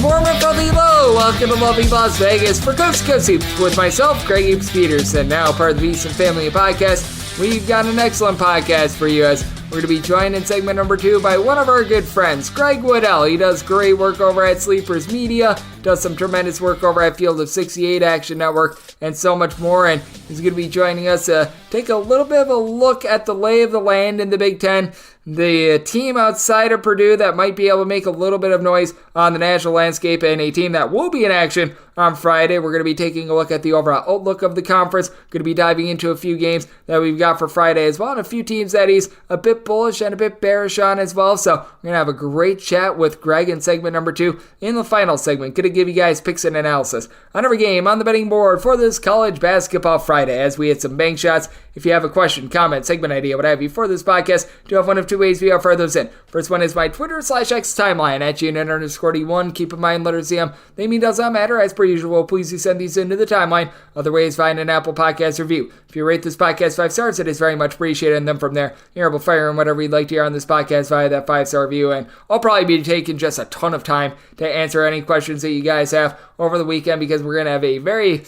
morning, warm and friendly low. Welcome to lovely Las Vegas for Coast to Coast Hoops with myself, Greg Peterson, now part of the Beast and Family Podcast. We've got an excellent podcast for you as we're going to be joined in segment number 2 by one of our good friends, Greg Waddell. He does great work over at Sleepers Media, does some tremendous work over at Field of 68 Action Network, and so much more. And he's going to be joining us to take a little bit of a look at the lay of the land in the Big Ten. The team outside of Purdue that might be able to make a little bit of noise on the national landscape, and a team that will be in action on Friday. We're going to be taking a look at the overall outlook of the conference. Going to be diving into a few games that we've got for Friday as well, and a few teams that he's a bit bullish and a bit bearish on as well. So we're going to have a great chat with Greg in segment number 2. In the final segment, going to give you guys picks and analysis on every game on the betting board for this college basketball Friday as we hit some bank shots. If you have a question, comment, segment idea, what have you for this podcast, do have one of two ways we offer those in. First one is my Twitter/X timeline at GN_D1. Keep in mind, letters CM, they mean does not matter. As per usual, please do send these into the timeline. Other ways, find an Apple Podcast review. If you rate this podcast 5 stars, it is very much appreciated. And then from there, you're able to fire in whatever you'd like to hear on this podcast via that 5-star review. And I'll probably be taking just a ton of time to answer any questions that you guys have over the weekend because we're going to have a very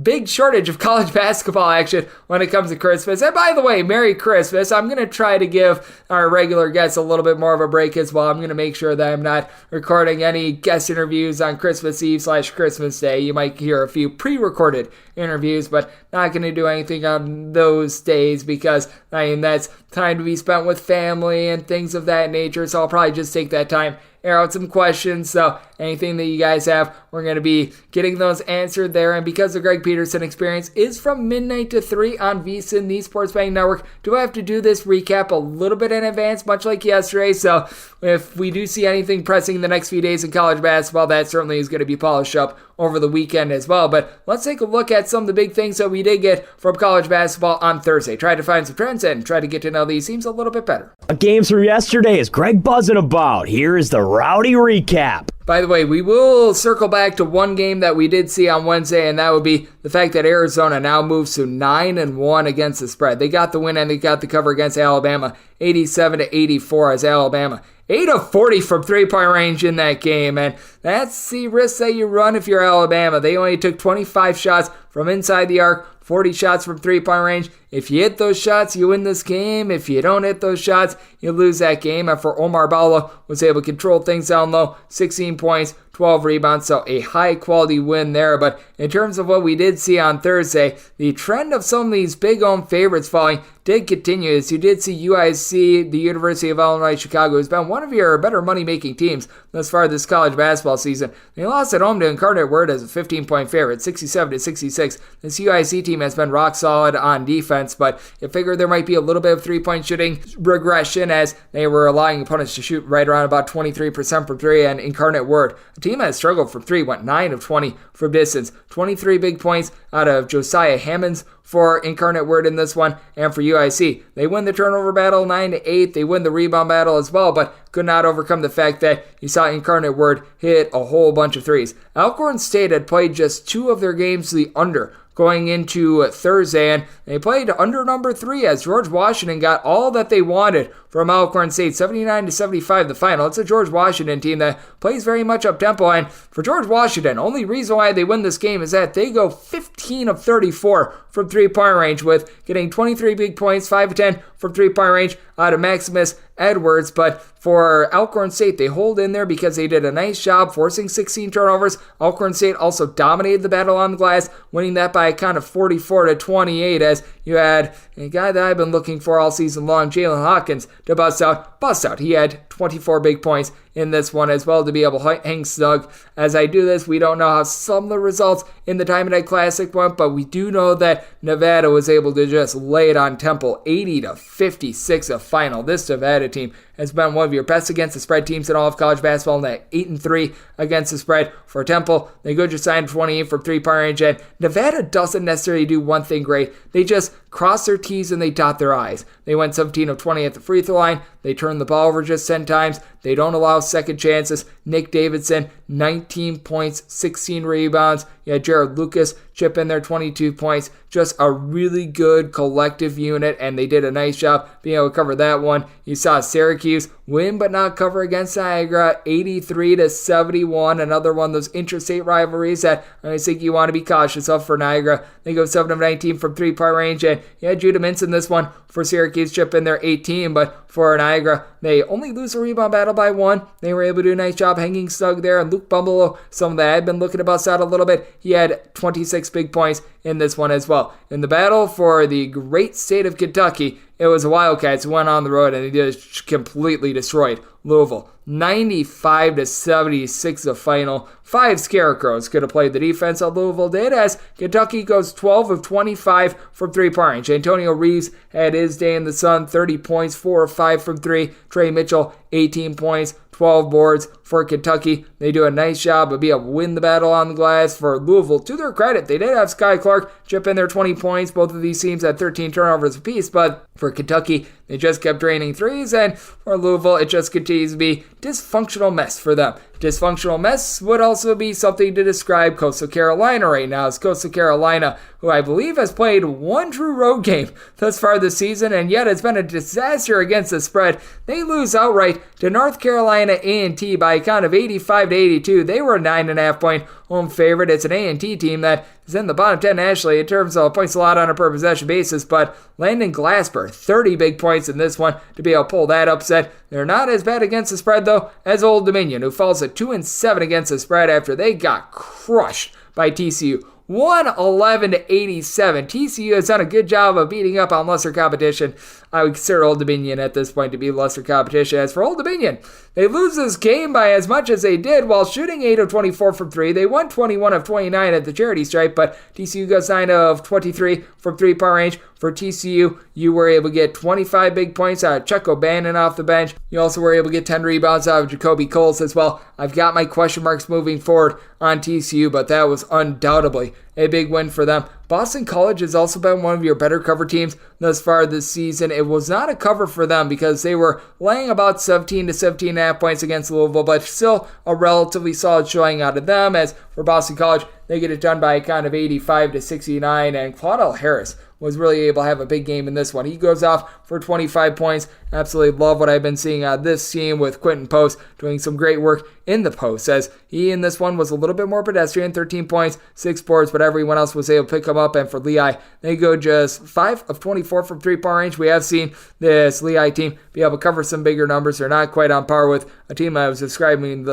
big shortage of college basketball action when it comes to Christmas. And by the way, Merry Christmas. I'm going to try to give our regular guests a little bit more of a break as well. I'm going to make sure that I'm not recording any guest interviews on Christmas Eve/Christmas Day. You might hear a few pre-recorded interviews, but not going to do anything on those days because, that's time to be spent with family and things of that nature. So I'll probably just take that time, air out some questions. So anything that you guys have, we're going to be getting those answered there. And because the Greg Peterson Experience is from midnight to 3 on VSiN, the Sports Betting Network, do I have to do this recap a little bit in advance, much like yesterday? So if we do see anything pressing the next few days in college basketball, that certainly is going to be polished up over the weekend as well. But let's take a look at some of the big things that we did get from college basketball on Thursday. Try to find some trends and try to get to know these teams a little bit better. Games from yesterday is Greg buzzing about. Here is the rowdy recap. By the way, we will circle back to one game that we did see on Wednesday, and that would be the fact that Arizona now moves to 9-1 against the spread. They got the win and they got the cover against Alabama, 87-84 as Alabama 8 of 40 from three-point range in that game, and that's the risk that you run if you're Alabama. They only took 25 shots from inside the arc, 40 shots from three-point range. If you hit those shots, you win this game. If you don't hit those shots, you lose that game. And for Omar Balla, was able to control things down low, 16 points, 12 rebounds, so a high-quality win there. But in terms of what we did see on Thursday, the trend of some of these big-home favorites falling did continue, as you did see UIC, the University of Illinois Chicago, has been one of your better money-making teams thus far this college basketball season. They lost at home to Incarnate Word as a 15-point favorite, 67-66. This UIC team has been rock solid on defense, but you figured there might be a little bit of three-point shooting regression as they were allowing opponents to shoot right around about 23% from three, and Incarnate Word, a team that has struggled from three, went 9 of 20 from distance. 23 big points out of Josiah Hammonds for Incarnate Word in this one, and for UIC. They win the turnover battle 9-8. They win the rebound battle as well, but could not overcome the fact that you saw Incarnate Word hit a whole bunch of threes. Alcorn State had played just 2 of their games to the under going into Thursday, and they played under number 3 as George Washington got all that they wanted from Alcorn State, 79-75 the final. It's a George Washington team that plays very much up-tempo, and for George Washington, only reason why they win this game is that they go 15 of 34 from three-point range, with getting 23 big points, 5 of 10 from three-point range out of Maximus Edwards. But for Alcorn State, they hold in there because they did a nice job forcing 16 turnovers. Alcorn State also dominated the battle on the glass, winning that by a count of 44-28, as you had a guy that I've been looking for all season long, Jalen Hawkins, to bust out. He had 24 big points in this one as well to be able to hang snug. As I do this, we don't know how some of the results in the Diamond Classic went, but we do know that Nevada was able to just lay it on Temple, 80-56 a final. This Nevada team has been one of your best against the spread teams in all of college basketball, and that 8-3 against the spread for Temple. They go just 28 from three-point range, and Nevada doesn't necessarily do one thing great. They just cross their T's and they dot their I's. They went 17 of 20 at the free throw line. They turned the ball over just 10 times. They don't allow second chances. Nick Davidson, 19 points, 16 rebounds. You had Jared Lucas chip in there, 22 points. Just a really good collective unit, and they did a nice job being able to cover that one. You saw Syracuse win but not cover against Niagara, 83-71. Another one of those interstate rivalries that I think you want to be cautious of for Niagara. They go 7 of 19 from three-point range, and Judah Mintz in this one for Syracuse, chip in their 18, but for Niagara, they only lose a rebound battle by 1. They were able to do a nice job hanging snug there, and Luke Bumblelow, someone that I've been looking to bust out a little bit, he had 26 big points in this one as well. In the battle for the great state of Kentucky, it was the Wildcats who went on the road and they just completely destroyed Louisville. 95-76 the final. 5 Scarecrows could have played the defense that Louisville did, as Kentucky goes 12 of 25 from three-point range. Antonio Reeves had his day in the sun, 30 points, 4 of 5 from 3. Trey Mitchell, 18 points, 12 boards for Kentucky. They do a nice job of being able to win the battle on the glass. For Louisville, to their credit, they did have Sky Clark chip in their 20 points. Both of these teams had 13 turnovers apiece, but for Kentucky, they just kept draining threes, and for Louisville, it just continues to be dysfunctional mess for them. Dysfunctional mess would also be something to describe Coastal Carolina right now. It's Coastal Carolina, who I believe has played one true road game thus far this season, and yet it's been a disaster against the spread. They lose outright to North Carolina A&T by a count of 85-82. They were a 9.5 point home favorite. It's an A&T team that is in the bottom 10 nationally in terms of points allowed on a per possession basis, but Landon Glasper, 30 big points in this one to be able to pull that upset. They're not as bad against the spread, though, as Old Dominion, who falls at 2-7 against the spread after they got crushed by TCU. 111-87. TCU has done a good job of beating up on lesser competition. I would consider Old Dominion at this point to be lesser competition. As for Old Dominion, they lose this game by as much as they did while shooting 8 of 24 from 3. They won 21 of 29 at the charity stripe, but TCU goes 9 of 23 from three-point range. For TCU, you were able to get 25 big points out of Chuck O'Bannon off the bench. You also were able to get 10 rebounds out of Jacoby Coles as well. I've got my question marks moving forward on TCU, but that was undoubtedly a big win for them. Boston College has also been one of your better cover teams thus far this season. It was not a cover for them because they were laying about 17 to 17.5 points against Louisville, but still a relatively solid showing out of them. As for Boston College, they get it done by a count of 85-69, and Claudel Harris was really able to have a big game in this one. He goes off for 25 points. Absolutely love what I've been seeing out of this team with Quentin Post doing some great work in the post, as he in this one was a little bit more pedestrian, 13 points, 6 boards, but everyone else was able to pick him up. And for Lehigh, they go just 5 of 24 from three-point range. We have seen this Lehigh team be able to cover some bigger numbers. They're not quite on par with a team I was describing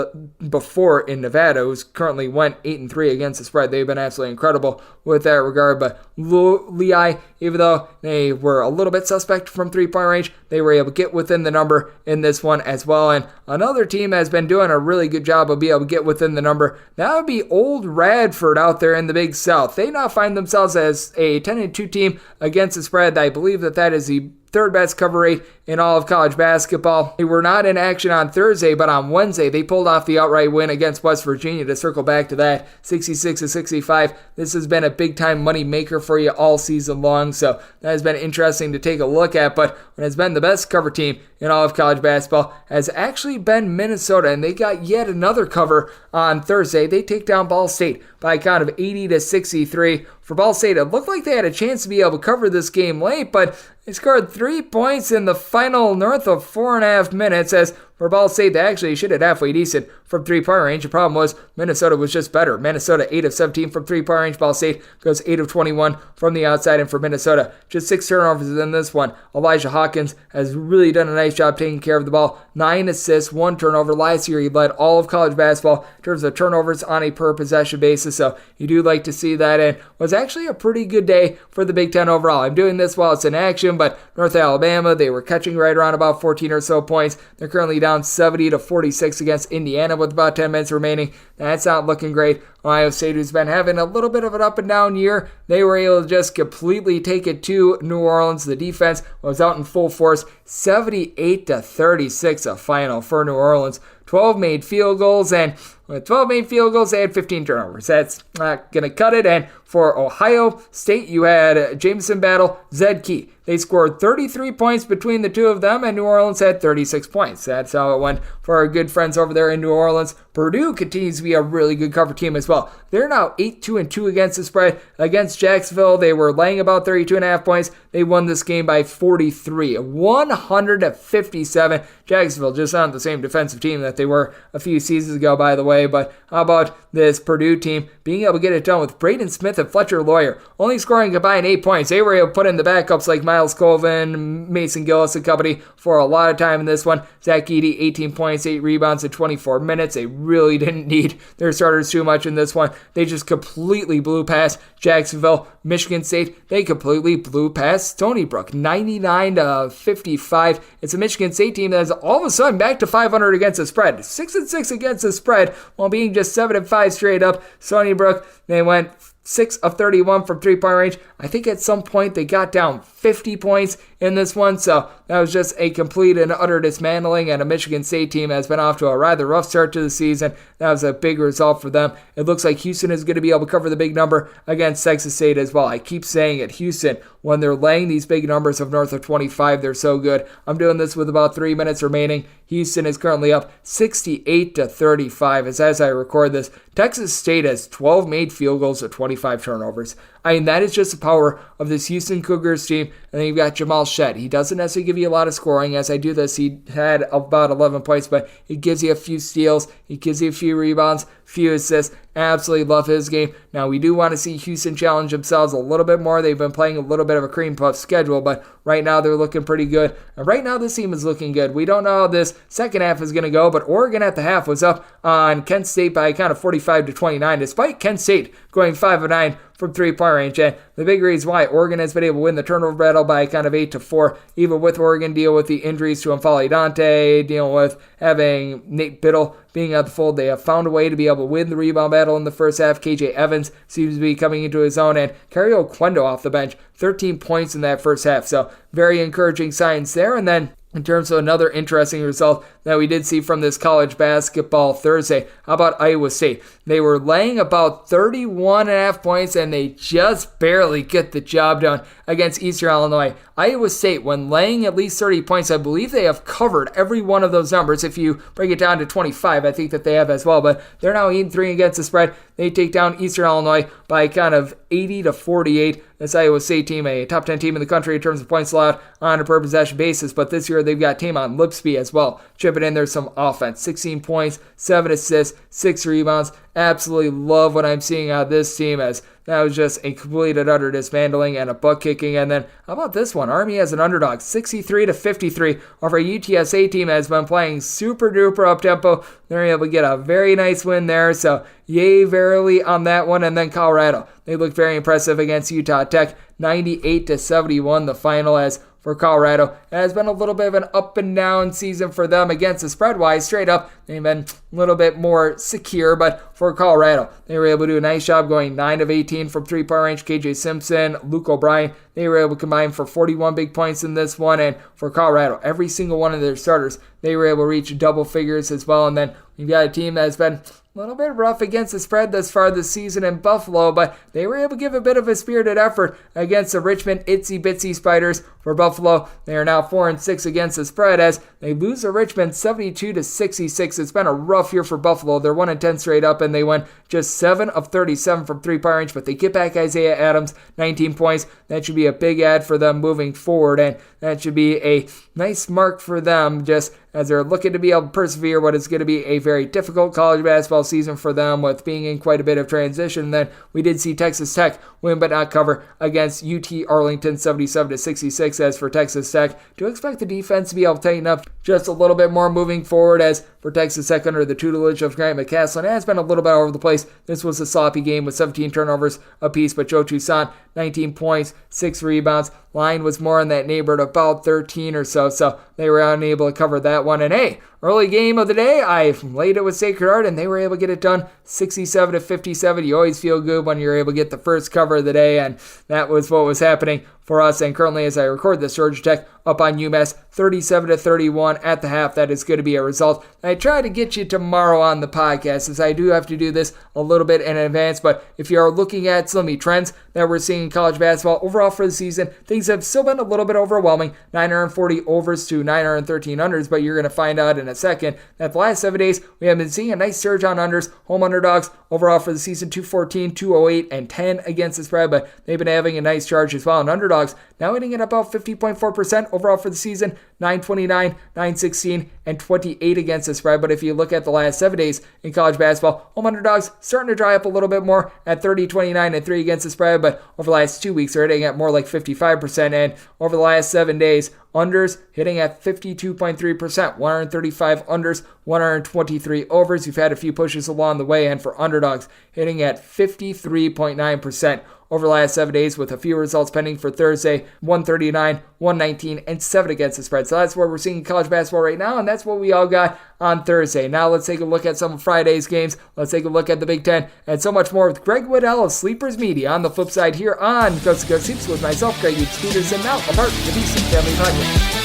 before in Nevada, who's currently went 8-3 against the spread. They've been absolutely incredible with that regard, but Lehigh, even though they were a little bit suspect from three-point range, they were able to get within the number in this one as well. And another team has been doing a really good job of being able to get within the number. That would be Old Radford out there in the Big South. They now find themselves as a 10-2 team against the spread. I believe that is the third best cover rate in all of college basketball. They were not in action on Thursday, but on Wednesday they pulled off the outright win against West Virginia to circle back to that 66-65. This has been a big time money maker for you all season long, so that has been interesting to take a look at. But when it's been the best cover team in all of college basketball has actually been Minnesota, and they got yet another cover on Thursday. They take down Ball State by a count of 80-63. For Ball State, it looked like they had a chance to be able to cover this game late, but they scored 3 points in the final north of 4.5 minutes. As for Ball State, they actually should have halfway decent from three-point range. The problem was Minnesota was just better. Minnesota 8 of 17 from three-point range. Ball State goes 8 of 21 from the outside. And for Minnesota, just 6 turnovers in this one. Elijah Hawkins has really done a nice job taking care of the ball. 9 assists, 1 turnover. Last year, he led all of college basketball in terms of turnovers on a per-possession basis. So you do like to see that. And was actually a pretty good day for the Big Ten overall. I'm doing this while it's in action, but North Alabama, they were catching right around about 14 or so points. They're currently down 70-46 against Indiana with about 10 minutes remaining. That's not looking great. Ohio State, who's been having a little bit of an up and down year, they were able to just completely take it to New Orleans. The defense was out in full force. 78-36 a final for New Orleans. 12 made field goals, and with 12 made field goals, they had 15 turnovers. That's not going to cut it. And for Ohio State, you had Jameson Battle, Zed Key. They scored 33 points between the two of them, and New Orleans had 36 points. That's how it went for our good friends over there in New Orleans. Purdue continues to be a really good cover team as well. They're now 8-2 against the spread. Against Jacksonville, they were laying about 32.5 points. They won this game by 43, 100-57. Jacksonville just not the same defensive team that they were a few seasons ago, by the way. But how about this Purdue team being able to get it done with Braden Smith and Fletcher Lawyer only scoring combined 8 points? They were able to put in the backups like Miles Colvin, Mason Gillis and company for a lot of time in this one. Zach Edey, 18 points, 8 rebounds in 24 minutes. They really didn't need their starters too much in this one. They just completely blew past Jacksonville. Michigan State, they completely blew past Stony Brook, 99-55. It's a Michigan State team that is all of a sudden back to 500 against the spread. 6-6 against the spread while being just 7-5 straight up. Stony Brook, they went 6 of 31 from three-point range. I think at some point they got down 50 points in this one, so that was just a complete and utter dismantling, and a Michigan State team has been off to a rather rough start to the season. That was a big result for them. It looks like Houston is going to be able to cover the big number against Texas State as well. I keep saying it, Houston, when they're laying these big numbers of north of 25, they're so good. I'm doing this with about 3 minutes remaining. Houston is currently up 68-35 as I record this. Texas State has 12 made field goals with 25 turnovers. I mean, that is just the power of this Houston Cougars team. And then you've got Jamal Shedd. He doesn't necessarily give you a lot of scoring. As I do this, he had about 11 points, but he gives you a few steals. He gives you a few rebounds, few assists. Absolutely love his game. Now, we do want to see Houston challenge themselves a little bit more. They've been playing a little bit of a cream puff schedule, but right now they're looking pretty good. And right now this team is looking good. We don't know how this second half is going to go, but Oregon at the half was up on Kent State by a count of 45-29, despite Kent State going 5 of 9 from three-point range. And the big reason why Oregon has been able to win the turnover battle by a count of 8-4, even with Oregon deal with the injuries to N'Faly Dante, dealing with having Nate Biddle being out the fold. They have found a way to be able to win the rebound battle in the first half. KJ Evans seems to be coming into his own, and Cario Quendo off the bench, 13 points in that first half. So very encouraging signs there. And then in terms of another interesting result that we did see from this college basketball Thursday, how about Iowa State? They were laying about 31.5 points, and they just barely get the job done against Eastern Illinois. Iowa State, when laying at least 30 points, I believe they have covered every one of those numbers. If you break it down to 25, I think that they have as well, but they're now 8-3 against the spread. They take down Eastern Illinois by a count of 80-48. This Iowa State team, a top 10 team in the country in terms of points allowed on a per possession basis, but this year they've got Taymon Lipsby as well, chipping in there some offense. 16 points, 7 assists, 6 rebounds. Absolutely love what I'm seeing out of this team, as that was just a complete and utter dismantling and a butt kicking. And then how about this one? Army as an underdog, 63-53 over a UTSA team that has been playing super duper up tempo. They're able to get a very nice win there, so yay verily on that one. And then Colorado, they looked very impressive against Utah Tech, 98-71 the final. As for Colorado, it has been a little bit of an up and down season for them against the spread wise. Straight up, they've been a little bit more secure, but for Colorado, they were able to do a nice job going 9 of 18 from three-point range. KJ Simpson, Luke O'Brien, they were able to combine for 41 big points in this one. And for Colorado, every single one of their starters, they were able to reach double figures as well. And then we've got a team that has been a little bit rough against the spread thus far this season in Buffalo, but they were able to give a bit of a spirited effort against the Richmond Itsy Bitsy Spiders. For Buffalo, they are now 4-6 against the spread as they lose to Richmond 72-66. It's been a rough year for Buffalo. They're 1-10 straight up, and they went just 7 of 37 from three-point range, but they get back Isaiah Adams, 19 points. That should be a big add for them moving forward, and that should be a nice mark for them just as they're looking to be able to persevere what is going to be a very difficult college basketball season for them with being in quite a bit of transition. And then we did see Texas Tech win but not cover against UT Arlington 77-66. As for Texas Tech, do expect the defense to be able to tighten up just a little bit more moving forward. As for Texas Tech under the tutelage of Grant McCasland, it has been a little bit all over the place. This was a sloppy game with 17 turnovers apiece, but Joe Toussaint, 19 points, 6 rebounds. Line was more in that neighborhood, about 13 or so they were unable to cover that one. And hey, early game of the day, I laid it with Sacred Heart, and they were able to get it done 67-57. You always feel good when you're able to get the first cover of the day, and that was what was happening for us. And currently, as I record this, Georgia Tech up on UMass 37-31 at the half. That is going to be a result I try to get you tomorrow on the podcast, as I do have to do this a little bit in advance. But if you are looking at some of the trends that we're seeing in college basketball overall for the season, things have still been a little bit overwhelming. 940 overs to 913 unders, but you're going to find out in a second that the last 7 days we have been seeing a nice surge on unders. Home underdogs overall for the season, 214, 208, and 10 against the spread, but they've been having a nice charge as well. And underdogs now hitting at about 50.4% overall for the season, 929, 916, and 28 against the spread. But if you look at the last 7 days in college basketball, home underdogs starting to dry up a little bit more at 30, 29, and 3 against the spread, but over the last 2 weeks, they're hitting at more like 55%, and over the last 7 days, unders hitting at 52.3%, 135 unders, 123 overs. You've had a few pushes along the way, and for underdogs, hitting at 53.9% over the last 7 days, with a few results pending for Thursday, 139, 119, and 7 against the spread. So that's what we're seeing in college basketball right now, and that's what we all got on Thursday. Now let's take a look at some of Friday's games. Let's take a look at the Big Ten and so much more with Greg Waddell of Sleepers Media on the flip side here on Coast to Coast Hoops with myself, Greg Peterson, now a part of the BC Family Podcast.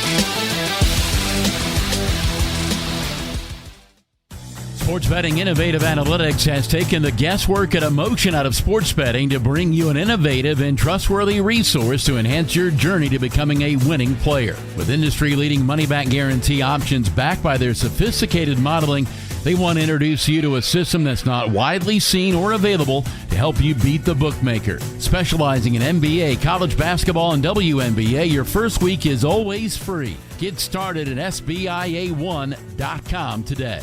Sports Betting Innovative Analytics has taken the guesswork and emotion out of sports betting to bring you an innovative and trustworthy resource to enhance your journey to becoming a winning player. With industry-leading money-back guarantee options backed by their sophisticated modeling, they want to introduce you to a system that's not widely seen or available to help you beat the bookmaker. Specializing in NBA, college basketball, and WNBA, your first week is always free. Get started at SBIA1.com today.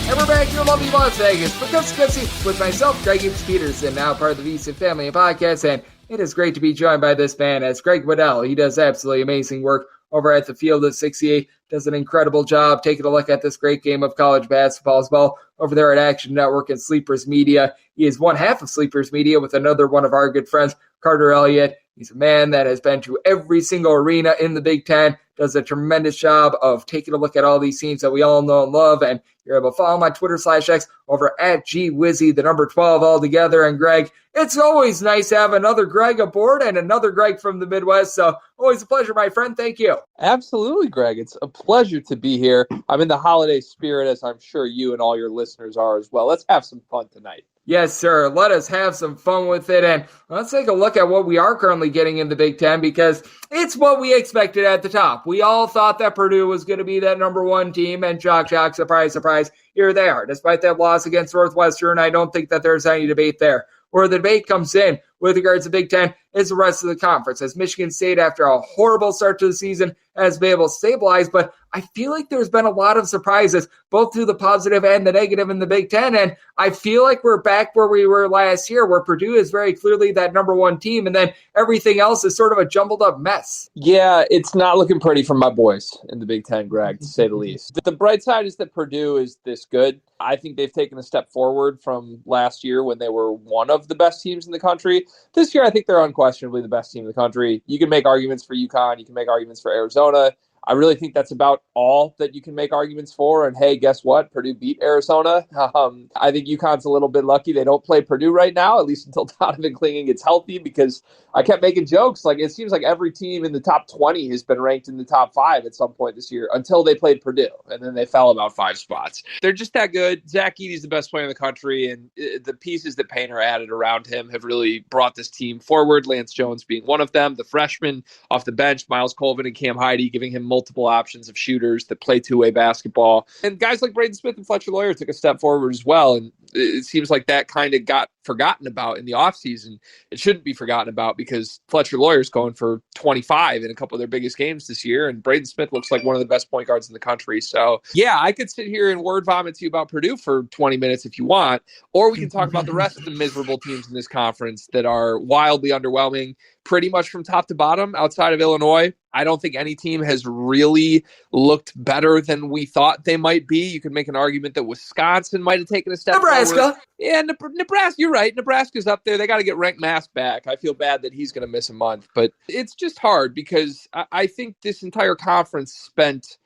And we're back here in lovely Las Vegas for Coast to Coast Hoops with myself, Greg Peterson, now part of the VC Family Podcast, and it is great to be joined by this man as Greg Waddell. He does absolutely amazing work over at the Field of 68, does an incredible job taking a look at this great game of college basketball as well over there at Action Network and Sleepers Media. He is one half of Sleepers Media with another one of our good friends, Carter Elliott. He's a man that has been to every single arena in the Big Ten, does a tremendous job of taking a look at all these teams that we all know and love. And you're able to follow him on Twitter/X over at GWizzy, the number 12 altogether. And Greg, it's always nice to have another Greg aboard and another Greg from the Midwest. So always a pleasure, my friend. Thank you. Absolutely, Greg. It's a pleasure to be here. I'm in the holiday spirit, as I'm sure you and all your listeners are as well. Let's have some fun tonight. Yes, sir. Let us have some fun with it. And let's take a look at what we are currently getting in the Big Ten, because it's what we expected at the top. We all thought that Purdue was going to be that number one team, and shock, surprise, surprise, here they are. Despite that loss against Northwestern, I don't think that there's any debate there. Where the debate comes in with regards to Big Ten is the rest of the conference, as Michigan State, after a horrible start to the season, has been able to stabilize. But I feel like there's been a lot of surprises, both through the positive and the negative in the Big Ten. And I feel like we're back where we were last year, where Purdue is very clearly that number one team, and then everything else is sort of a jumbled up mess. Yeah, it's not looking pretty for my boys in the Big Ten, Greg, to say the least. The bright side is that Purdue is this good. I think they've taken a step forward from last year when they were one of the best teams in the country. This year, I think they're unquestionably the best team in the country. You can make arguments for UConn. You can make arguments for Arizona. I really think that's about all that you can make arguments for. And hey, guess what? Purdue beat Arizona. I think UConn's a little bit lucky they don't play Purdue right now, at least until Donovan Clingan gets healthy, because I kept making jokes. Like, it seems like every team in the top 20 has been ranked in the top 5 at some point this year until they played Purdue, and then they fell about 5 spots. They're just that good. Zach Edey's the best player in the country, and the pieces that Painter added around him have really brought this team forward, Lance Jones being one of them. The freshmen off the bench, Miles Colvin and Cam Heide, giving him multiple options of shooters that play two-way basketball. And guys like Braden Smith and Fletcher Lawyer took a step forward as well. And it seems like that kind of got forgotten about in the offseason. It shouldn't be forgotten about, because Fletcher Lawyer's going for 25 in a couple of their biggest games this year. And Braden Smith looks like one of the best point guards in the country. So, yeah, I could sit here and word vomit to you about Purdue for 20 minutes if you want. Or we can talk about the rest of the miserable teams in this conference that are wildly underwhelming, pretty much from top to bottom outside of Illinois. I don't think any team has really looked better than we thought they might be. You could make an argument that Wisconsin might have taken a step Nebraska. forward. Yeah, Nebraska, you're right. Nebraska's up there. They got to get Rank Mass back. I feel bad that he's going to miss a month. But it's just hard, because I think this entire conference spent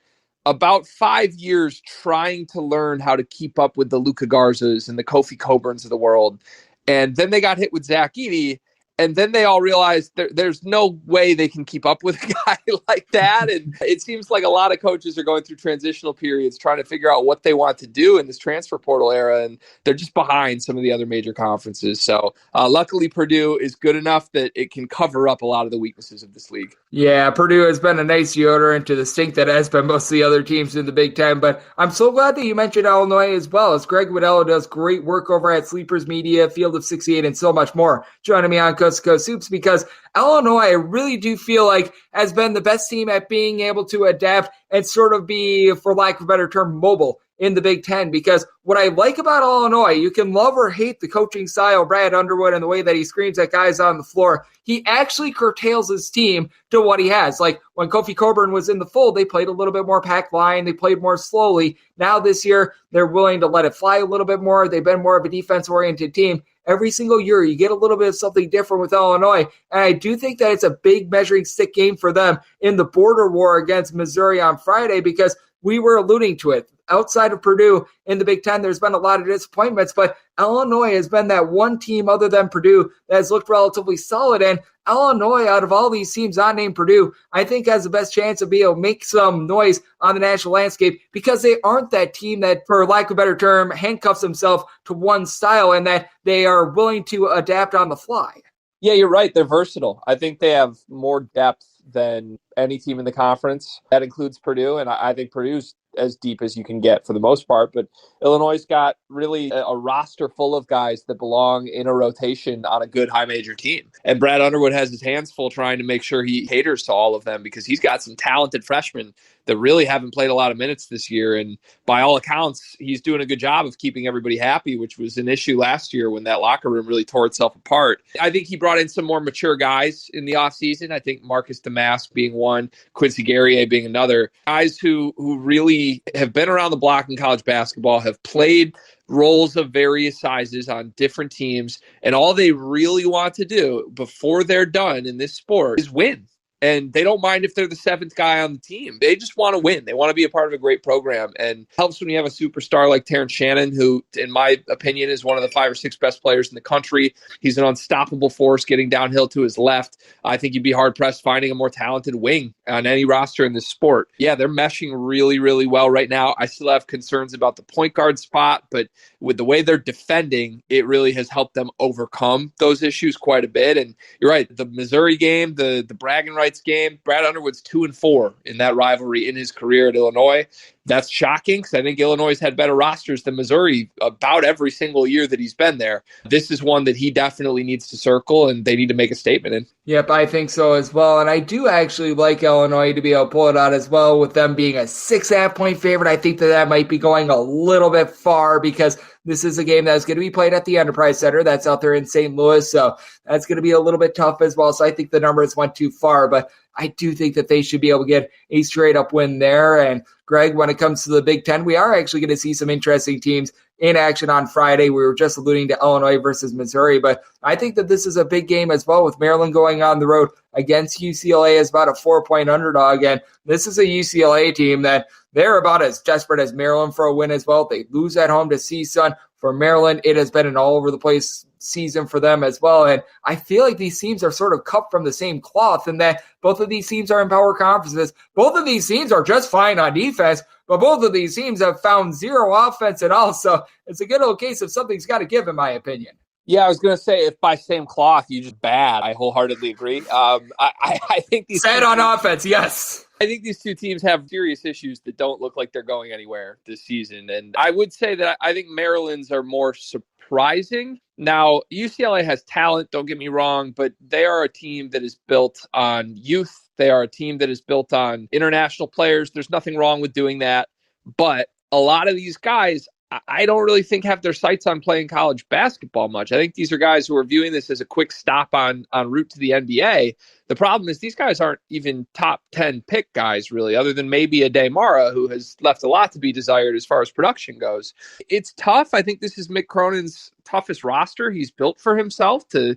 about 5 years trying to learn how to keep up with the Luka Garzas and the Kofi Coburns of the world. And then they got hit with Zach Edey. And then they all realize there's no way they can keep up with a guy like that. And it seems like a lot of coaches are going through transitional periods trying to figure out what they want to do in this transfer portal era. And they're just behind some of the other major conferences. So luckily, Purdue is good enough that it can cover up a lot of the weaknesses of this league. Yeah, Purdue has been a nice deodorant to the stink that has been most of the other teams in the Big Ten. But I'm so glad that you mentioned Illinois as well, as Greg Waddell does great work over at Sleepers Media, Field of 68, and so much more, joining me on Coast to Coast Hoops, because Illinois, I really do feel like, has been the best team at being able to adapt and sort of be, for lack of a better term, mobile in the Big Ten. Because what I like about Illinois, you can love or hate the coaching style of Brad Underwood and the way that he screams at guys on the floor. He actually curtails his team to what he has. Like when Kofi Cockburn was in the fold, they played a little bit more packed line. They played more slowly. Now this year, they're willing to let it fly a little bit more. They've been more of a defense-oriented team. Every single year, you get a little bit of something different with Illinois, and I do think that it's a big measuring stick game for them in the border war against Missouri on Friday, because we were alluding to it. Outside of Purdue in the Big Ten, there's been a lot of disappointments, but Illinois has been that one team other than Purdue that has looked relatively solid. And Illinois, out of all these teams not named Purdue, I think has the best chance of being able to make some noise on the national landscape, because they aren't that team that, for lack of a better term, handcuffs themselves to one style, and that they are willing to adapt on the fly. Yeah, you're right. They're versatile. I think they have more depth than any team in the conference. That includes Purdue, and I think Purdue's as deep as you can get for the most part. But Illinois' got really a roster full of guys that belong in a rotation on a good high major team. And Brad Underwood has his hands full trying to make sure he caters to all of them, because he's got some talented freshmen that really haven't played a lot of minutes this year. And by all accounts, he's doing a good job of keeping everybody happy, which was an issue last year when that locker room really tore itself apart. I think he brought in some more mature guys in the offseason. I think Marcus Damask being one, Quincy Guerrier being another. Guys who really have been around the block in college basketball, have played roles of various sizes on different teams, and all they really want to do before they're done in this sport is win. And they don't mind if they're the seventh guy on the team. They just want to win. They want to be a part of a great program. And it helps when you have a superstar like Terrence Shannon, who, in my opinion, is one of the 5 or 6 best players in the country. He's an unstoppable force getting downhill to his left. I think you'd be hard-pressed finding a more talented wing on any roster in this sport. Yeah, they're meshing really, really well right now. I still have concerns about the point guard spot, but with the way they're defending, it really has helped them overcome those issues quite a bit. And you're right, the Missouri game, the bragging rights game, Brad Underwood's 2-4 in that rivalry in his career at Illinois. That's shocking, because I think Illinois has had better rosters than Missouri about every single year that he's been there. This is one that he definitely needs to circle, and they need to make a statement in. Yep, I think so as well. And I do actually like Illinois to be able to pull it out as well, with them being a 6.5-point favorite. I think that might be going a little bit far, because this is a game that is going to be played at the Enterprise Center. That's out there in St. Louis, so that's going to be a little bit tough as well. So I think the numbers went too far, but I do think that they should be able to get a straight-up win there. And Greg, when it comes to the Big Ten, we are actually going to see some interesting teams in action on Friday. We were just alluding to Illinois versus Missouri, but I think that this is a big game as well, with Maryland going on the road against UCLA as about a 4-point underdog. And this is a UCLA team that they're about as desperate as Maryland for a win as well. They lose at home to CSUN. For Maryland, it has been an all-over-the-place season for them as well. And I feel like these teams are sort of cut from the same cloth, in that both of these teams are in power conferences. Both of these teams are just fine on defense, but both of these teams have found zero offense at all. So it's a good old case of something's got to give, in my opinion. Yeah, I was going to say, if by same cloth, you just bad. I wholeheartly agree. I think these sad on offense, yes. I think these two teams have serious issues that don't look like they're going anywhere this season. And I would say that I think Maryland's are more surprising. Now, UCLA has talent, don't get me wrong, but they are a team that is built on youth. They are a team that is built on international players. There's nothing wrong with doing that. But a lot of these guys, I don't really think have their sights on playing college basketball much. I think these are guys who are viewing this as a quick stop on route to the NBA. The problem is these guys aren't even top 10 pick guys, really, other than maybe a Mara, who has left a lot to be desired as far as production goes. It's tough. I think this is Mick Cronin's toughest roster he's built for himself to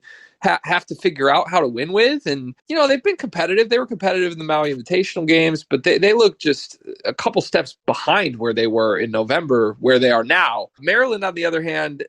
have to figure out how to win with. And, they've been competitive. They were competitive in the Maui Invitational games, but they look just a couple steps behind where they were in November, where they are now. Maryland, on the other hand,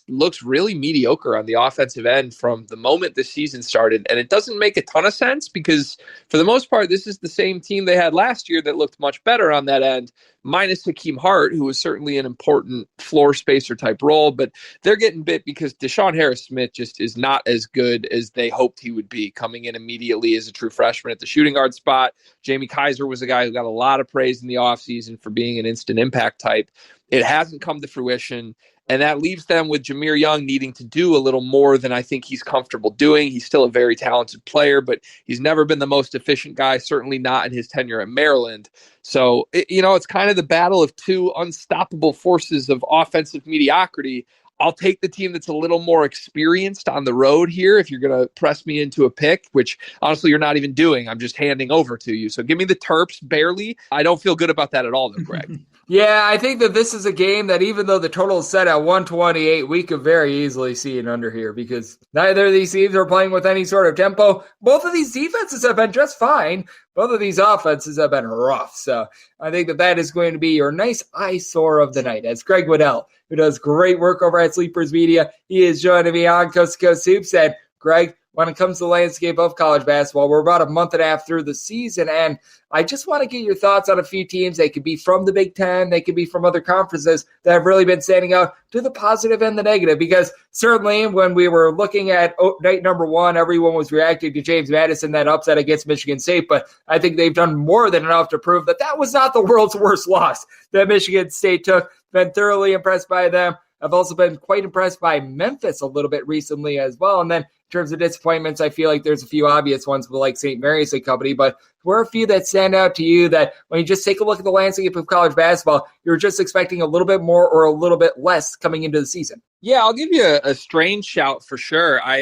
looks really mediocre on the offensive end from the moment the season started. And it doesn't make a ton of sense because, for the most part, this is the same team they had last year that looked much better on that end, minus Hakeem Hart, who was certainly an important floor spacer type role. But they're getting bit because Deshaun Harris-Smith just is not as good as they hoped he would be, coming in immediately as a true freshman at the shooting guard spot. Jamie Kaiser was a guy who got a lot of praise in the offseason for being an instant impact type. It hasn't come to fruition, and that leaves them with Jahmir Young needing to do a little more than I think he's comfortable doing. He's still a very talented player, but he's never been the most efficient guy, certainly not in his tenure at Maryland. So, it's kind of the battle of two unstoppable forces of offensive mediocrity. I'll take the team that's a little more experienced on the road here if you're going to press me into a pick, which honestly you're not even doing. I'm just handing over to you. So give me the Terps barely. I don't feel good about that at all, though, Greg. Yeah, I think that this is a game that even though the total is set at 128, we could very easily see an under here because neither of these teams are playing with any sort of tempo. Both of these defenses have been just fine. Both of these offenses have been rough. So I think that is going to be your nice eyesore of the night. As Greg Waddell, who does great work over at Sleepers Media, he is joining me on Coast to Coast Hoops. And Greg, when it comes to the landscape of college basketball, we're about a month and a half through the season, and I just want to get your thoughts on a few teams. They could be from the Big Ten, they could be from other conferences that have really been standing out to the positive and the negative, because certainly when we were looking at night number one, everyone was reacting to James Madison, that upset against Michigan State, but I think they've done more than enough to prove that was not the world's worst loss that Michigan State took. Been thoroughly impressed by them. I've also been quite impressed by Memphis a little bit recently as well. And then in terms of disappointments, I feel like there's a few obvious ones with like St. Mary's and company, but were a few that stand out to you that when you just take a look at the landscape of college basketball, you're just expecting a little bit more or a little bit less coming into the season? Yeah, I'll give you a strange shout for sure. I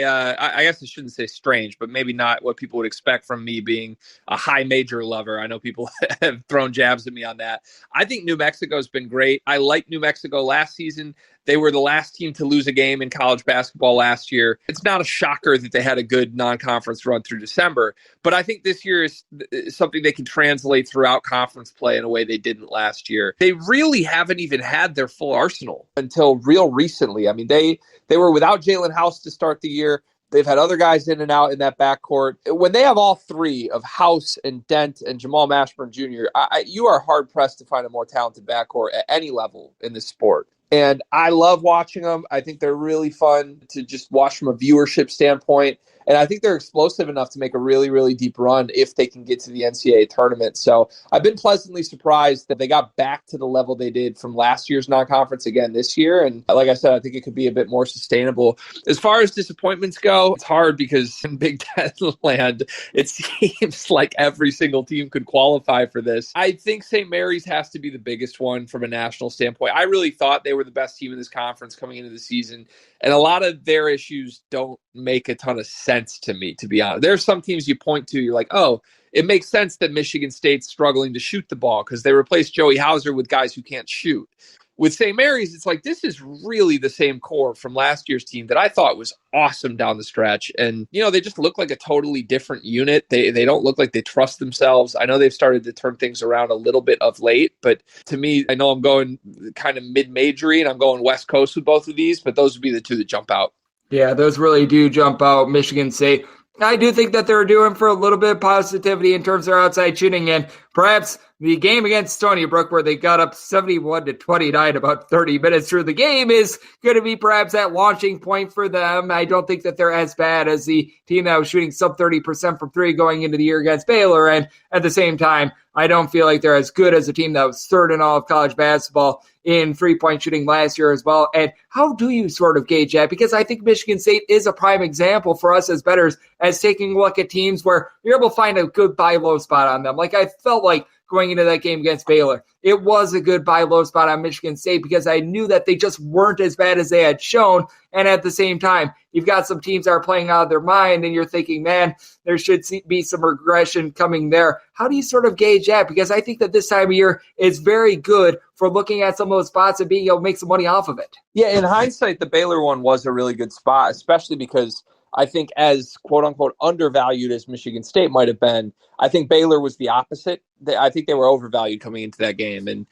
guess I shouldn't say strange, but maybe not what people would expect from me being a high major lover. I know people have thrown jabs at me on that. I think New Mexico's been great. I liked New Mexico last season. They were the last team to lose a game in college basketball last year. It's not a shocker that they had a good non-conference run through December, but I think this year is something they can translate throughout conference play in a way they didn't last year. They really haven't even had their full arsenal until real recently. I mean, they were without Jalen House to start the year. They've had other guys in and out in that backcourt. When they have all three of House and Dent and Jamal Mashburn Jr., you are hard-pressed to find a more talented backcourt at any level in this sport. And I love watching them. I think they're really fun to just watch from a viewership standpoint. And I think they're explosive enough to make a really, really deep run if they can get to the NCAA tournament. So I've been pleasantly surprised that they got back to the level they did from last year's non-conference again this year. And like I said, I think it could be a bit more sustainable. As far as disappointments go, it's hard because in Big Ten land, it seems like every single team could qualify for this. I think St. Mary's has to be the biggest one from a national standpoint. I really thought they were the best team in this conference coming into the season. And a lot of their issues don't make a ton of sense to me, to be honest. There's some teams you point to, you're like, oh, it makes sense that Michigan State's struggling to shoot the ball because they replaced Joey Hauser with guys who can't shoot. With St. Mary's, it's like, this is really the same core from last year's team that I thought was awesome down the stretch. And, they just look like a totally different unit. They don't look like they trust themselves. I know they've started to turn things around a little bit of late, but to me, I know I'm going kind of mid-majory and I'm going West Coast with both of these, but those would be the two that jump out. Yeah, those really do jump out. Michigan State, I do think that they're doing for a little bit of positivity in terms of their outside shooting, and perhaps the game against Stony Brook where they got up 71-29 about 30 minutes through the game is going to be perhaps that launching point for them. I don't think that they're as bad as the team that was shooting sub 30% from three going into the year against Baylor, and at the same time, I don't feel like they're as good as a team that was third in all of college basketball in three-point shooting last year as well. And how do you sort of gauge that? Because I think Michigan State is a prime example for us as bettors as taking a look at teams where you're able to find a good buy low spot on them. Like I felt like going into that game against Baylor. It was a good buy low spot on Michigan State because I knew that they just weren't as bad as they had shown. And at the same time, you've got some teams that are playing out of their mind and you're thinking, man, there should be some regression coming there. How do you sort of gauge that? Because I think that this time of year is very good for looking at some of those spots and being able to make some money off of it. Yeah, in hindsight, the Baylor one was a really good spot, especially because I think as quote-unquote undervalued as Michigan State might have been, I think Baylor was the opposite. I think they were overvalued coming into that game. And,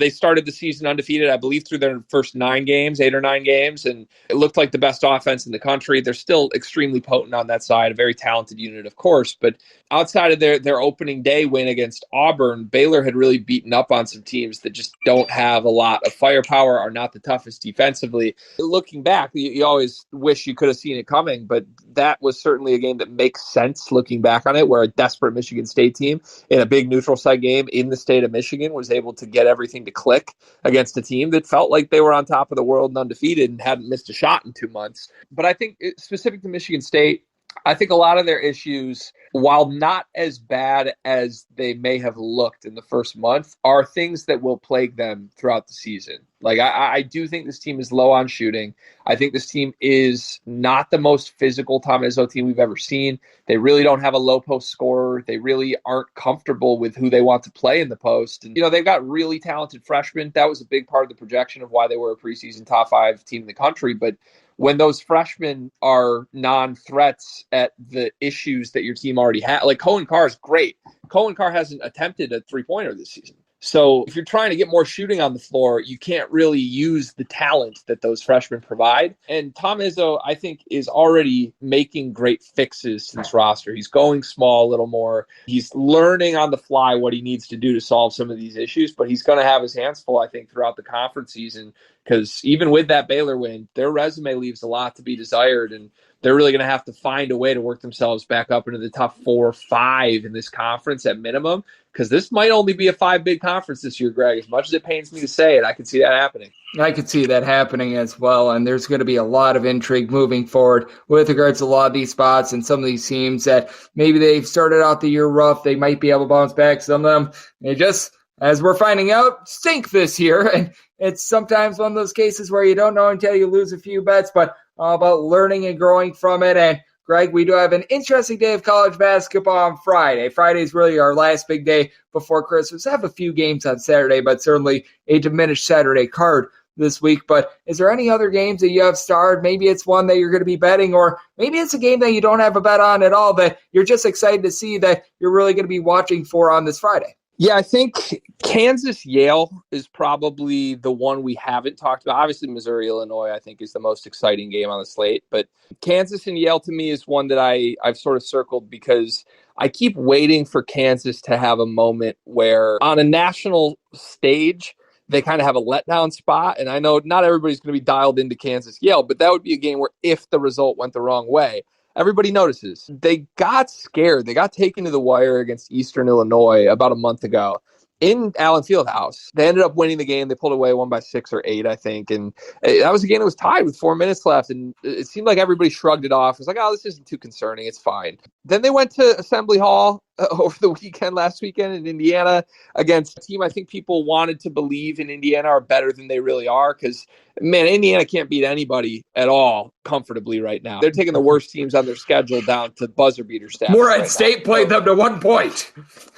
they started the season undefeated, I believe, through their first 8 or 9 games, and it looked like the best offense in the country. They're still extremely potent on that side, a very talented unit, of course. But outside of their opening day win against Auburn, Baylor had really beaten up on some teams that just don't have a lot of firepower, are not the toughest defensively. Looking back, you always wish you could have seen it coming, but that was certainly a game that makes sense looking back on it, where a desperate Michigan State team in a big neutral site game in the state of Michigan was able to get everything to click against a team that felt like they were on top of the world and undefeated and hadn't missed a shot in 2 months. But I think specific to Michigan State, I think a lot of their issues, while not as bad as they may have looked in the first month, are things that will plague them throughout the season. Like, I do think this team is low on shooting. I think this team is not the most physical Tom Izzo team we've ever seen. They really don't have a low post scorer. They really aren't comfortable with who they want to play in the post. And, they've got really talented freshmen. That was a big part of the projection of why they were a preseason top 5 team in the country. But when those freshmen are non-threats at the issues that your team already had, like Cohen Carr is great. Cohen Carr hasn't attempted a 3-pointer this season. So if you're trying to get more shooting on the floor, you can't really use the talent that those freshmen provide. And Tom Izzo, I think, is already making great fixes to this roster. He's going small a little more. He's learning on the fly what he needs to do to solve some of these issues, but he's going to have his hands full, I think, throughout the conference season, because even with that Baylor win, their resume leaves a lot to be desired, and they're really going to have to find a way to work themselves back up into the top 4 or 5 in this conference at minimum, because this might only be a 5-bid conference this year, Greg. As much as it pains me to say it, I can see that happening. I could see that happening as well, and there's going to be a lot of intrigue moving forward with regards to a lot of these spots and some of these teams that maybe they've started out the year rough. They might be able to bounce back. Some of them, they just, as we're finding out, stink this year, and it's sometimes one of those cases where you don't know until you lose a few bets, but all about learning and growing from it. And Greg, we do have an interesting day of college basketball on Friday. Friday is really our last big day before Christmas. I have a few games on Saturday, but certainly a diminished Saturday card this week. But is there any other games that you have starred? Maybe it's one that you're going to be betting, or maybe it's a game that you don't have a bet on at all that you're just excited to see that you're really going to be watching for on this Friday. Yeah, I think Kansas-Yale is probably the one we haven't talked about. Obviously, Missouri-Illinois, I think, is the most exciting game on the slate. But Kansas and Yale, to me, is one that I've sort of circled because I keep waiting for Kansas to have a moment where on a national stage, they kind of have a letdown spot. And I know not everybody's going to be dialed into Kansas-Yale, but that would be a game where if the result went the wrong way, everybody notices. They got scared. They got taken to the wire against Eastern Illinois about a month ago in Allen Fieldhouse. They ended up winning the game. They pulled away 1 by 6 or 8, I think. And that was a game that was tied with 4 minutes left. And it seemed like everybody shrugged it off. It was like, oh, this isn't too concerning. It's fine. Then they went to Assembly Hall over the weekend, last weekend in Indiana, against a team I think people wanted to believe in Indiana are better than they really are, because, man, Indiana can't beat anybody at all comfortably right now. They're taking the worst teams on their schedule down to buzzer beater status. Morehead State played them to 1 point.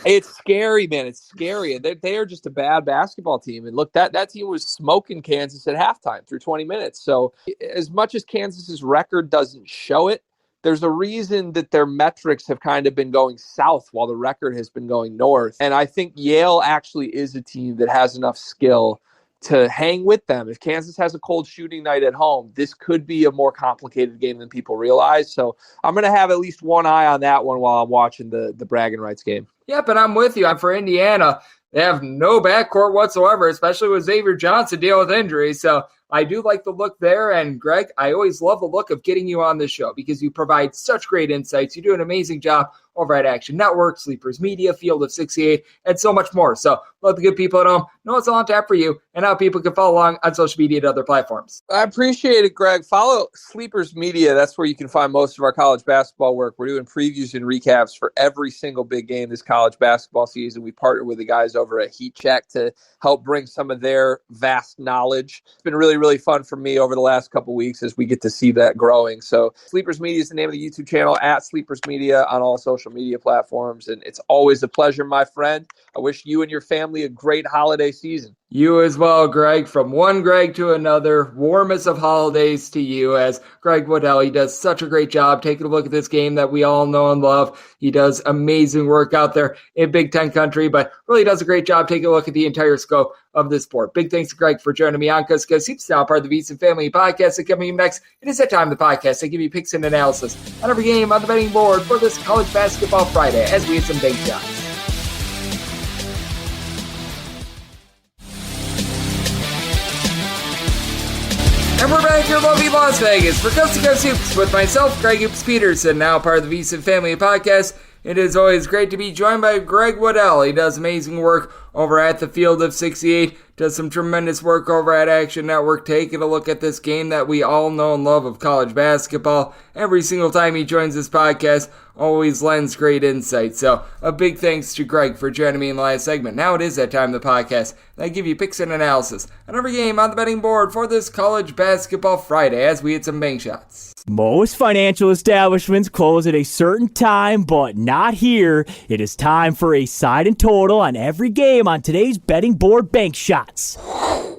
It's scary, man. It's scary. They are just a bad basketball team. And look, that team was smoking Kansas at halftime through 20 minutes. So as much as Kansas's record doesn't show it, there's a reason that their metrics have kind of been going south while the record has been going north. And I think Yale actually is a team that has enough skill to hang with them. If Kansas has a cold shooting night at home, this could be a more complicated game than people realize. So I'm going to have at least one eye on that one while I'm watching the bragging rights game. Yeah, but I'm with you. I'm for Indiana. They have no backcourt whatsoever, especially with Xavier Johnson dealing with injuries. So I do like the look there. And Greg, I always love the look of getting you on this show because you provide such great insights. You do an amazing job over at Action Network, Sleepers Media, Field of 68, and so much more. So let the good people at home know it's all on tap for you and how people can follow along on social media and other platforms. I appreciate it, Greg. Follow Sleepers Media. That's where you can find most of our college basketball work. We're doing previews and recaps for every single big game this college basketball season. We partner with the guys over at Heat Check to help bring some of their vast knowledge. It's been really, really fun for me over the last couple weeks as we get to see that growing. So Sleepers Media is the name of the YouTube channel, at Sleepers Media on all social media platforms. And it's always a pleasure, my friend. I wish you and your family a great holiday season. You as well, Greg. From one Greg to another, warmest of holidays to you. As Greg Waddell, he does such a great job taking a look at this game that we all know and love. He does amazing work out there in Big Ten country, but really does a great job taking a look at the entire scope of this sport. Big thanks to Greg for joining me on because he's now part of the VSiN Family Podcast. And coming next, it is that time of the podcast. I give you picks and analysis on every game on the betting board for this College Basketball Friday as we hit some big shots. And we're back here in lovely Las Vegas for Coast to Coast Hoops with myself, Greg Hoops Peterson, now part of the VSiN Family Podcast. It is always great to be joined by Greg Waddell. He does amazing work over at the Field of 68, does some tremendous work over at Action Network, taking a look at this game that we all know and love of college basketball. Every single time he joins this podcast, always lends great insight. So a big thanks to Greg for joining me in the last segment. Now it is that time of the podcast. I give you picks and analysis on every game on the betting board for this College Basketball Friday as we hit some bank shots. Most financial establishments close at a certain time, but not here. It is time for a side and total on every game on today's betting board bank shots.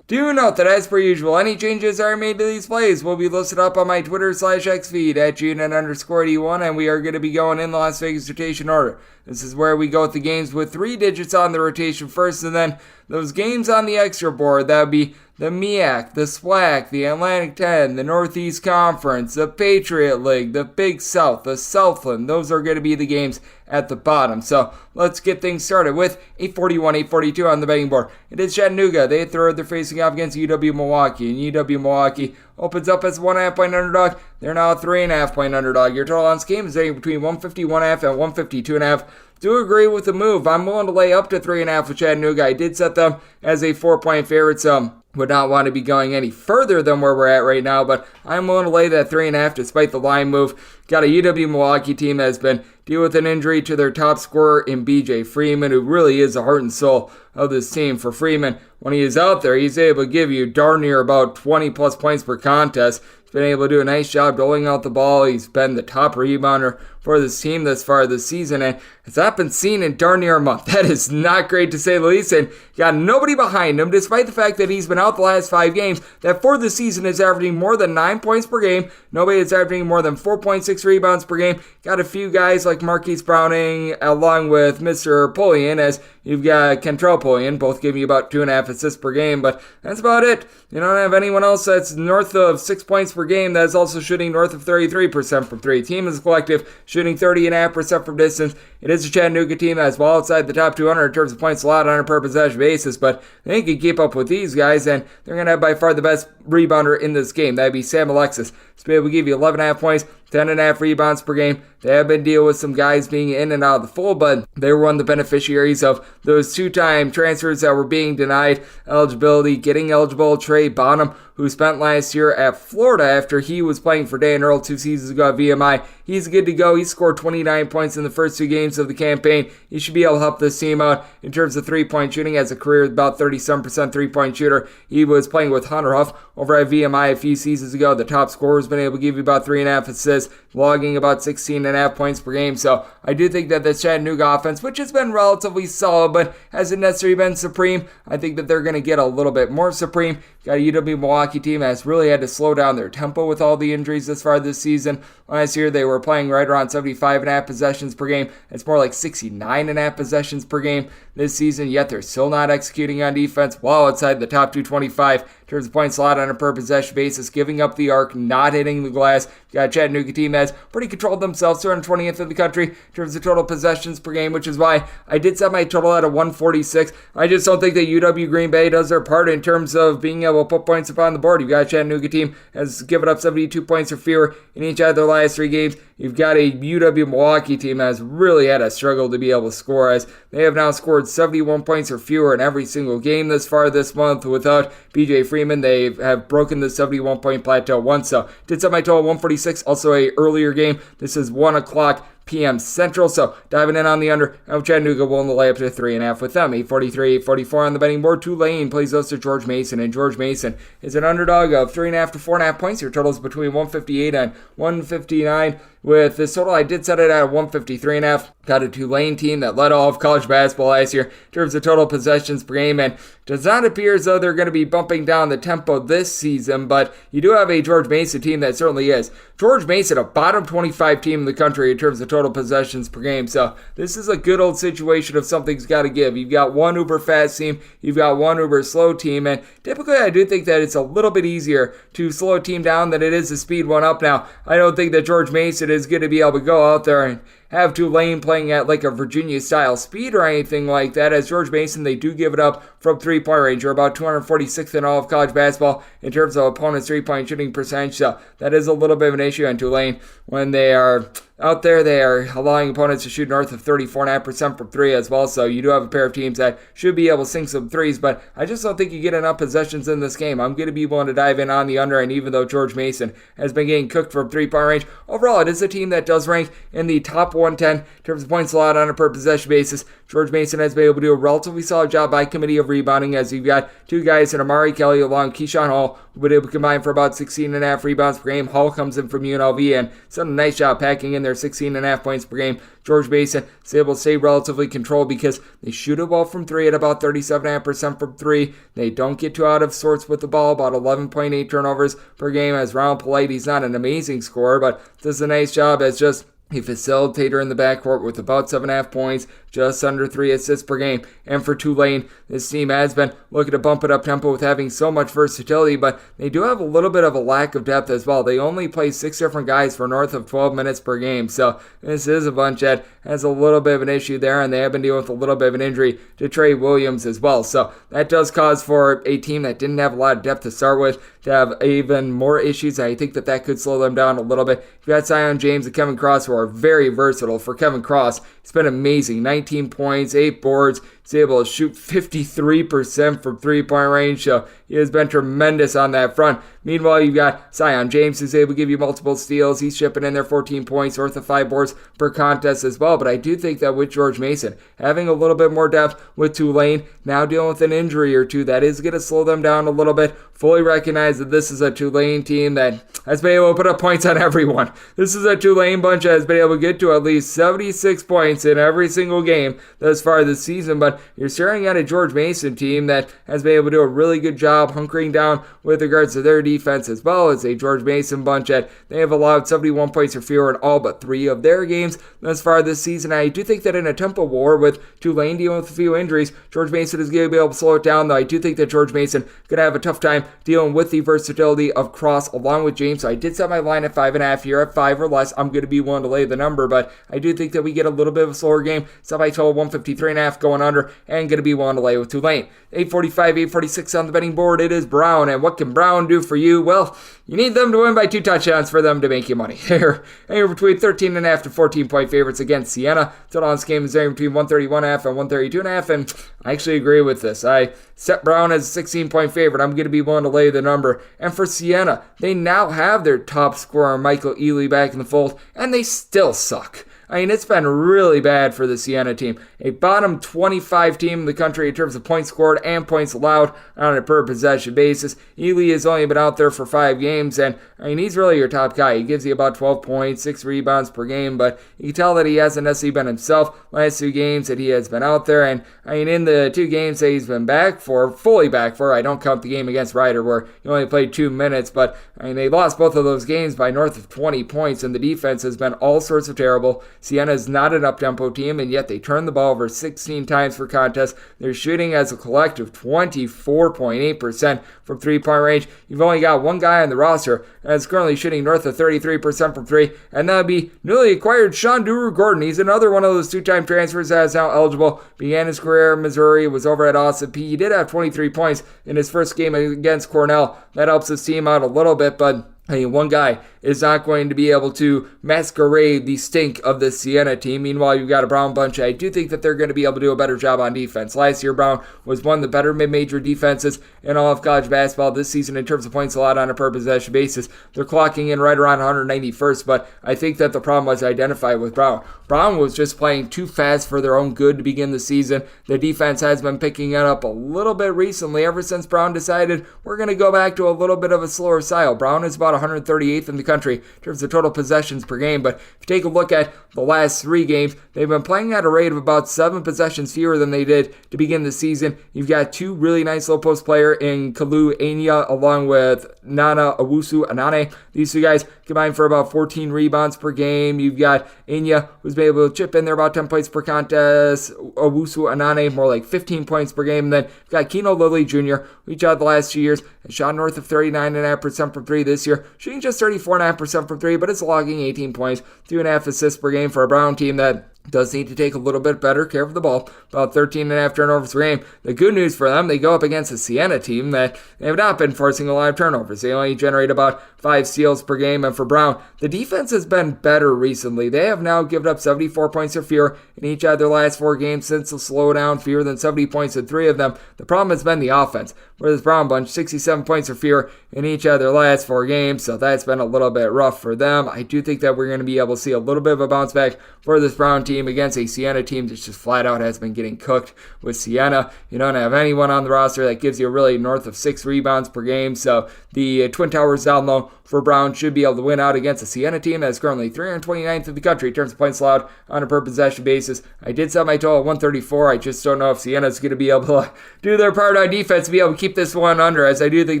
Do note that as per usual, any changes are made to these plays will be listed up on my Twitter/X feed at GNN_81, and we are going to be going in the Las Vegas rotation order. This is where we go with the games with 3 digits on the rotation first, and then those games on the extra board, that would be the MEAC, the SWAC, the Atlantic 10, the Northeast Conference, the Patriot League, the Big South, the Southland. Those are going to be the games at the bottom. So let's get things started with 841, 842 on the betting board. It is Chattanooga. They're facing off against UW-Milwaukee, and UW-Milwaukee opens up as a 1.5 point underdog. They're now a 3.5 point underdog. Your total on this game is between 151.5 and 152.5. Do agree with the move. I'm willing to lay up to 3.5 with Chattanooga. I did set them as a 4-point favorite, so would not want to be going any further than where we're at right now, but I'm willing to lay that 3.5 despite the line move. Got a UW-Milwaukee team that has been dealing with an injury to their top scorer in BJ Freeman, who really is the heart and soul of this team. For Freeman, when he is out there, he's able to give you darn near about 20-plus points per contest. He's been able to do a nice job doling out the ball. He's been the top rebounder for this team thus far this season, and it's not been seen in darn near a month. That is not great to say the least, and got nobody behind him, despite the fact that he's been out the last 5 games, that for the season is averaging more than 9 points per game. Nobody is averaging more than 4.6 rebounds per game. Got a few guys like Marquise Browning, along with Mr. Pullian, as you've got Kentrell Pullian, both giving you about 2.5 assists per game, but that's about it. You don't have anyone else that's north of 6 points per game that's also shooting north of 33% from 3. Team as a collective shooting 30.5% from distance. It is a Chattanooga team that's well outside the top 200 in terms of points allowed on a per possession basis, but they can keep up with these guys, and they're going to have by far the best rebounder in this game. That'd be Sam Alexis. He's been able to give you 11.5 points, 10.5 rebounds per game. They have been dealing with some guys being in and out of the fold, but they were one of the beneficiaries of those 2-time transfers that were being denied eligibility. Getting eligible, Trey Bonham, who spent last year at Florida after he was playing for Dan Earl 2 seasons ago at VMI. He's good to go. He scored 29 points in the first 2 games of the campaign. He should be able to help this team out in terms of 3-point shooting. As a career, about 37% 3-point shooter. He was playing with Hunter Huff over at VMI a few seasons ago. The top scorer has been able to give you about 3.5 assists, logging about 16.5 points per game. So I do think that the Chattanooga offense, which has been relatively solid but hasn't necessarily been supreme, I think that they're going to get a little bit more supreme. Got a UW-Milwaukee team that's really had to slow down their tempo with all the injuries this far this season. Last year, they were playing right around 75.5 possessions per game. It's more like 69.5 possessions per game. this season, yet they're still not executing on defense, well outside the top 225 in terms of points allowed on a per possession basis, giving up the arc, not hitting the glass. You got a Chattanooga team that's pretty controlled themselves, 220th in the country in terms of total possessions per game, which is why I did set my total at a 146. I just don't think that UW Green Bay does their part in terms of being able to put points up on the board. You've got a Chattanooga team has given up 72 points or fewer in each of their last 3 games. You've got a UW Milwaukee team that has really had a struggle to be able to score, as they have now scored 71 points or fewer in every single game this far this month. Without BJ Freeman, they have broken the 71-point plateau once. So did set my total 146, also a earlier game. This is 1 o'clock p.m. Central, so diving in on the under, and Chattanooga willing to lay up to 3.5 with them. 843, 844 on the betting board. Tulane plays those to George Mason, and George Mason is an underdog of 3.5 to 4.5 points. Your total is between 158 and 159. With this total, I did set it at 153.5. Got a Tulane team that led all of college basketball last year in terms of total possessions per game, and does not appear as though they're going to be bumping down the tempo this season, but you do have a George Mason team that certainly is. George Mason, a bottom 25 team in the country in terms of total possessions per game, so this is a good old situation of something's got to give. You've got one uber fast team, you've got one uber slow team, and typically I do think that it's a little bit easier to slow a team down than it is to speed one up. Now, I don't think that George Mason is going to be able to go out there and have Tulane playing at like a Virginia-style speed or anything like that. As George Mason, they do give it up from three-point range. They're about 246th in all of college basketball in terms of opponents' three-point shooting percentage. So that is a little bit of an issue on Tulane. When they are out there, they are allowing opponents to shoot north of 34.5% from 3 as well. So you do have a pair of teams that should be able to sink some threes, but I just don't think you get enough possessions in this game. I'm going to be willing to dive in on the under, and even though George Mason has been getting cooked from three-point range, overall it is a team that does rank in the top 110 in terms of points allowed on a per possession basis. George Mason has been able to do a relatively solid job by committee of rebounding, as you've got two guys in Amari Kelly along Keyshawn Hall, who have been able to combine for about 16.5 rebounds per game. Hall comes in from UNLV and has done a nice job packing in their 16.5 points per game. George Mason is able to stay relatively controlled because they shoot it well from 3 at about 37.5% from 3. They don't get too out of sorts with the ball, about 11.8 turnovers per game. As Ronald Polite, he's not an amazing scorer, but does a nice job as just a facilitator in the backcourt with about 7.5 points, just under 3 assists per game. And for Tulane, this team has been looking to bump it up tempo with having so much versatility, but they do have a little bit of a lack of depth as well. They only play 6 different guys for north of 12 minutes per game, so this is a bunch that has a little bit of an issue there, and they have been dealing with a little bit of an injury to Trey Williams as well. So that does cause for a team that didn't have a lot of depth to start with to have even more issues. I think that could slow them down a little bit. You've got Zion James and Kevin Cross, who are very versatile. For Kevin Cross, he's been amazing. 19 points, 8 boards. He's able to shoot 53% from three-point range, so he has been tremendous on that front. Meanwhile, you've got Zion James, who's able to give you multiple steals. He's shipping in there 14 points, worth of 5 boards per contest as well. But I do think that with George Mason having a little bit more depth with Tulane, now dealing with an injury or two, that is going to slow them down a little bit. Fully recognize that this is a Tulane team that has been able to put up points on everyone. This is a Tulane bunch that has been able to get to at least 76 points in every single game thus far this season. But you're staring at a George Mason team that has been able to do a really good job hunkering down with regards to their defense, as well as a George Mason bunch that they have allowed 71 points or fewer in all but 3 of their games thus far this season. I do think that in a tempo war with Tulane dealing with a few injuries, George Mason is going to be able to slow it down, though I do think that George Mason is going to have a tough time dealing with the versatility of Cross along with James. So I did set my line at 5.5 here. At 5 or less, I'm going to be willing to lay the number, but I do think that we get a little bit of a slower game. Set my total 153.5 going under, and going to be willing to lay with Tulane. 845, 846 on the betting board. It is Brown, and what can Brown do for you? Well, you need them to win by 2 touchdowns for them to make you money. They're anywhere between 13.5 to 14-point favorites against Siena. Total on this game is anywhere between 131.5 and 132.5, and I actually agree with this. I set Brown as a 16-point favorite. I'm going to be willing to lay the number. And for Siena, they now have their top scorer, Michael Ealy, back in the fold, and they still suck. I mean, it's been really bad for the Siena team. A bottom 25 team in the country in terms of points scored and points allowed on a per possession basis. Ely has only been out there for 5 games, and I mean, he's really your top guy. He gives you about 12 points, 6 rebounds per game, but you can tell that he hasn't necessarily been himself last 2 games that he has been out there. And I mean, in the 2 games that he's been fully back for, I don't count the game against Ryder where he only played 2 minutes, but I mean, they lost both of those games by north of 20 points, and the defense has been all sorts of terrible. Siena is not an up-tempo team, and yet they turn the ball over 16 times per contest. They're shooting as a collective 24.8% from three-point range. You've only got one guy on the roster that's currently shooting north of 33% from three, and that would be newly acquired Sean Gordon. He's another one of those two-time transfers that is now eligible. Began his career in Missouri, was over at Austin P. He did have 23 points in his first game against Cornell. That helps his team out a little bit, but one guy is not going to be able to masquerade the stink of the Siena team. Meanwhile, you've got a Brown bunch. I do think that they're going to be able to do a better job on defense. Last year, Brown was one of the better mid-major defenses in all of college basketball. This season, in terms of points allowed on a per-possession basis, they're clocking in right around 191st, but I think that the problem was identified with Brown. Brown was just playing too fast for their own good to begin the season. The defense has been picking it up a little bit recently, ever since Brown decided we're going to go back to a little bit of a slower style. Brown is about 138th in the country in terms of total possessions per game, but if you take a look at the last 3 games, they've been playing at a rate of about 7 possessions fewer than they did to begin the season. You've got 2 really nice low post player in Kalu Anya along with Nana Owusu Anane. These 2 guys combined for about 14 rebounds per game. You've got Anya, who's been able to chip in there about 10 points per contest. Owusu Anane, more like 15 points per game. And then you've got Keno Lilly Jr., who each out the last 2 years has shot north of 39.5% from 3 this year, shooting just 34.5% from 3, but it's logging 18 points, 3.5 assists per game for a Brown team that does need to take a little bit better care of the ball, about 13.5 turnovers per game. The good news for them, they go up against a Siena team that they have not been forcing a lot of turnovers. They only generate about 5 steals per game, and for Brown, the defense has been better recently. They have now given up 74 points or fewer in each of their last 4 games since the slowdown, fewer than 70 points in 3 of them. The problem has been the offense, where this Brown bunch, 67 points or fewer in each of their last 4 games, so that's been a little bit rough for them. I do think that we're going to be able to see a little bit of a bounce back for this Brown team against a Siena team that just flat out has been getting cooked. With Siena, you don't have anyone on the roster that gives you really north of 6 rebounds per game, so the Twin Towers down low for Brown should be able to win out against a Siena team that is currently 329th in the country in terms of points allowed on a per possession basis. I did set my total at 134. I just don't know if Siena's going to be able to do their part on defense to be able to keep this one under, as I do think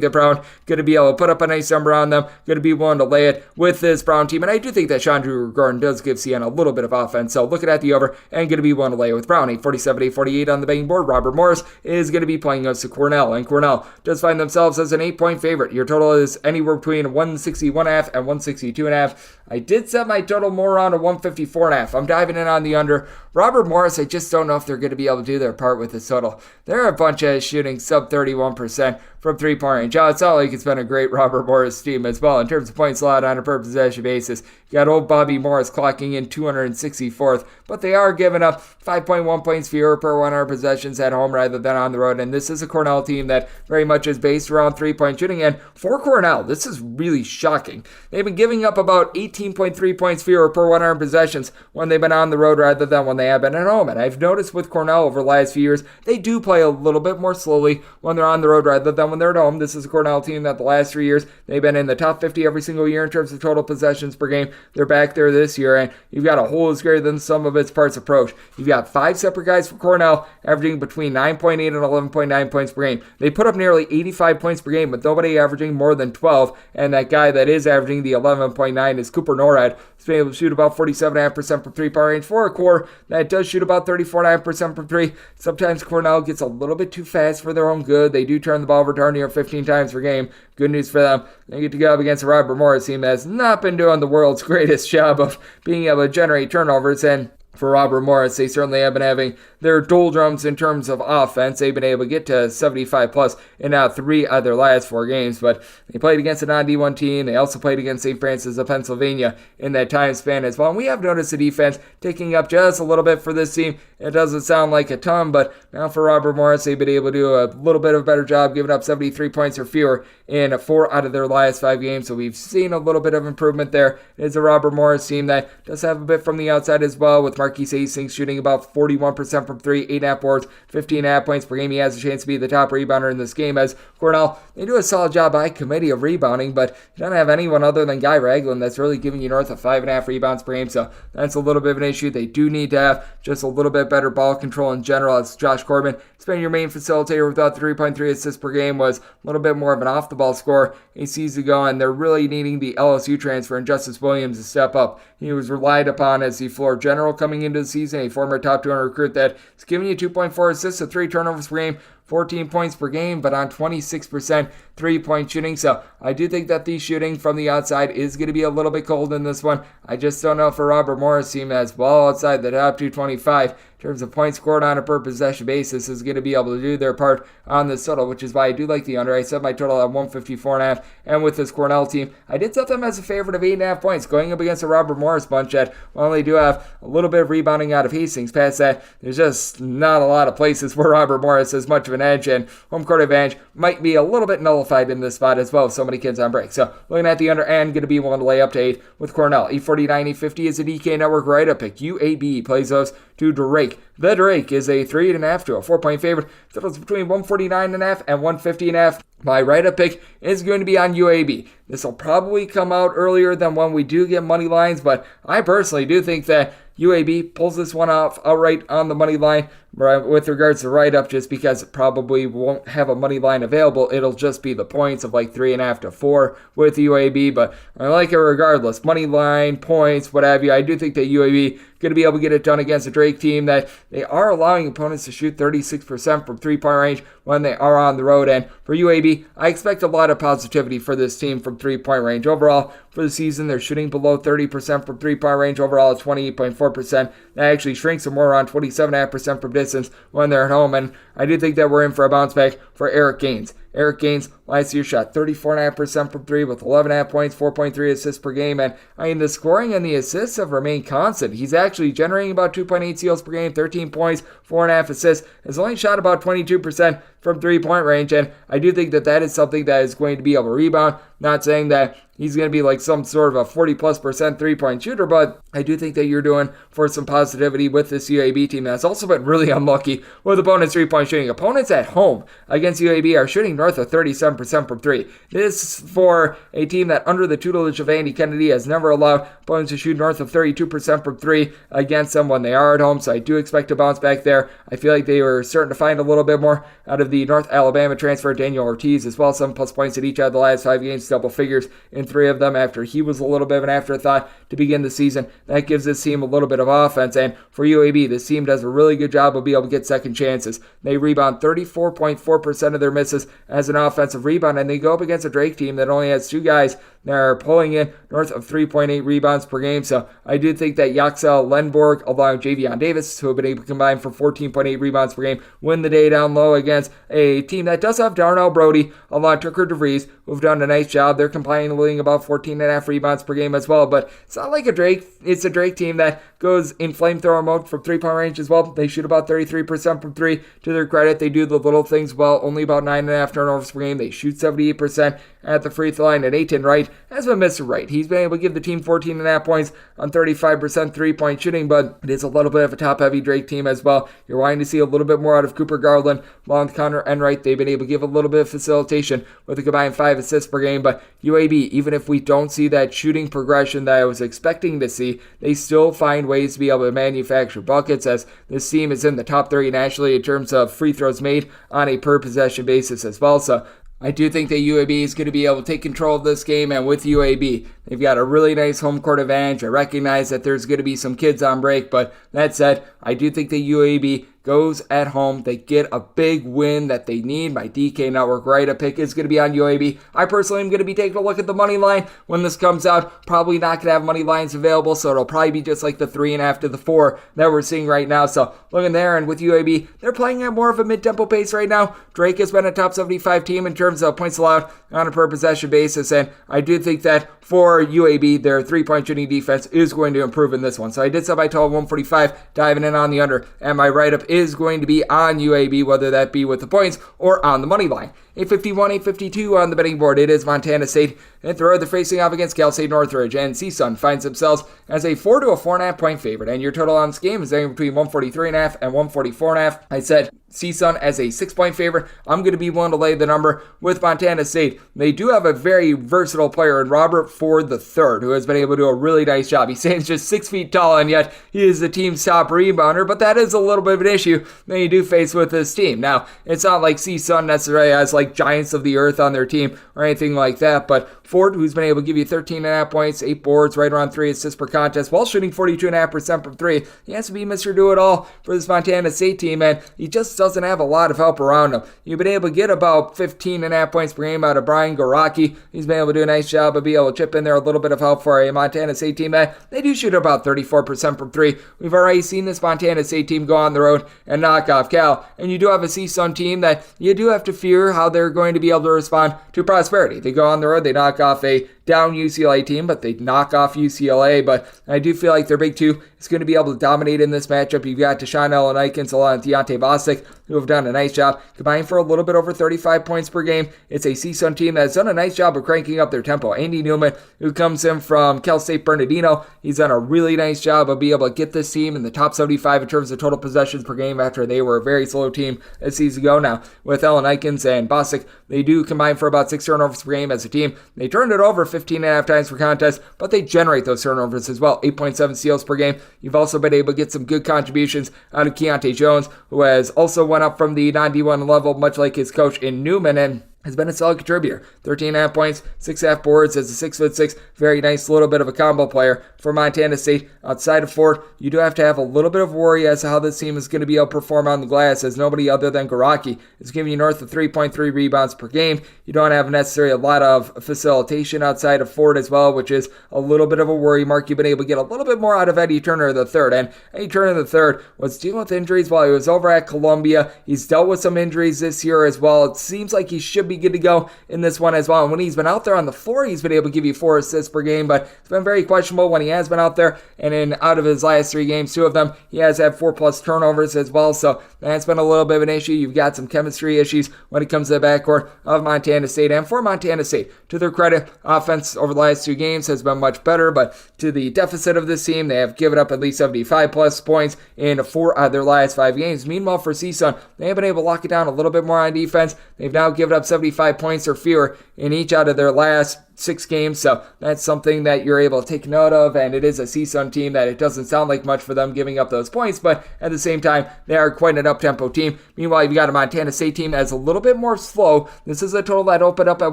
that Brown going to be able to put up a nice number on them, going to be willing to lay it with this Brown team, and I do think that Sean Gordon does give Siena a little bit of offense, so looking at the over and going to be willing to lay it with Brown. 847, 848 on the betting board. Robert Morris is going to be playing us to Cornell, and Cornell does find themselves as an 8-point favorite. Your total is anywhere between 161.5 and 162.5. I did set my total more around a 154.5. I'm diving in on the under. Robert Morris, I just don't know if they're going to be able to do their part with this total. They're a bunch of shooting sub 31% from 3-point range. It's not like it's been a great Robert Morris team as well in terms of points allowed on a per possession basis. You got old Bobby Morris clocking in 264th, but they are giving up 5.1 points fewer per 100 possessions at home rather than on the road. And this is a Cornell team that very much is based around 3-point shooting. And for Cornell, this is really shocking. They've been giving up about 18.3 points fewer per 100 possessions when they've been on the road rather than when they have been at home. And I've noticed with Cornell over the last few years, they do play a little bit more slowly when they're on the road rather than when they're at home. This is a Cornell team that the last 3 years, they've been in the top 50 every single year in terms of total possessions per game. They're back there this year, and you've got a whole is greater than sum of its parts approach. You've got 5 separate guys for Cornell averaging between 9.8 and 11.9 points per game. They put up nearly 85 points per game, with nobody averaging more than 12, and that guy that is averaging the 11.9 is Cooper Norad. He's been able to shoot about 47.5% from 3-point range for a core that does shoot about 34.9% from 3. Sometimes Cornell gets a little bit too fast for their own good. They do turn the ball over darn near 15 times per game. Good news for them. They get to go up against a Robert Morris team that has not been doing the world's greatest job of being able to generate turnovers, and for Robert Morris, they certainly have been having their doldrums in terms of offense. They've been able to get to 75 plus in now 3 of their last 4 games, but they played against a non-D1 team. They also played against St. Francis of Pennsylvania in that time span as well. And we have noticed the defense ticking up just a little bit for this team. It doesn't sound like a ton, but now for Robert Morris, they've been able to do a little bit of a better job, giving up 73 points or fewer in 4 out of their last 5 games. So we've seen a little bit of improvement there. It's a Robert Morris team that does have a bit from the outside as well, with Marquis Hastings shooting about 41% from 3, 8.5 boards, 15.5 points per game. He has a chance to be the top rebounder in this game, as Cornell, they do a solid job by committee of rebounding, but you don't have anyone other than Guy Ragland that's really giving you north of 5.5 rebounds per game, so that's a little bit of an issue. They do need to have just a little bit better ball control in general, as Josh Corbin has been your main facilitator without 3.3 assists per game, was a little bit more of an off-the-ball scorer a season ago, and they're really needing the LSU transfer and Justice Williams to step up. He was relied upon as the floor general coming into the season, a former top 200 recruit that is giving you 2.4 assists and 3 turnovers per game, 14 points per game, but on 26% three-point shooting. So I do think that the shooting from the outside is going to be a little bit cold in this one. I just don't know if a Robert Morris team that's well outside the top 225 in terms of points scored on a per possession basis is going to be able to do their part on this total, which is why I do like the under. I set my total at 154.5, and with this Cornell team, I did set them as a favorite of 8.5 points going up against a Robert Morris bunch that, while they do have a little bit of rebounding out of Hastings, past that, there's just not a lot of places where Robert Morris has much of an edge, and home court advantage might be a little bit nullified in this spot as well with so many kids on break. So looking at the under and going to be willing to lay up to 8 with Cornell. 849, 850 is a DK Network right-up pick. UAB plays those to Drake. The Drake is a 3.5 to a 4-point favorite. Totals between 149.5 and 150.5. My write-up pick is going to be on UAB. This will probably come out earlier than when we do get money lines, but I personally do think that UAB pulls this one off outright on the money line with regards to write-up, just because it probably won't have a money line available. It'll just be the points of like 3.5 to 4 with UAB, but I like it regardless. Money line, points, what have you. I do think that UAB going to be able to get it done against a Drake team that they are allowing opponents to shoot 36% from three-point range when they are on the road. And for UAB, I expect a lot of positivity for this team from three-point range. Overall, for the season, they're shooting below 30% from three-point range. Overall, at 28.4%. That actually shrinks to more around 27.5% from distance when they're at home. And I do think that we're in for a bounce back for Eric Gaines. Eric Gaines last year shot 34.5% from 3 with 11.5 points, 4.3 assists per game. And I mean, the scoring and the assists have remained constant. He's actually generating about 2.8 steals per game, 13 points, 4.5 assists. Has only shot about 22% from three-point range. And I do think that that is something that is going to be able to rebound. Not saying that he's going to be like some sort of a 40+% three-point shooter, but I do think that you're doing for some positivity with this UAB team that's also been really unlucky with opponents' three-point shooting. Opponents at home against UAB are shooting north of 37% from 3. This for a team that under the tutelage of Andy Kennedy has never allowed opponents to shoot north of 32% from 3 against them when they are at home, so I do expect to bounce back there. I feel like they were starting to find a little bit more out of the North Alabama transfer, Daniel Ortiz, as well. 7+ points at each out of the last 5 games, double figures in 3 of them after he was a little bit of an afterthought to begin the season. That gives this team a little bit of offense, and for UAB, this team does a really good job of being able to get second chances. They rebound 34.4% of their misses as an offensive rebound, and they go up against a Drake team that only has 2 guys that are pulling in north of 3.8 rebounds per game. So I do think that Yaxel Lenborg, along with Javion Davis, who have been able to combine for 14.8 rebounds per game, win the day down low against a team that does have Darnell Brody, along with Tucker DeVries, who've done a nice job. They're combining about 14.5 rebounds per game as well, but it's not like it's a Drake team that goes in flamethrower mode from three-point range as well. They shoot about 33% from 3. To their credit, they do the little things well, only about 9.5 turnovers per game. They shoot 78% at the free throw line, and Aiton Wright has been Mr. Wright. He's been able to give the team 14.5 points on 35% three-point shooting, but it is a little bit of a top-heavy Drake team as well. You're wanting to see a little bit more out of Cooper Garland, along with Connor Enright. They've been able to give a little bit of facilitation with a combined 5 assists per game, but UAB, even if we don't see that shooting progression that I was expecting to see, they still find ways to be able to manufacture buckets, as this team is in the top 30 nationally in terms of free throws made on a per-possession basis as well. So I do think that UAB is going to be able to take control of this game, and with UAB, they've got a really nice home court advantage. I recognize that there's going to be some kids on break, but that said, I do think that UAB goes at home. They get a big win that they need. My DK Network write-up pick is going to be on UAB. I personally am going to be taking a look at the money line when this comes out. Probably not going to have money lines available, so it'll probably be just like the 3.5 to the 4 that we're seeing right now. So looking there, and with UAB, they're playing at more of a mid-tempo pace right now. Drake has been a top 75 team in terms of points allowed on a per-possession basis, and I do think that for UAB, their three-point shooting defense is going to improve in this one. So I did set my total 145, diving in on the under, and my write-up is going to be on UAB, whether that be with the points or on the money line. 851, 852 on the betting board. It is Montana State. And they're facing off against CS Northridge. And CSUN finds themselves as a 4 to a 4.5 point favorite. And your total on this game is anywhere between 143.5 and 144.5. I said CSUN as a 6 point favorite. I'm going to be willing to lay the number with Montana State. They do have a very versatile player in Robert Ford III, who has been able to do a really nice job. He stands just 6 feet tall, and yet he is the team's top rebounder. But that is a little bit of an issue that you do face with this team. Now, it's not like CSUN necessarily has like giants of the earth on their team or anything like that, but Ford, who's been able to give you 13.5 points, 8 boards, right around 3 assists per contest, while shooting 42.5% from 3. He has to be Mr. Do-It-All for this Montana State team, and he just doesn't have a lot of help around him. You've been able to get about 15.5 points per game out of Brian Garaki. He's been able to do a nice job of being able to chip in there a little bit of help for a Montana State team that they do shoot about 34% from 3. We've already seen this Montana State team go on the road and knock off Cal, and you do have a CSUN team that you do have to fear how they're going to be able to respond to prosperity. They go on the road, they knock off a down UCLA team, but they knock off UCLA. But I do feel like their big two is going to be able to dominate in this matchup. You've got Deshaun Allen Ikens along with Deontay Bostic, who have done a nice job combining for a little bit over 35 points per game. It's a CSUN team that's done a nice job of cranking up their tempo. Andy Newman, who comes in from Cal State Bernardino, he's done a really nice job of being able to get this team in the top 75 in terms of total possessions per game after they were a very slow team a season ago. Now, with Allen Ikens and Bostic, they do combine for about 6 turnovers per game as a team. They turned it over 15.5 times per contest, but they generate those turnovers as well. 8.7 steals per game. You've also been able to get some good contributions out of Keontae Jones, who has also went up from the non-D1 level, much like his coach in Newman, and has been a solid contributor. 13.5 points, 6.5 boards as a 6'6", very nice little bit of a combo player for Montana State. Outside of Ford, you do have to have a little bit of worry as to how this team is going to be able to perform on the glass, as nobody other than Garaki is giving you north of 3.3 rebounds per game. You don't have necessarily a lot of facilitation outside of Ford as well, which is a little bit of a worry mark. You've been able to get a little bit more out of Eddie Turner III, and Eddie Turner III was dealing with injuries while he was over at Columbia. He's dealt with some injuries this year as well. It seems like he should be good to go in this one as well. And when he's been out there on the floor, he's been able to give you 4 assists per game, but it's been very questionable when he has been out there. And in out of his last 3 games, 2 of them, he has had 4+ turnovers as well. So that's been a little bit of an issue. You've got some chemistry issues when it comes to the backcourt of Montana State. And for Montana State, to their credit, offense over the last 2 games has been much better, but to the deficit of this team, they have given up at least 75+ points in 4 out of their last 5 games. Meanwhile, for CSUN, they have been able to lock it down a little bit more on defense. They've now given up 75 points or fewer in each out of their last 6 games, so that's something that you're able to take note of, and it is a CSUN team that it doesn't sound like much for them giving up those points, but at the same time, they are quite an up-tempo team. Meanwhile, you've got a Montana State team that's a little bit more slow. This is a total that opened up at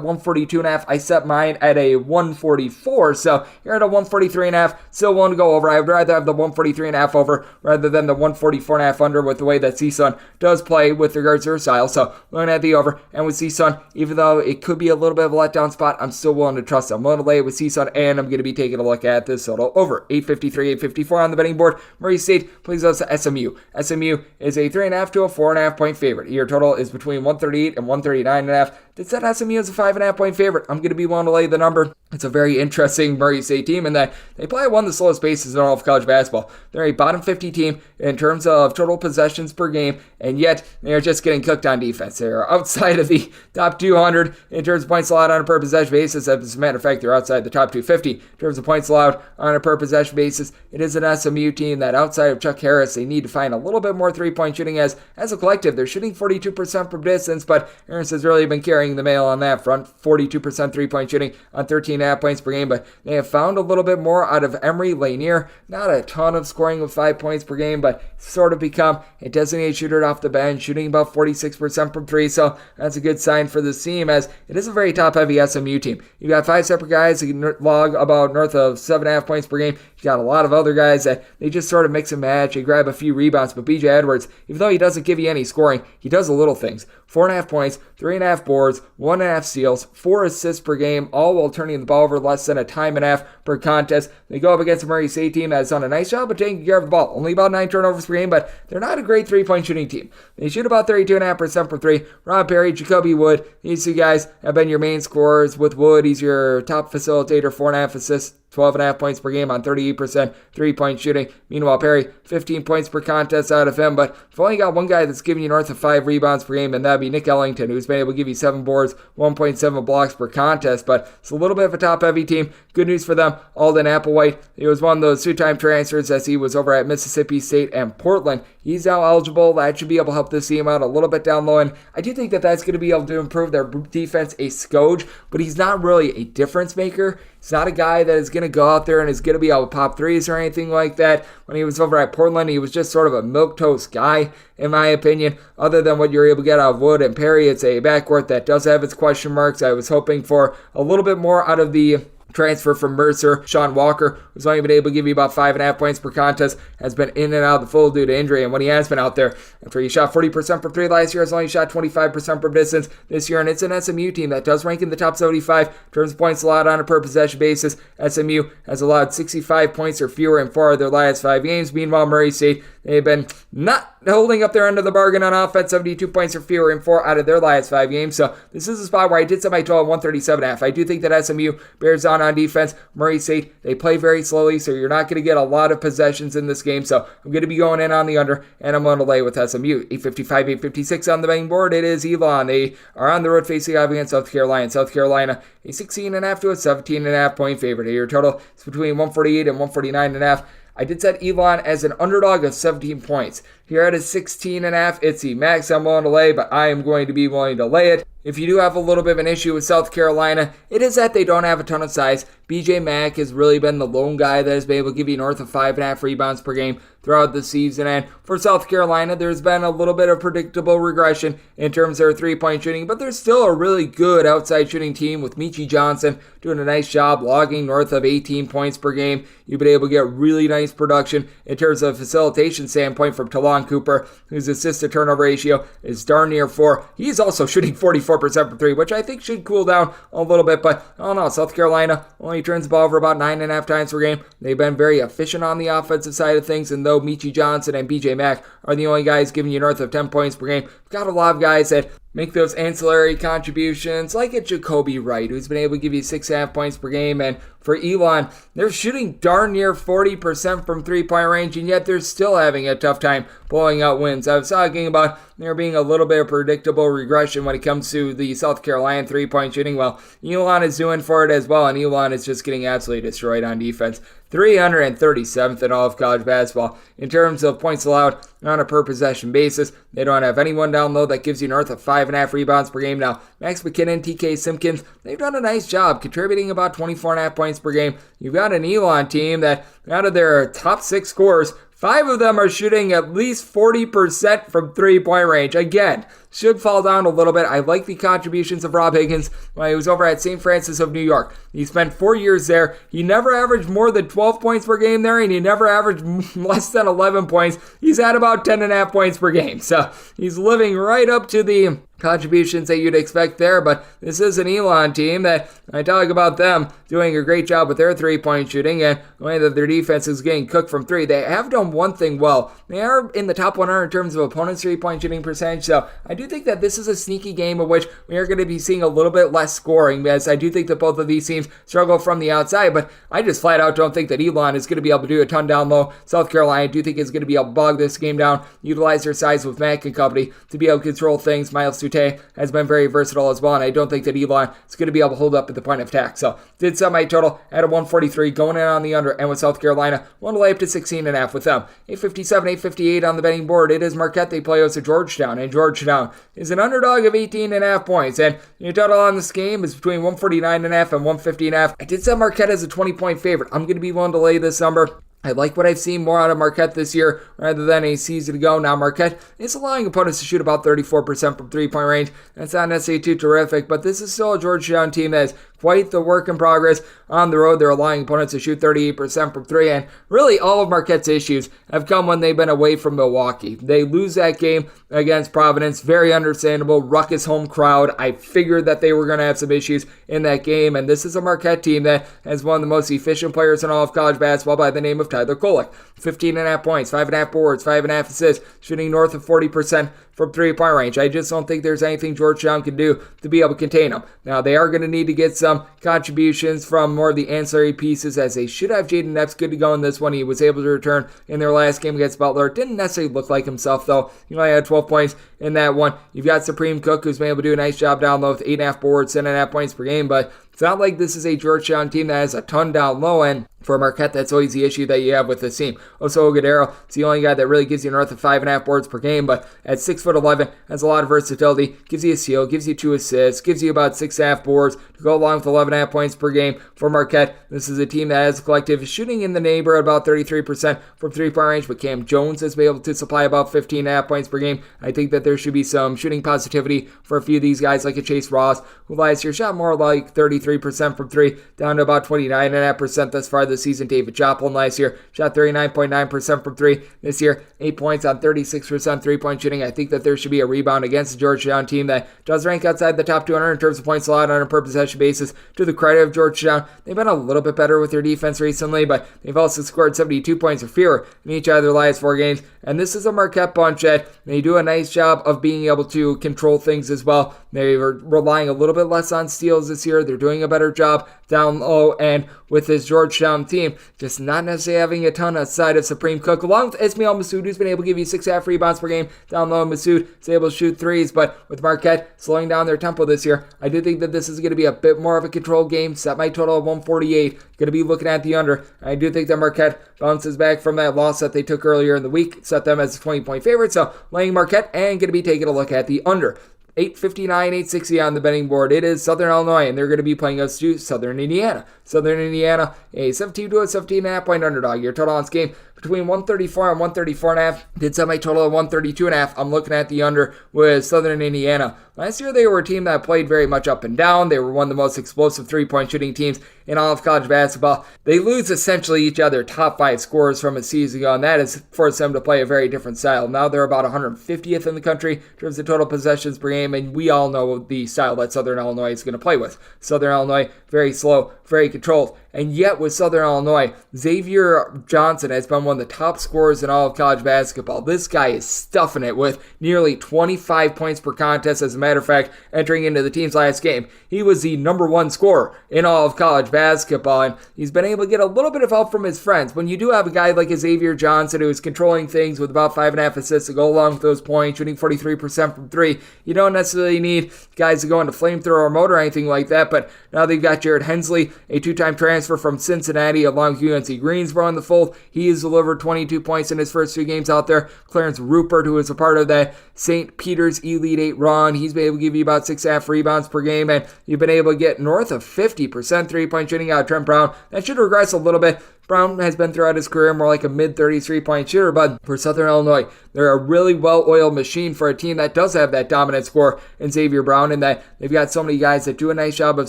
142.5. I set mine at a 144, so you're at a 143.5. Still willing to go over. I would rather have the 143.5 over rather than the 144.5 under with the way that CSUN does play with regards to their style, so looking at the over, and with CSUN, even though it could be a little bit of a letdown spot, I'm still willing to trust them. I'm going to lay it with CSUN, and I'm going to be taking a look at this total over 853, 854 on the betting board. Murray State plays us to SMU. SMU is a 3.5 to a 4.5 point favorite. Your total is between 138 and 139.5. Did set SMU as a 5.5 point favorite. I'm going to be willing to lay the number. It's a very interesting Murray State team in that they play one of the slowest paces in all of college basketball. They're a bottom 50 team in terms of total possessions per game, and yet they're just getting cooked on defense. They're outside of the top 200 in terms of points allowed on a per possession basis. As a matter of fact, they're outside the top 250 in terms of points allowed on a per possession basis. It is an SMU team that outside of Chuck Harris, they need to find a little bit more three-point shooting as a collective. They're shooting 42% from distance, but Harris has really been carrying the mail on that front. 42% three-point shooting on 13.5 points per game, but they have found a little bit more out of Emery Lanier. Not a ton of scoring with 5 points per game, but sort of become a designated shooter off the bench, shooting about 46% from 3, so that's a good sign for this team as it is a very top-heavy SMU team. You've got 5 separate guys who can log about north of 7.5 points per game. You got a lot of other guys that they just sort of mix and match. They grab a few rebounds, but BJ Edwards, even though he doesn't give you any scoring, he does the little things. 4.5 points, 3.5 boards, 1.5 steals, 4 assists per game, all while turning the ball over less than a time and a half per contest. They go up against a Murray State team that has done a nice job of taking care of the ball. Only about 9 turnovers per game, but they're not a great three-point shooting team. They shoot about 32.5% per 3. Rob Perry, Jacoby Wood, these 2 guys have been your main scorers. With Wood, he's your top facilitator, 4.5 assists 12.5 points per game on 38% three-point shooting. Meanwhile, Perry, 15 points per contest out of him, but I've only got one guy that's giving you north of 5 rebounds per game, and that'd be Nick Ellington, who's been able to give you 7 boards, 1.7 blocks per contest, but it's a little bit of a top-heavy team. Good news for them. Alden Applewhite, he was one of those two-time transfers as he was over at Mississippi State and Portland. He's now eligible. That should be able to help this team out a little bit down low, and I do think that that's going to be able to improve their defense a skoge, but he's not really a difference maker. He's not a guy that is going to go out there and is going to be able to pop threes or anything like that. When he was over at Portland, he was just sort of a milquetoast guy, in my opinion. Other than what you're able to get out of Wood and Perry, it's a backcourt that does have its question marks. I was hoping for a little bit more out of the transfer from Mercer. Sean Walker, who's only been able to give you about 5.5 points per contest, has been in and out of the fold due to injury, and when he has been out there, after he shot 40% from 3 last year, has only shot 25% from distance this year, and it's an SMU team that does rank in the top 75 in terms of points allowed on a per possession basis. SMU has allowed 65 points or fewer in 4 of their last 5 games. Meanwhile, Murray State, they've been not holding up their end of the bargain on offense, 72 points or fewer in 4 out of their last 5 games, so this is a spot where I did set my total at 137.5. I do think that SMU bears down on defense. Murray State, they play very slowly, so you're not going to get a lot of possessions in this game, so I'm going to be going in on the under, and I'm going to lay with SMU. 855, 856 on the betting board. It is Elon. They are on the road facing off against South Carolina. South Carolina, a 16.5 to a 17.5 point favorite. Your total is between 148 and 149.5. I did set Elon as an underdog of 17 points. Here at a 16.5, it's the max I'm willing to lay, but I am going to be willing to lay it. If you do have a little bit of an issue with South Carolina, it is that they don't have a ton of size. BJ Mack has really been the lone guy that has been able to give you north of 5.5 rebounds per game throughout the season. And for South Carolina, there's been a little bit of predictable regression in terms of their three-point shooting, but they're still a really good outside shooting team with Michi Johnson doing a nice job logging north of 18 points per game. You've been able to get really nice production in terms of facilitation standpoint from Talon Cooper, whose assist-to-turnover ratio is darn near 4. He's also shooting 44% from 3, which I think should cool down a little bit, but I don't know. South Carolina only turns the ball over about 9.5 times per game. They've been very efficient on the offensive side of things, and though Michi Johnson and BJ Mack are the only guys giving you north of 10 points per game, we've got a lot of guys that make those ancillary contributions, like a Jacoby Wright, who's been able to give you 6.5 points per game. And for Elon, they're shooting darn near 40% from three-point range, and yet they're still having a tough time blowing out wins. I was talking about there being a little bit of predictable regression when it comes to the South Carolina three-point shooting. Well, Elon is doing for it as well, and Elon is just getting absolutely destroyed on defense. 337th in all of college basketball in terms of points allowed on a per possession basis. They don't have anyone down low that gives you north of 5.5 rebounds per game. Now, Max McKinnon, TK Simpkins, they've done a nice job contributing about 24.5 points per game. You've got an Elon team that out of their top 6 scorers, 5 of them are shooting at least 40% from three-point range. Again, should fall down a little bit. I like the contributions of Rob Higgins when he was over at St. Francis of New York. He spent 4 years there. He never averaged more than 12 points per game there, and he never averaged less than 11 points. He's at about 10.5 points per game. So he's living right up to the contributions that you'd expect there, but this is an Elon team that I talk about them doing a great job with their three-point shooting, and the way that their defense is getting cooked from 3. They have done one thing well. They are in the top 100 in terms of opponents' three-point shooting percentage, so I do think that this is a sneaky game in which we are going to be seeing a little bit less scoring, as I do think that both of these teams struggle from the outside, but I just flat out don't think that Elon is going to be able to do a ton down low. South Carolina, I do think is going to be able to bog this game down, utilize their size with Mack and company to be able to control things. Miles Tute has been very versatile as well, and I don't think that Elon is going to be able to hold up at the point of attack. So did set my total at a 143, going in on the under, and with South Carolina, want to lay up to 16.5 with them. 857, 858 on the betting board. It is Marquette. They play host to Georgetown, and Georgetown is an underdog of 18.5 points, and your total on this game is between 149.5 and 150.5. I did set Marquette as a 20-point favorite. I'm going to be willing to lay this number. I like what I've seen more out of Marquette this year rather than a season ago. Now, Marquette is allowing opponents to shoot about 34% from three-point range. That's not necessarily too terrific, but this is still a Georgetown team that is quite the work in progress on the road. They're allowing opponents to shoot 38% from 3, and really all of Marquette's issues have come when they've been away from Milwaukee. They lose that game against Providence. Very understandable. Ruckus home crowd. I figured that they were going to have some issues in that game, and this is a Marquette team that has one of the most efficient players in all of college basketball by the name of Tyler Kolek. 15.5 points, 5.5 boards, 5.5 assists, shooting north of 40% from 3-point range. I just don't think there's anything Georgetown can do to be able to contain them. Now, they are going to need to get some contributions from more of the ancillary pieces, as they should have Jaden Epps good to go in this one. He was able to return in their last game against Butler. Didn't necessarily look like himself, though. He only had 12 points in that one. You've got Supreme Cook, who's been able to do a nice job down low with 8.5 boards, 7.5 points per game, but it's not like this is a Georgetown team that has a ton down low, and for Marquette, that's always the issue that you have with this team. Oso Ogudero is the only guy that really gives you north of 5.5 boards per game, but at 6'11", has a lot of versatility, gives you a steal, gives you 2 assists, gives you about 6.5 boards to go along with 11.5 points per game for Marquette. This is a team that has a collective shooting in the neighborhood about 33% from 3-point range, but Cam Jones has been able to supply about 15.5 points per game. I think that there should be some shooting positivity for a few of these guys, like a Chase Ross, who last year shot more like 33% from 3, down to about 29.5% thus far this season. David Joplin last year shot 39.9% from 3. This year, 8 points on 36% 3-point shooting. I think that there should be a rebound against the Georgetown team that does rank outside the top 200 in terms of points allowed on a per possession basis. To the credit of Georgetown, they've been a little bit better with their defense recently, but they've also scored 72 points or fewer in each of their last 4 games. And this is a Marquette bunch that they do a nice job of being able to control things as well. They were relying a little bit less on steals this year. They're doing a better job down low, and with this Georgetown team, just not necessarily having a ton outside of Supreme Cook, along with Ismail Massoud, who's been able to give you 6.5 rebounds per game down low. Massoud is able to shoot threes, but with Marquette slowing down their tempo this year, I do think that this is going to be a bit more of a controlled game. Set my total of 148. Going to be looking at the under. I do think that Marquette bounces back from that loss that they took earlier in the week, set them as a 20-point favorite, so laying Marquette and going to be taking a look at the under. 859, 860 on the betting board. It is Southern Illinois, and they're going to be playing us to Southern Indiana. Southern Indiana, a 17 to a 17.5 point underdog. Your total on this game between 134 and 134.5. Did set my total of 132.5. I'm looking at the under with Southern Indiana. Last year, they were a team that played very much up and down. They were one of the most explosive 3-point shooting teams in all of college basketball. They lose essentially each other top 5 scorers from a season ago, and that has forced them to play a very different style. Now they're about 150th in the country in terms of total possessions per game, and we all know the style that Southern Illinois is going to play with. Southern Illinois, very slow, very controlled. And yet with Southern Illinois, Xavier Johnson has been one of the top scorers in all of college basketball. This guy is stuffing it with nearly 25 points per contest. As a matter of fact, entering into the team's last game, he was the number 1 scorer in all of college basketball, and he's been able to get a little bit of help from his friends. When you do have a guy like Xavier Johnson who is controlling things with about 5.5 assists to go along with those points, shooting 43% from 3, you don't necessarily need guys to go into flamethrower mode or anything like that, but now they've got Jared Hensley, a 2-time transfer from Cincinnati along with UNC Greensboro in the fold. He has delivered 22 points in his first 2 games out there. Clarence Rupert, who is a part of that St. Peter's Elite 8 run, he's been able to give you about 6.5 rebounds per game, and you've been able to get north of 50% 3-point shooting out of Trent Brown. That should regress a little bit. Brown has been throughout his career more like a mid-30s 3-point shooter, but for Southern Illinois, they're a really well-oiled machine for a team that does have that dominant score in Xavier Brown, and that they've got so many guys that do a nice job of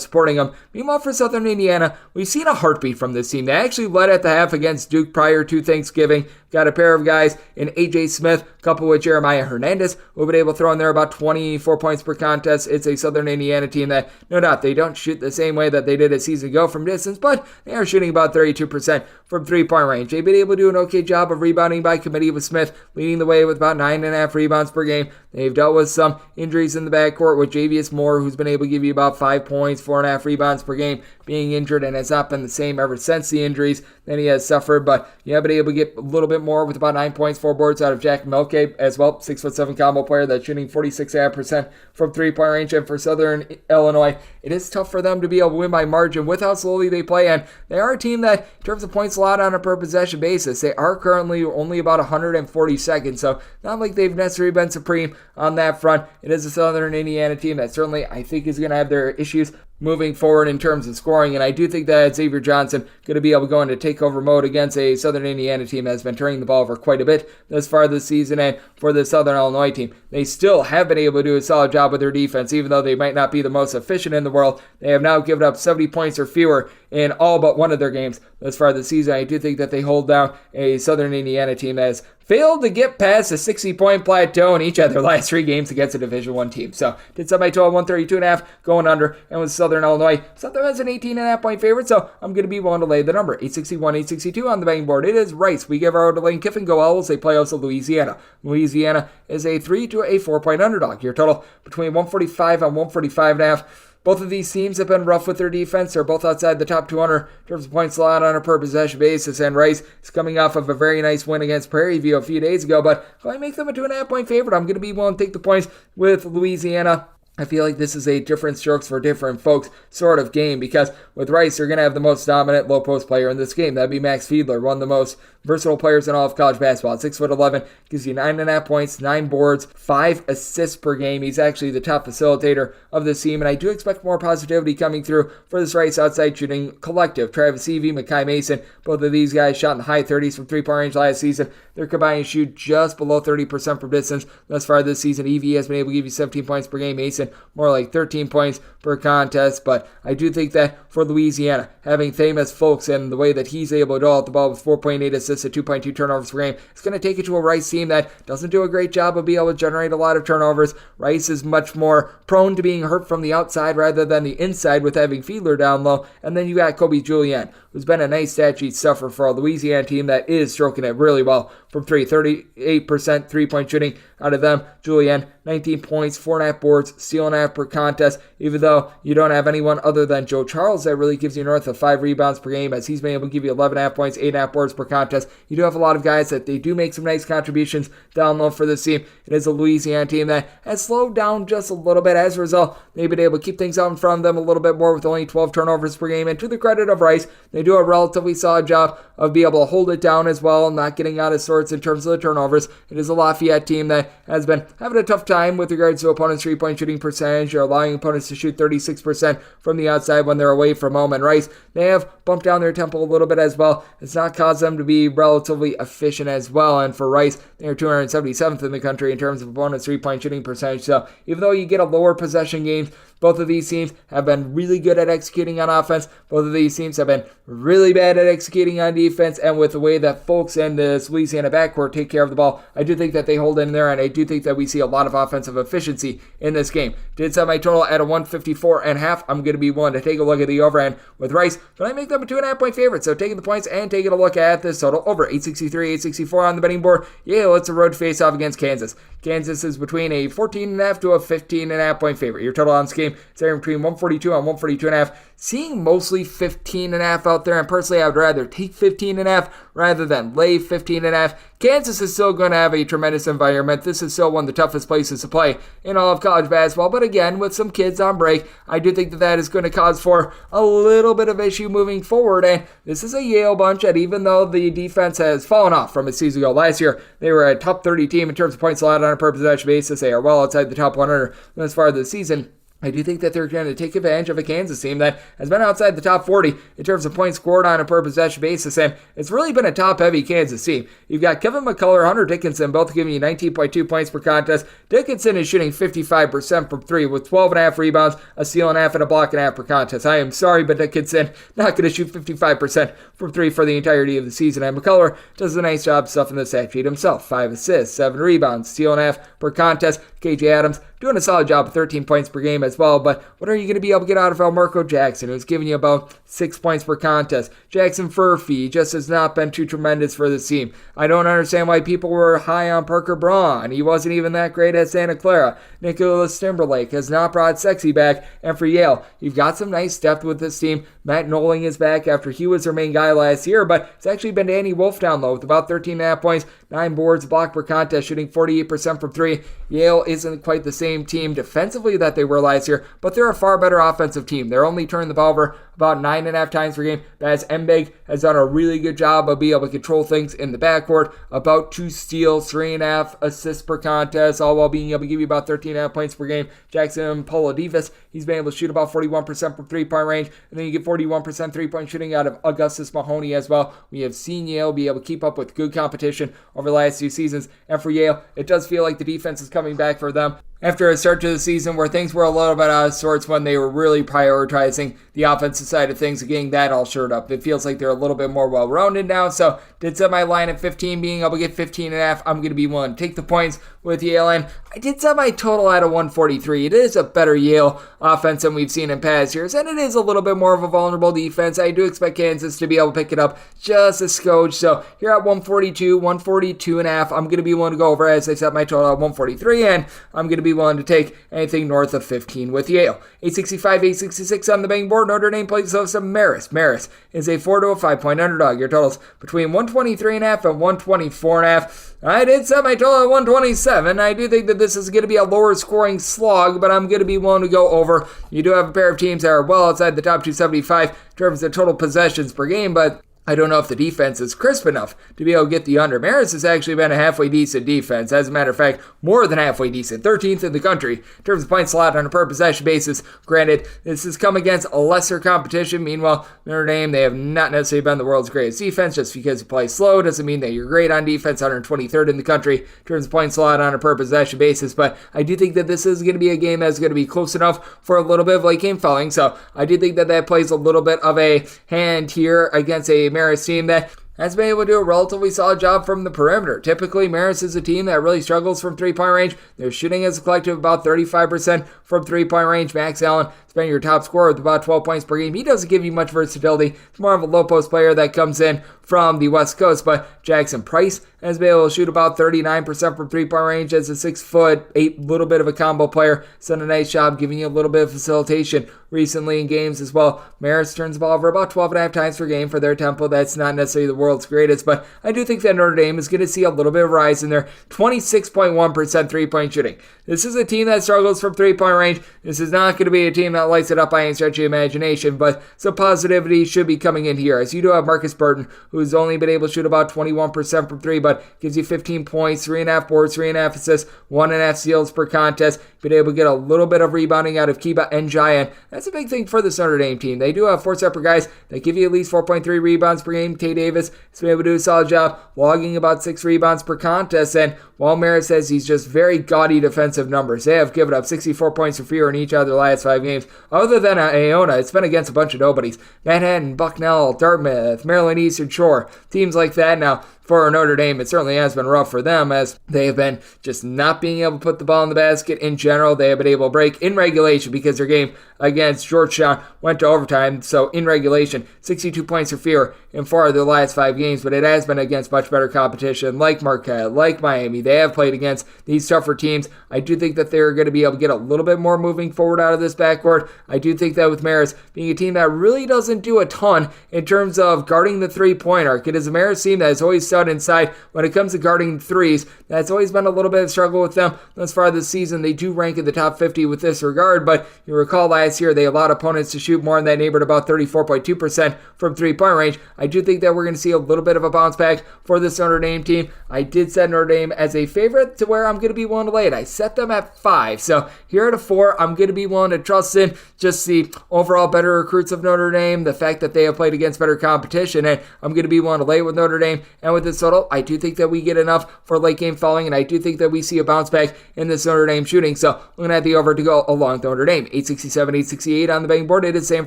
supporting him. Meanwhile, for Southern Indiana, we've seen a heartbeat from this team. They actually led at the half against Duke prior to Thanksgiving. Got a pair of guys in A.J. Smith, coupled with Jeremiah Hernandez, who have been able to throw in there about 24 points per contest. It's a Southern Indiana team that, no doubt, they don't shoot the same way that they did a season ago from distance, but they are shooting about 32% from 3-point range. They've been able to do an okay job of rebounding by committee, with Smith leading the way with about 9.5 rebounds per game. They've dealt with some injuries in the backcourt with Javius Moore, who's been able to give you about 5 points, 4.5 rebounds per game, being injured, and has not been the same ever since the injuries that he has suffered. But you have been able to get a little bit more with about 9 points, 4 boards out of Jack Milke as well, 6'7" combo player that's shooting 46.5% from 3-point range. And for Southern Illinois, it is tough for them to be able to win by margin with how slowly they play. And they are a team that, in terms of points allowed on a per possession basis, they are currently only about 142nd. So not like they've necessarily been supreme on that front. It is a Southern Indiana team that certainly, I think, is going to have their issues moving forward in terms of scoring, and I do think that Xavier Johnson going to be able to go into takeover mode against a Southern Indiana team that has been turning the ball over quite a bit thus far this season. And for the Southern Illinois team, they still have been able to do a solid job with their defense, even though they might not be the most efficient in the world. They have now given up 70 points or fewer in all but one of their games thus far this season. I do think that they hold down a Southern Indiana team that is failed to get past a 60-point plateau in each of their last 3 games against a Division I team. So did set my total 132.5 going under, and with Southern Illinois, Southern has an 18.5 point favorite, so I'm going to be willing to lay the number. 861, 862 on the betting board. It is Rice. We give our Lane Kiffin go Owls. They play also Louisiana. Louisiana is a 3 to a 4 point underdog. Your total between 145 and 145.5. Both of these teams have been rough with their defense. They're both outside the top 200 in terms of points allowed on a per possession basis. And Rice is coming off of a very nice win against Prairie View a few days ago. But if I make them a 2.5 point favorite, I'm going to be willing to take the points with Louisiana. I feel like this is a different strokes for different folks sort of game, because with Rice, you're going to have the most dominant low post player in this game. That'd be Max Fiedler, one of the most versatile players in all of college basketball. 6'11", gives you 9.5 points, 9 boards, 5 assists per game. He's actually the top facilitator of this team, and I do expect more positivity coming through for this Rice outside shooting collective. Travis Evie, Makai Mason, both of these guys shot in the high 30s from three-point range last season. They're combined to shoot just below 30% from distance thus far this season. Evie has been able to give you 17 points per game. Mason, more like 13 points per contest, but I do think that for Louisiana, having famous folks and the way that he's able to dole out the ball with 4.8 assists and 2.2 turnovers per game, it's going to take it to a Rice team that doesn't do a great job of being able to generate a lot of turnovers. Rice is much more prone to being hurt from the outside rather than the inside with having Fiedler down low, and then you got Kobe Julian, who's been a nice stat sheet stuffer for a Louisiana team that is stroking it really well from 38% three-point shooting out of them. Julian, 19 points, 4.5 boards, steal and a half per contest, even though you don't have anyone other than Joe Charles that really gives you north of 5 rebounds per game, as he's been able to give you 11.5 points, 8.5 boards per contest. You do have a lot of guys that they do make some nice contributions down low for this team. It is a Louisiana team that has slowed down just a little bit. As a result, they've been able to keep things out in front of them a little bit more with only 12 turnovers per game, and to the credit of Rice, they do a relatively solid job of being able to hold it down as well, not getting out of sorts in terms of the turnovers. It is a Lafayette team that has been having a tough time with regards to opponents' three-point shooting percentage. They're allowing opponents to shoot 36% from the outside when they're away from home. And Rice, they have bumped down their tempo a little bit as well. It's not caused them to be relatively efficient as well. And for Rice, they're 277th in the country in terms of opponents' three-point shooting percentage. So even though you get a lower possession games, both of these teams have been really good at executing on offense. Both of these teams have been really bad at executing on defense. And with the way that folks in this Louisiana backcourt take care of the ball, I do think that they hold in there, and I do think that we see a lot of offensive efficiency in this game. Did set my total at a 154.5. I'm going to be willing to take a look at the overhand with Rice, but I make them a 2.5 point favorite. So taking the points and taking a look at this total over 863, 864 on the betting board. Yale, it's a road face off against Kansas. Kansas is between a 14.5 to a 15.5 point favorite. Your total on this game is there between 142 and 142.5. Seeing mostly 15.5 out there, and personally I would rather take 15.5 rather than lay 15.5. Kansas is still going to have a tremendous environment. This is still one of the toughest places to play in all of college basketball, but again, with some kids on break, I do think that that is going to cause for a little bit of issue moving forward. And this is a Yale bunch that, even though the defense has fallen off from a season ago, last year they were a top 30 team in terms of points allowed on a per possession basis. They are well outside the top 100 as far as the season. I do think that they're going to take advantage of a Kansas team that has been outside the top 40 in terms of points scored on a per possession basis, and it's really been a top-heavy Kansas team. You've got Kevin McCullough, Hunter Dickinson, both giving you 19.2 points per contest. Dickinson is shooting 55% from three with 12.5 rebounds, a steal and a half, and a block and a half per contest. I am sorry, but Dickinson not going to shoot 55% from three for the entirety of the season, and McCullough does a nice job stuffing the stat sheet himself. 5 assists, 7 rebounds, steal and a half per contest. KJ Adams doing a solid job of 13 points per game as well, but what are you going to be able to get out of Elmarco Jackson, who's giving you about 6 points per contest? Jackson Furphy just has not been too tremendous for this team. I don't understand why people were high on Parker Braun. He wasn't even that great at Santa Clara. Nicholas Timberlake has not brought Sexy back, and for Yale, you've got some nice depth with this team. Matt Noling is back after he was their main guy last year, but it's actually been Danny Wolf down low with about 13.5 points, 9 boards, block per contest, shooting 48% from three. Yale isn't quite the same team defensively that they were last year, but they're a far better offensive team. They're only turning the ball over about 9.5 times per game. Baz Mbeg has done a really good job of being able to control things in the backcourt. About 2 steals, 3.5 assists per contest, all while being able to give you about 13.5 points per game. Jackson Polodivas, he's been able to shoot about 41% from three-point range, and then you get 41% three-point shooting out of Augustus Mahoney as well. We have seen Yale be able to keep up with good competition over the last few seasons, and for Yale, it does feel like the defense is coming back for them after a start to the season where things were a little bit out of sorts when they were really prioritizing the offensive defensive side of things, getting that all shored up. It feels like they're a little bit more well-rounded now, so did set my line at 15, being able to get 15.5. I'm going to be willing to take the points with Yale, and I did set my total at a 143. It is a better Yale offense than we've seen in past years, and it is a little bit more of a vulnerable defense. I do expect Kansas to be able to pick it up just a skosh, so here at 142.5, I'm going to be willing to go over as I set my total at 143, and I'm going to be willing to take anything north of 15 with Yale. 865, 866 on the betting board. Notre Dame plays host to Marist. Marist is a 4 to a 5-point underdog. Your totals between 123.5 and 124.5. I did set my total at 127. I do think that this is going to be a lower scoring slog, but I'm going to be willing to go over. You do have a pair of teams that are well outside the top 275 in terms of total possessions per game, but I don't know if the defense is crisp enough to be able to get the under. Marist has actually been a halfway decent defense. As a matter of fact, more than halfway decent. 13th in the country in terms of points allowed on a per possession basis. Granted, this has come against a lesser competition. Meanwhile, Notre Dame, they have not necessarily been the world's greatest defense. Just because you play slow doesn't mean that you're great on defense. 123rd in the country in terms of points allowed on a per possession basis. But I do think that this is going to be a game that's going to be close enough for a little bit of late game fouling. So I do think that that plays a little bit of a hand here against a Marist team that has been able to do a relatively solid job from the perimeter. Typically, Marist is a team that really struggles from three-point range. They're shooting as a collective about 35% from three-point range. Max Allen has been your top scorer with about 12 points per game. He doesn't give you much versatility. He's more of a low-post player that comes in from the West Coast, but Jackson Price has been able to shoot about 39% from three-point range as a 6'8", little bit of a combo player. He's done a nice job giving you a little bit of facilitation recently in games as well. Marist turns the ball over about 12.5 times per game for their tempo. That's not necessarily the world's greatest, but I do think that Notre Dame is going to see a little bit of rise in their 26.1% three-point shooting. This is a team that struggles from three-point range. This is not going to be a team that lights it up by any stretch of imagination, but some positivity should be coming in here, as you do have Marcus Burton, who's only been able to shoot about 21% from three, but gives you 15 points, 3.5 boards, 3.5 assists, 1.5 steals per contest. Been able to get a little bit of rebounding out of Kiba Njai, and that's a big thing for this Notre Dame team. They do have four separate guys that give you at least 4.3 rebounds per game. Tay Davis has been able to do a solid job logging about 6 rebounds per contest, and while Marist says he's just very gaudy defensive numbers, they have given up 64 points or fewer in each of their last 5 games. Other than Iona, it's been against a bunch of nobodies. Manhattan, Bucknell, Dartmouth, Maryland Eastern Shore, teams like that. Now, for Notre Dame, it certainly has been rough for them, as they have been just not being able to put the ball in the basket in general. They have been able to break in regulation because their game against Georgetown went to overtime. So in regulation, 62 points or fewer in 4 of their last 5 games, but it has been against much better competition like Marquette, like Miami. They have played against these tougher teams. I do think that they're going to be able to get a little bit more moving forward out of this backcourt. I do think that with Marist being a team that really doesn't do a ton in terms of guarding the three-point arc, it is a Marist team that has always stood inside when it comes to guarding threes. That's always been a little bit of a struggle with them thus far this season. They do rank in the top 50 with this regard, but you recall last year they allowed opponents to shoot more in that neighborhood, about 34.2% from three-point range. I do think that we're going to see a little bit of a bounce back for this Notre Dame team. I did set Notre Dame as a favorite to where I'm going to be willing to lay it. I set them at 5. So here at a 4, I'm going to be willing to trust in just the overall better recruits of Notre Dame, the fact that they have played against better competition, and I'm going to be willing to lay it with Notre Dame. And with this total, I do think that we get enough for late game falling, and I do think that we see a bounce back in this Notre Dame shooting. So looking at the over to go along with Notre Dame. 867, 868 on the betting board. It is San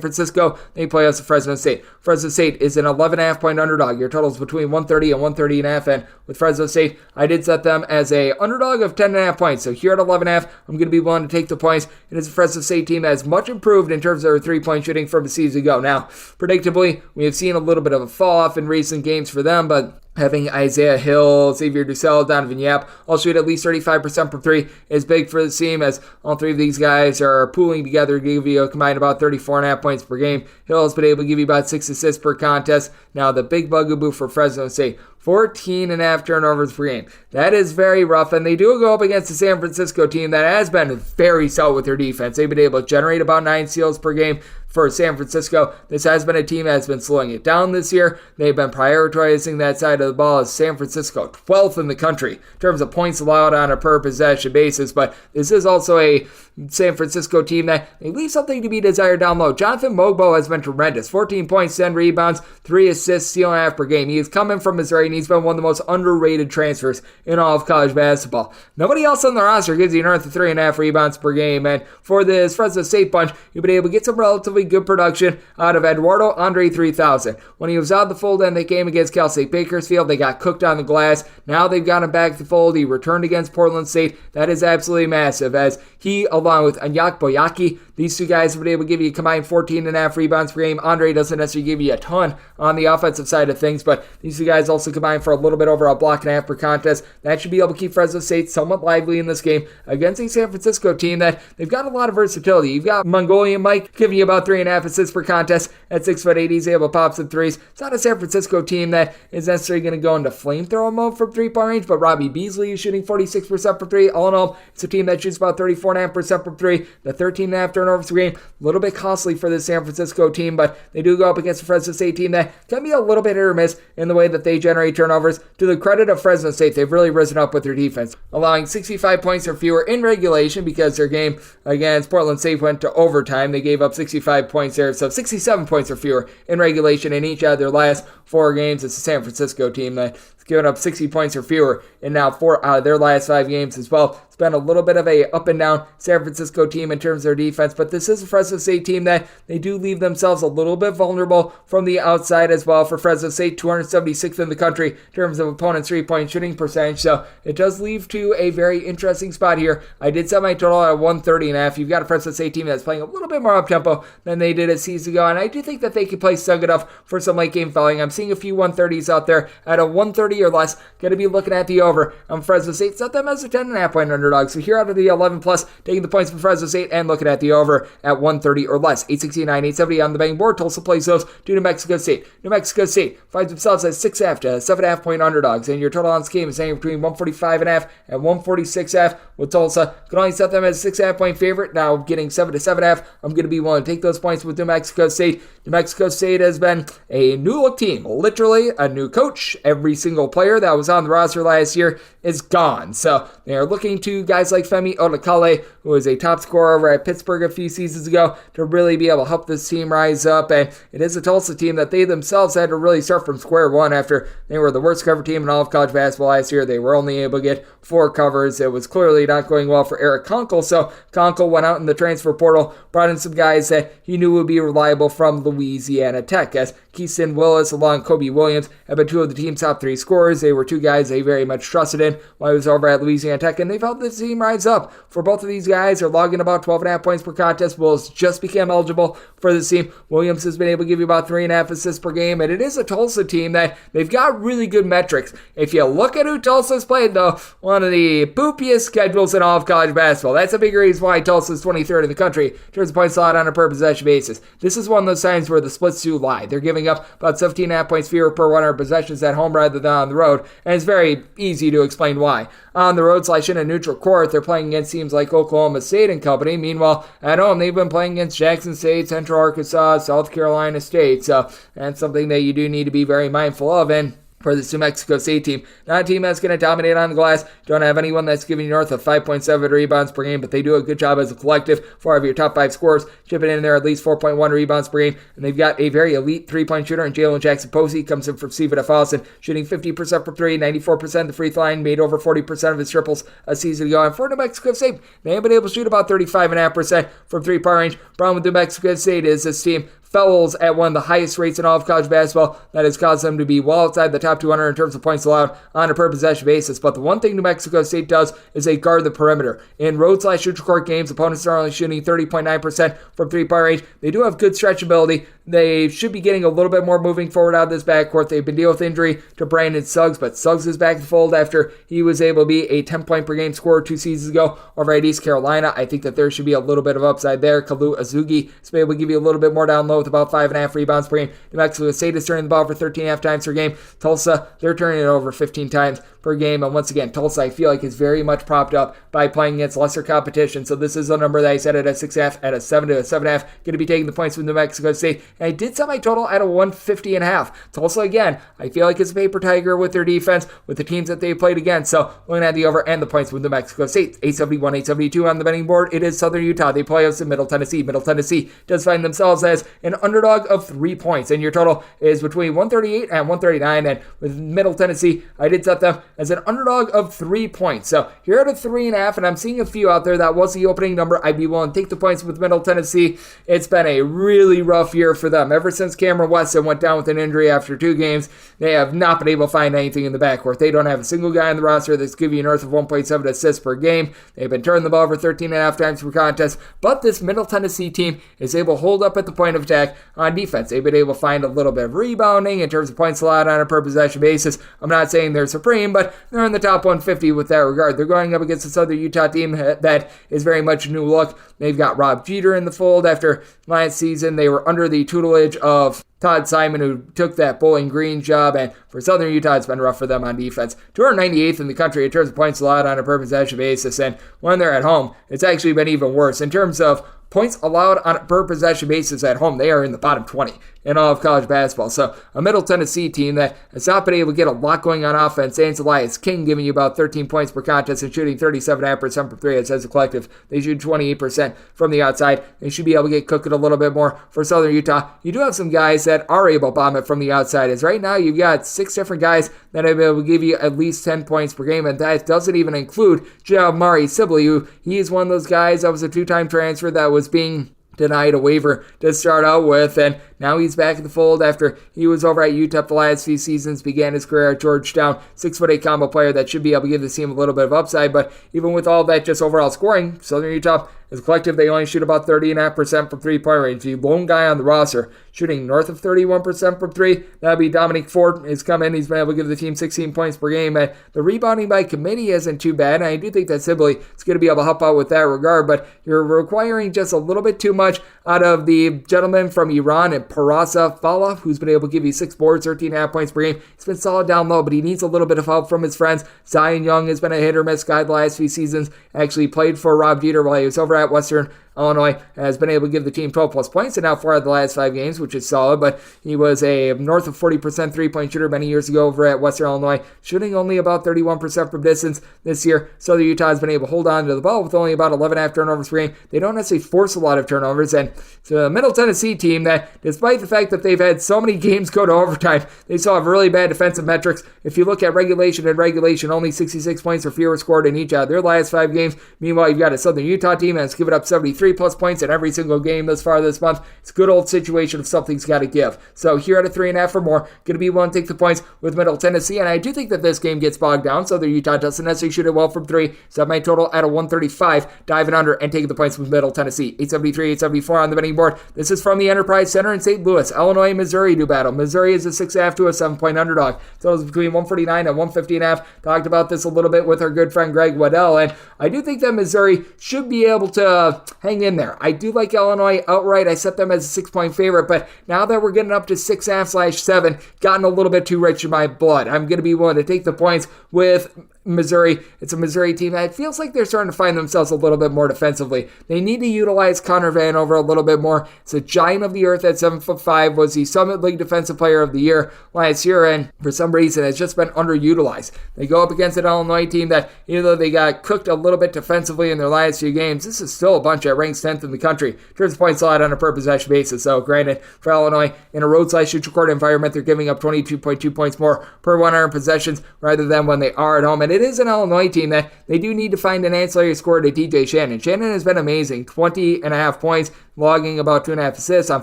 Francisco. They play us at Fresno State. Fresno State is an 11.5 point underdog. Your totals between 130 and 130.5, and with Fresno State, I did set them as a underdog of 10.5 points. So here at 11.5, I'm going to be willing to take the points. It is a Fresno State team that is much improved in terms of their three-point shooting from a season ago. Now, predictably, we have seen a little bit of a fall off in recent games for them, but having Isaiah Hill, Xavier Dussel, Donovan Yap all shoot at least 35% from 3 is big for the team, as all 3 of these guys are pooling together to give you a combined about 34.5 points per game. Hill has been able to give you about 6 assists per contest. Now, the big bugaboo for Fresno State, 14.5 turnovers per game. That is very rough, and they do go up against the San Francisco team that has been very stout with their defense. They've been able to generate about 9 steals per game. For San Francisco, this has been a team that has been slowing it down this year. They've been prioritizing that side of the ball, as San Francisco 12th in the country in terms of points allowed on a per possession basis, but this is also a San Francisco team that they leave something to be desired down low. Jonathan Mogbo has been tremendous. 14 points, 10 rebounds, 3 assists, steal and a half per game. He is coming from Missouri, and he's been one of the most underrated transfers in all of college basketball. Nobody else on the roster gives you north of 3.5 rebounds per game, and for this Fresno State bunch, you've been able to get some relatively good production out of Eduardo Andre 3000. When he was out of the fold in the game against Cal State Bakersfield, they got cooked on the glass. Now they've got him back to the fold. He returned against Portland State. That is absolutely massive, as he, along with Anyak Boyaki, these two guys have been able to give you a combined 14.5 rebounds per game. Andre doesn't necessarily give you a ton on the offensive side of things, but these two guys also combined for a little bit over a block and a half per contest. That should be able to keep Fresno State somewhat lively in this game against a San Francisco team that they've got a lot of versatility. You've got Mongolian Mike giving you about 3.5 assists per contest at 6'8". He's able to pop some threes. It's not a San Francisco team that is necessarily going to go into flamethrower mode from 3-point range, but Robbie Beasley is shooting 46% for 3. All in all, it's a team that shoots about 34.5% from 3. The 13.5 turnovers per game, a little bit costly for the San Francisco team, but they do go up against a Fresno State team that can be a little bit hit or miss in the way that they generate turnovers. To the credit of Fresno State, they've really risen up with their defense, allowing 65 points or fewer in regulation because their game against Portland State went to overtime. They gave up 65 points there, so 67 points or fewer in regulation in each of their last 4 games. It's a San Francisco team that's given up 60 points or fewer in now 4 out of their last 5 games as well. It's been a little bit of a up and down San Francisco team in terms of their defense, but this is a Fresno State team that they do leave themselves a little bit vulnerable from the outside as well. For Fresno State, 276th in the country in terms of opponents' 3-point shooting percentage, so it does leave to a very interesting spot here. I did set my total at 130.5. You've got a Fresno State team that's playing a little bit more up-tempo than they did a season ago, and I do think that they can play snug enough for some late-game fouling. I'm seeing a few 130s out there at a 130 or less. Going to be looking at the over on Fresno State. Set them as a 10.5 point underdog. So here out of the 11 plus, taking the points for Fresno State and looking at the over at 130 or less. 869, 870 on the betting board. Tulsa plays those to New Mexico State. New Mexico State finds themselves as 6.5 to 7.5 point underdogs. And your total on this game is anywhere between 145.5 and 146.5. With Tulsa, can only set them as a 6.5 point favorite. Now getting 7 to 7.5. I'm going to be willing to take those points with New Mexico State. New Mexico State has been a new look team. Literally a new coach. Every single player that was on the roster last year is gone. So they are looking to guys like Femi Odakale, who was a top scorer over at Pittsburgh a few seasons ago, to really be able to help this team rise up. And it is a Tulsa team that they themselves had to really start from square one after they were the worst cover team in all of college basketball last year. They were only able to get 4 covers. It was clearly not going well for Eric Conkle. So Conkle went out in the transfer portal, brought in some guys that he knew would be reliable from Louisiana Tech, as Keaston Willis along Kobe Williams have been 2 of the team's top 3 scorers. They were 2 guys they very much trusted in while he was over at Louisiana Tech, and they've helped the team rise up. For both of these guys, they're logging about 12.5 points per contest. Willis just became eligible for this team. Williams has been able to give you about 3.5 assists per game, and it is a Tulsa team that they've got really good metrics. If you look at who Tulsa's played, though, one of the poopiest schedules in all of college basketball. That's a big reason why Tulsa's 23rd in the country in terms of points allowed on a per possession basis. This is one of those times where the splits do lie. They're giving up about 17.5 points fewer per 100 possessions at home rather than on the road, and it's very easy to explain why. On the road / in a neutral court, they're playing against teams like Oklahoma State and company. Meanwhile, at home, they've been playing against Jackson State, Central Arkansas, South Carolina State, so that's something that you do need to be very mindful of. And for this New Mexico State team, not a team that's going to dominate on the glass. Don't have anyone that's giving you north of 5.7 rebounds per game, but they do a good job as a collective. 4 of your top 5 scorers chipping in there at least 4.1 rebounds per game, and they've got a very elite 3-point shooter in Jalen Jackson Posey. Comes in from Stephen F. Austin, shooting 50% from 3, 94% at the free throw line, made over 40% of his triples a season ago. And for New Mexico State, they have been able to shoot about 35.5% from 3-point range. Problem with New Mexico State is this team fouls at one of the highest rates in all of college basketball. That has caused them to be well outside the top 200 in terms of points allowed on a per possession basis. But the one thing New Mexico State does is they guard the perimeter. In road / neutral court games, opponents are only shooting 30.9% from 3-point range. They do have good stretchability. They should be getting a little bit more moving forward out of this backcourt. They've been dealing with injury to Brandon Suggs, but Suggs is back in the fold after he was able to be a 10-point per game scorer 2 seasons ago over at East Carolina. I think that there should be a little bit of upside there. Kalu Azugi is able to give you a little bit more down low with about 5.5 rebounds per game. New Mexico State is turning the ball for 13.5 times per game. Tulsa, they're turning it over 15 times per game. And once again, Tulsa, I feel like, is very much propped up by playing against lesser competition. So this is a number that I set at a 6.5, at a 7 to a 7.5. Going to be taking the points with New Mexico State. And I did set my total at a 150.5. Tulsa, again, I feel like it's a paper tiger with their defense, with the teams that they played against. So looking at the over and the points with New Mexico State. 871, 872 on the betting board. It is Southern Utah. They play us in Middle Tennessee. Middle Tennessee does find themselves as an underdog of 3 points. And your total is between 138 and 139. And with Middle Tennessee, I did set them as an underdog of 3 points. So here at a 3.5, and I'm seeing a few out there that was the opening number. I'd be willing to take the points with Middle Tennessee. It's been a really rough year for them. Ever since Cameron Weston went down with an injury after 2 games, they have not been able to find anything in the backcourt. They don't have a single guy on the roster that's giving you north of 1.7 assists per game. They've been turning the ball over 13.5 times per contest, but this Middle Tennessee team is able to hold up at the point of attack on defense. They've been able to find a little bit of rebounding in terms of points allowed on a per possession basis. I'm not saying they're supreme, but they're in the top 150 with that regard. They're going up against a Southern Utah team that is very much a new look. They've got Rob Jeter in the fold. After last season, they were under the tutelage of Todd Simon, who took that Bowling Green job, and for Southern Utah, it's been rough for them on defense. 298th in the country in terms of points allowed on a per possession basis, and when they're at home, it's actually been even worse. In terms of points allowed on a per possession basis at home, they are in the bottom 20 in all of college basketball. So a Middle Tennessee team that has not been able to get a lot going on offense. Ains Elias King giving you about 13 points per contest and shooting 37.5% from 3. It says a collective. They shoot 28% from the outside. They should be able to get cooking a little bit more for Southern Utah. You do have some guys that are able to bomb it from the outside. As right now, you've got 6 different guys that are able to give you at least 10 points per game, and that doesn't even include Mari Sibley, who he is one of those guys that was a 2-time transfer that was being denied a waiver to start out with, and now he's back in the fold after he was over at UTEP the last few seasons, began his career at Georgetown. 6'8" combo player that should be able to give the team a little bit of upside, but even with all that just overall scoring, Southern Utah as a collective, they only shoot about 30.5% from 3-point range. The lone guy on the roster shooting north of 31% from 3. That would be Dominic Ford. He's come in. He's been able to give the team 16 points per game. And the rebounding by committee isn't too bad. And I do think that Sibley is going to be able to help out with that regard. But you're requiring just a little bit too much out of the gentleman from Iran and Parasa Fallah, who's been able to give you 6 boards, 13.5 points per game. He's been solid down low, but he needs a little bit of help from his friends. Zion Young has been a hit or miss guy the last few seasons. Actually played for Rob Jeter while he was over at Western Illinois, has been able to give the team 12 plus points and now 4 out of the last 5 games, which is solid, but he was a north of 40% 3-point shooter many years ago over at Western Illinois, shooting only about 31% from distance this year. Southern Utah has been able to hold on to the ball with only about 11.5 turnovers per game. They don't necessarily force a lot of turnovers, and it's a Middle Tennessee team that, despite the fact that they've had so many games go to overtime, they still have really bad defensive metrics. If you look at regulation, only 66 points or fewer scored in each of their last 5 games. Meanwhile, you've got a Southern Utah team that's given up 73 plus points in every single game thus far this month. It's a good old situation of something's got to give. So here at a 3.5 or more, going to be willing to take the points with Middle Tennessee, and I do think that this game gets bogged down. Southern Utah doesn't necessarily shoot it well from 3, so my total at a 135, diving under and taking the points with Middle Tennessee. 873, 874 on the betting board. This is from the Enterprise Center in St. Louis. Illinois, Missouri do battle. Missouri is a 6.5 to a 7-point underdog. So it's between 149 and 150.5. Talked about this a little bit with our good friend Greg Waddell, and I do think that Missouri should be able to hang in there. I do like Illinois outright. I set them as a 6-point favorite, but now that we're getting up to 6.5/7, gotten a little bit too rich in my blood. I'm going to be willing to take the points with Missouri. It's a Missouri team that feels like they're starting to find themselves a little bit more defensively. They need to utilize Connor Vanover a little bit more. It's a giant of the earth at 7'5", was the Summit League Defensive Player of the Year last year, and for some reason it's just been underutilized. They go up against an Illinois team that, even though they got cooked a little bit defensively in their last few games, this is still a bunch that ranks 10th in the country in terms of points allowed on a per possession basis. So granted, for Illinois, in a roadside-shoot-record environment, they're giving up 22.2 points more per 100 possessions rather than when they are at home. And it is an Illinois team that they do need to find an ancillary scorer to DJ Shannon. Shannon has been amazing, 20.5 points, logging about 2.5 assists on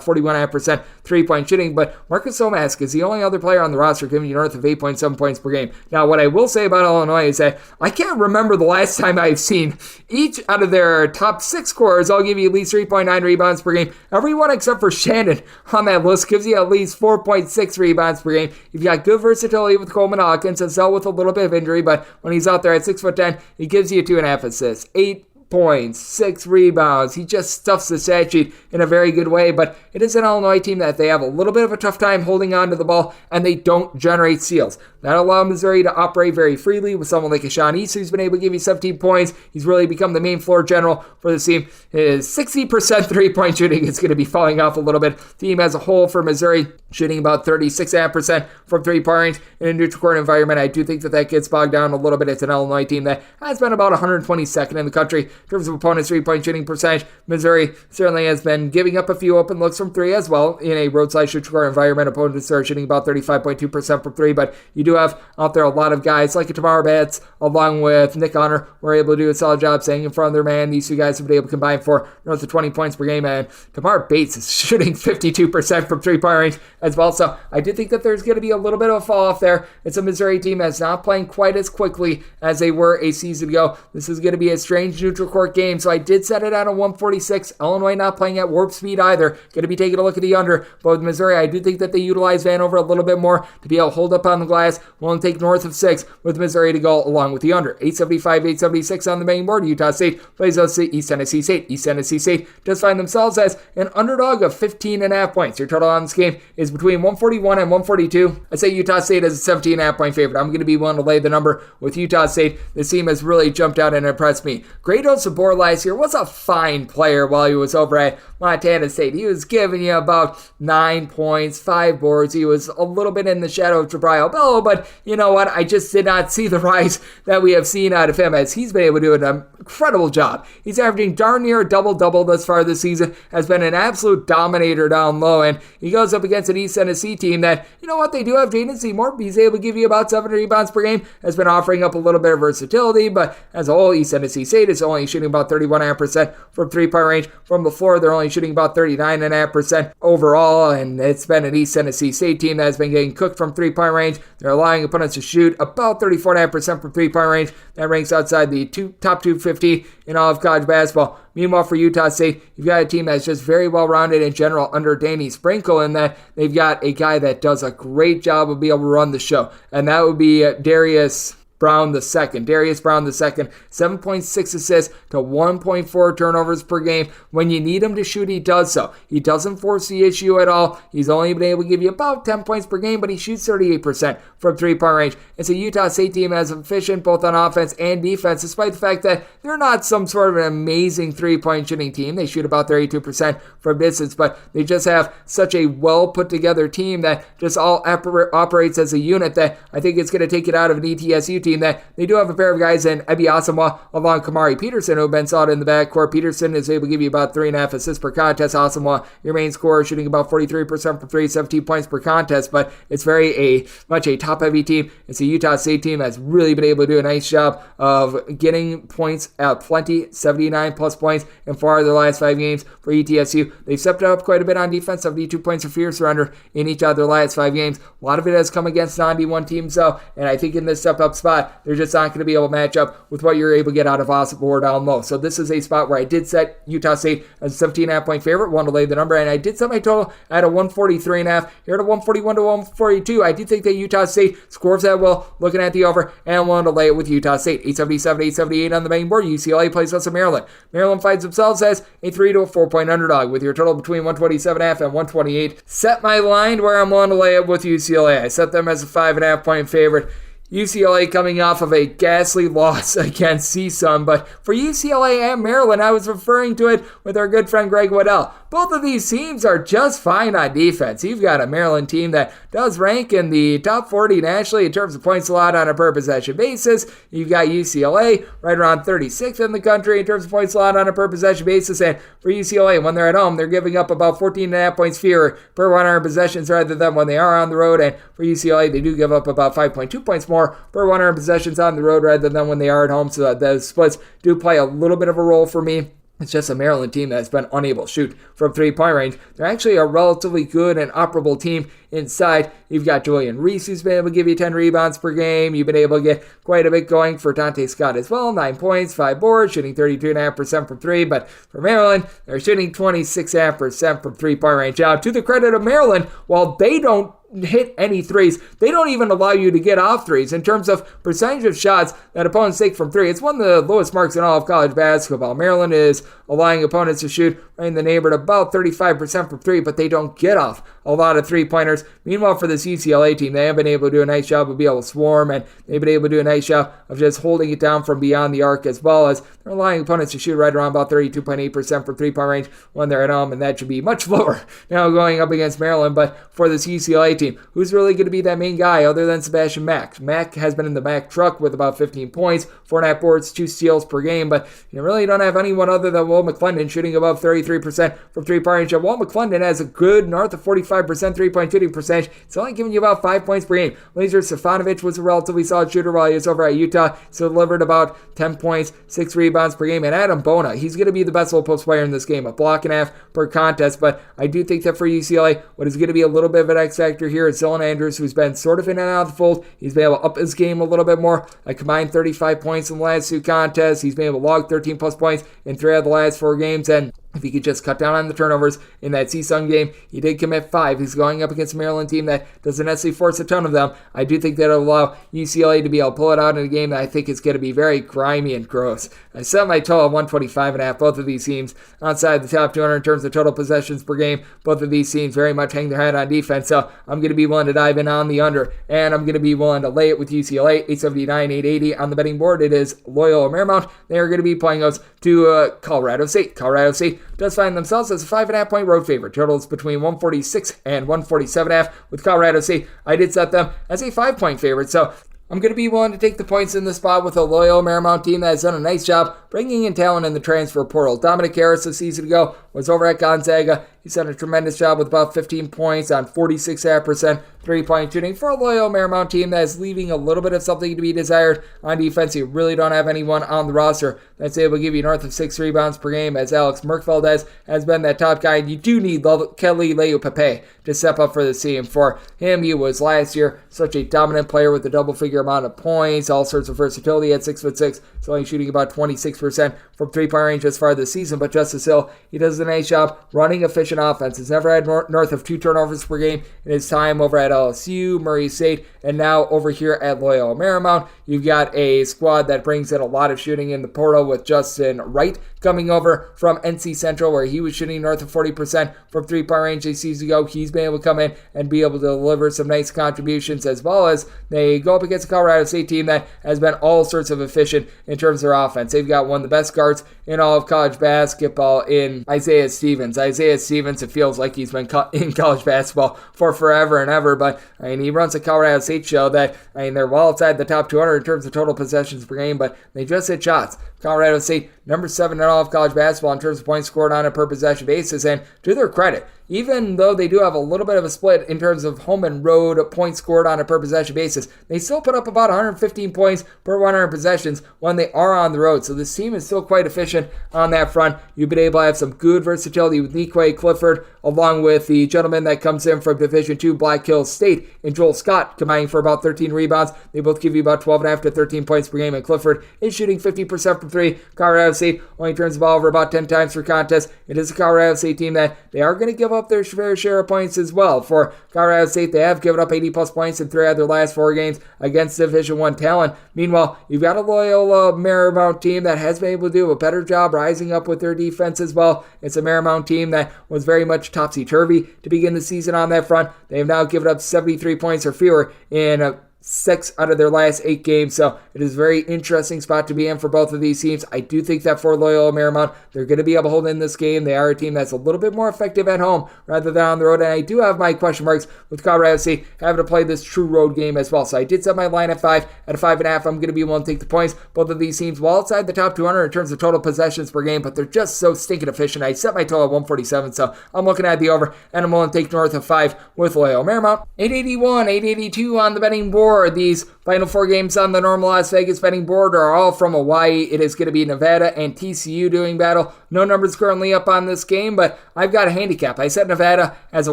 41.5% 3-point shooting, but Marcus Somask is the only other player on the roster giving you north of 8.7 points per game. Now, what I will say about Illinois is that I can't remember the last time I've seen each out of their top 6 scorers all give you at least 3.9 rebounds per game. Everyone except for Shannon on that list gives you at least 4.6 rebounds per game. You've got good versatility with Coleman Hawkins, has dealt with a little bit of injury, but when he's out there at 6'10", he gives you 2.5 assists, 8 points, 6 rebounds. He just stuffs the stat sheet in a very good way, but it is an Illinois team that they have a little bit of a tough time holding on to the ball, and they don't generate steals. That allows Missouri to operate very freely with someone like Sean East, who's been able to give you 17 points. He's really become the main floor general for the team. His 60% three-point shooting is going to be falling off a little bit. The team as a whole for Missouri shooting about 36.5% from three-point range in a neutral court environment. I do think that gets bogged down a little bit. It's an Illinois team that has been about 122nd in the country in terms of opponents' three-point shooting percentage. Missouri certainly has been giving up a few open looks from three as well in a roadside neutral court environment. Opponents are shooting about 35.2% from three, but you do have out there a lot of guys like Tamar Betts along with Nick Honor were able to do a solid job staying in front of their man. These two guys have been able to combine for north of 20 points per game, and Tamar Bates is shooting 52% from three-point range as well. So I do think that there's going to be a little bit of a fall off there. It's a Missouri team that's not playing quite as quickly as they were a season ago. This is going to be a strange neutral court game, so I did set it at a 146. Illinois not playing at warp speed either. Going to be taking a look at the under. But with Missouri, I do think that they utilize Vanover a little bit more to be able to hold up on the glass. Willing to take north of 6 with Missouri to go along with the under. 875, 876 on the main board. Utah State plays East Tennessee State. East Tennessee State does find themselves as an underdog of 15.5 points. Your total on this game is between 141 and 142. I say Utah State as a 17.5 point favorite. I'm going to be willing to lay the number with Utah State. This team has really jumped out and impressed me. Grado Sabor last year was a fine player while he was over at Montana State. He was giving you about 9 points, 5 boards. He was a little bit in the shadow of Jabriel Bello, but you know what? I just did not see the rise that we have seen out of him as he's been able to do an incredible job. He's averaging darn near a double-double thus far this season, has been an absolute dominator down low, and he goes up against an East Tennessee team that, you know what, they do have Jaden Seymour. He's able to give you about 7 rebounds per game, has been offering up a little bit of versatility, but as a whole, East Tennessee State is only shooting about 31.5% from three-point range. From the floor, they're only shooting about 39.5% overall, and it's been an East Tennessee State team that has been getting cooked from three-point range. They're allowing opponents to shoot about 34.5% from three-point range. That ranks outside the top 250 in all of college basketball. Meanwhile, for Utah State, you've got a team that's just very well-rounded in general under Danny Sprinkle, in that they've got a guy that does a great job of being able to run the show, and that would be Darius Brown II. Darius Brown II, 7.6 assists to 1.4 turnovers per game. When you need him to shoot, he does so. He doesn't force the issue at all. He's only been able to give you about 10 points per game, but he shoots 38% from three-point range. It's a Utah State team that's efficient both on offense and defense, despite the fact that they're not some sort of an amazing three-point shooting team. They shoot about 32% from distance, but they just have such a well-put-together team that just all operates as a unit that I think it's going to take it out of an ETSU team that they do have a pair of guys in Ebi Asamoah along Kamari Peterson who have been solid in the backcourt. Peterson is able to give you about 3.5 assists per contest. Asamoah, your main scorer, shooting about 43% from 3, 17 points per contest, but it's very much a top-heavy team. It's a Utah State team that's really been able to do a nice job of getting points at plenty, 79-plus points in 4 of their last 5 games for ETSU. They've stepped up quite a bit on defense, 72 points of fear surrender in each of their last 5 games. A lot of it has come against non-D1 teams, though, and I think in this step-up spot, they're just not going to be able to match up with what you're able to get out of Osborne down low. So this is a spot where I did set Utah State as a 17.5 point favorite, wanted to lay the number, and I did set my total at a 143.5. Here at a 141 to 142, I do think that Utah State scores that well, looking at the over, and I'm willing to lay it with Utah State. 877, 878 on the main board. UCLA plays us in Maryland. Maryland finds themselves as a 3 to a 4 point underdog with your total between 127.5 and 128. Set my line where I'm willing to lay it with UCLA. I set them as a 5.5 point favorite. UCLA coming off of a ghastly loss against CSUN, but for UCLA and Maryland, I was referring to it with our good friend Greg Waddell. Both of these teams are just fine on defense. You've got a Maryland team that does rank in the top 40 nationally in terms of points allowed on a per possession basis. You've got UCLA right around 36th in the country in terms of points allowed on a per possession basis, and for UCLA, when they're at home, they're giving up about 14.5 points fewer per 100 possessions rather than when they are on the road, and for UCLA, they do give up about 5.2 points more per 100 possessions on the road rather than when they are at home, so that those splits do play a little bit of a role for me. It's just a Maryland team that's been unable to shoot from three-point range. They're actually a relatively good and operable team inside. You've got Julian Reese, who's been able to give you 10 rebounds per game. You've been able to get quite a bit going for Dante Scott as well. 9 points, 5 boards, shooting 32.5% from 3. But for Maryland, they're shooting 26.5% from three-point range. Now, to the credit of Maryland, while they don't hit any threes. They don't even allow you to get off threes. In terms of percentage of shots that opponents take from three, it's one of the lowest marks in all of college basketball. Maryland is allowing opponents to shoot right in the neighborhood about 35% from three, but they don't get off a lot of three-pointers. Meanwhile, for this UCLA team, they have been able to do a nice job of being able to swarm, and they've been able to do a nice job of just holding it down from beyond the arc, as well as they're allowing opponents to shoot right around about 32.8% from three-point range when they're at home, and that should be much lower now going up against Maryland. But for this UCLA team, who's really going to be that main guy other than Sebastian Mack? Mack has been in the Mack truck with about 15 points, 4.5 boards, 2 steals per game, but you really don't have anyone other than Will McClendon shooting above 33% from three-point range. And Will McClendon has a good north of 45% three-point shooting percentage. It's only giving you about 5 points per game. Laser Stefanovic was a relatively solid shooter while he was over at Utah, so delivered about 10 points, 6 rebounds per game. And Adam Bona, he's going to be the best low-post player in this game, a block and a half per contest. But I do think that for UCLA, what is going to be a little bit of an X factor here is Dylan Andrews, who's been sort of in and out of the fold. He's been able to up his game a little bit more. A combined 35 points in the last 2 contests. He's been able to log 13 plus points in 3 of the last 4 games. And if he could just cut down on the turnovers in that CSUN game, he did commit 5. He's going up against a Maryland team that doesn't necessarily force a ton of them. I do think that it'll allow UCLA to be able to pull it out in a game that I think is going to be very grimy and gross. I set my total at 125.5. Both of these teams outside the top 200 in terms of total possessions per game. Both of these teams very much hang their head on defense, so I'm going to be willing to dive in on the under, and I'm going to be willing to lay it with UCLA, 879, 880 on the betting board. It is Loyola Marymount. They are going to be playing us to Colorado State. Colorado State does find themselves as a 5.5 point road favorite. Totals between 146 and 147.5. With Colorado State, I did set them as a 5 point favorite. So I'm going to be willing to take the points in the spot with a Loyola Marymount team that has done a nice job bringing in talent in the transfer portal. Dominic Harris a season ago was over at Gonzaga. He's done a tremendous job with about 15 points on 46.5% three-point shooting for a Loyola Marymount team that is leaving a little bit of something to be desired on defense. You really don't have anyone on the roster that's able to give you north of 6 rebounds per game, as Alex Merkfeldez has been that top guy. And you do need Kelly Leaupepe to step up for the team. For him, he was last year such a dominant player with a double-figure amount of points, all sorts of versatility at 6'6", so only shooting about 26% from three-point range as far as the season. But Justice Hill, he does a nice job running efficient offense. He's never had north of 2 turnovers per game in his time over at LSU, Murray State, and now over here at Loyola Marymount. You've got a squad that brings in a lot of shooting in the portal with Justin Wright coming over from NC Central, where he was shooting north of 40% from three-point range a season ago. He's been able to come in and be able to deliver some nice contributions, as well as they go up against a Colorado State team that has been all sorts of efficient in terms of their offense. They've got one of the best guards in all of college basketball in Isaiah Stevens. Isaiah Stevens, it feels like he's been in college basketball for forever and ever, but he runs a Colorado State show that, they're well outside the top 200 in terms of total possessions per game, but they just hit shots. Colorado State, number 7 in all of college basketball in terms of points scored on a per possession basis, and to their credit, even though they do have a little bit of a split in terms of home and road points scored on a per possession basis, they still put up about 115 points per 100 possessions when they are on the road. So this team is still quite efficient on that front. You've been able to have some good versatility with Niquay Clifford, along with the gentleman that comes in from Division II Black Hills State and Joel Scott, combining for about 13 rebounds. They both give you about 12.5 to 13 points per game, and Clifford is shooting 50% from 3. Colorado State only turns the ball over about 10 times per contest. It is a Colorado State team that they are going to give up their fair share of points as well. For Colorado State, they have given up 80 plus points in 3 of their last 4 games against Division I talent. Meanwhile, you've got a Loyola Marymount team that has been able to do a better job rising up with their defense as well. It's a Marymount team that was very much topsy-turvy to begin the season on that front. They have now given up 73 points or fewer in 6 out of their last 8 games, so it is a very interesting spot to be in for both of these teams. I do think that for Loyola Marymount, they're going to be able to hold in this game. They are a team that's a little bit more effective at home rather than on the road, and I do have my question marks with Colorado State having to play this true road game as well. So I did set my line at 5. At a 5.5, I'm going to be willing to take the points. Both of these teams well outside the top 200 in terms of total possessions per game, but they're just so stinking efficient. I set my total at 147, so I'm looking at the over, and I'm willing to take north of 5 with Loyola Marymount. 881, 882 on the betting board. These final 4 games on the normal Las Vegas betting board are all from Hawaii. It is going to be Nevada and TCU doing battle. No numbers currently up on this game, but I've got a handicap. I set Nevada as a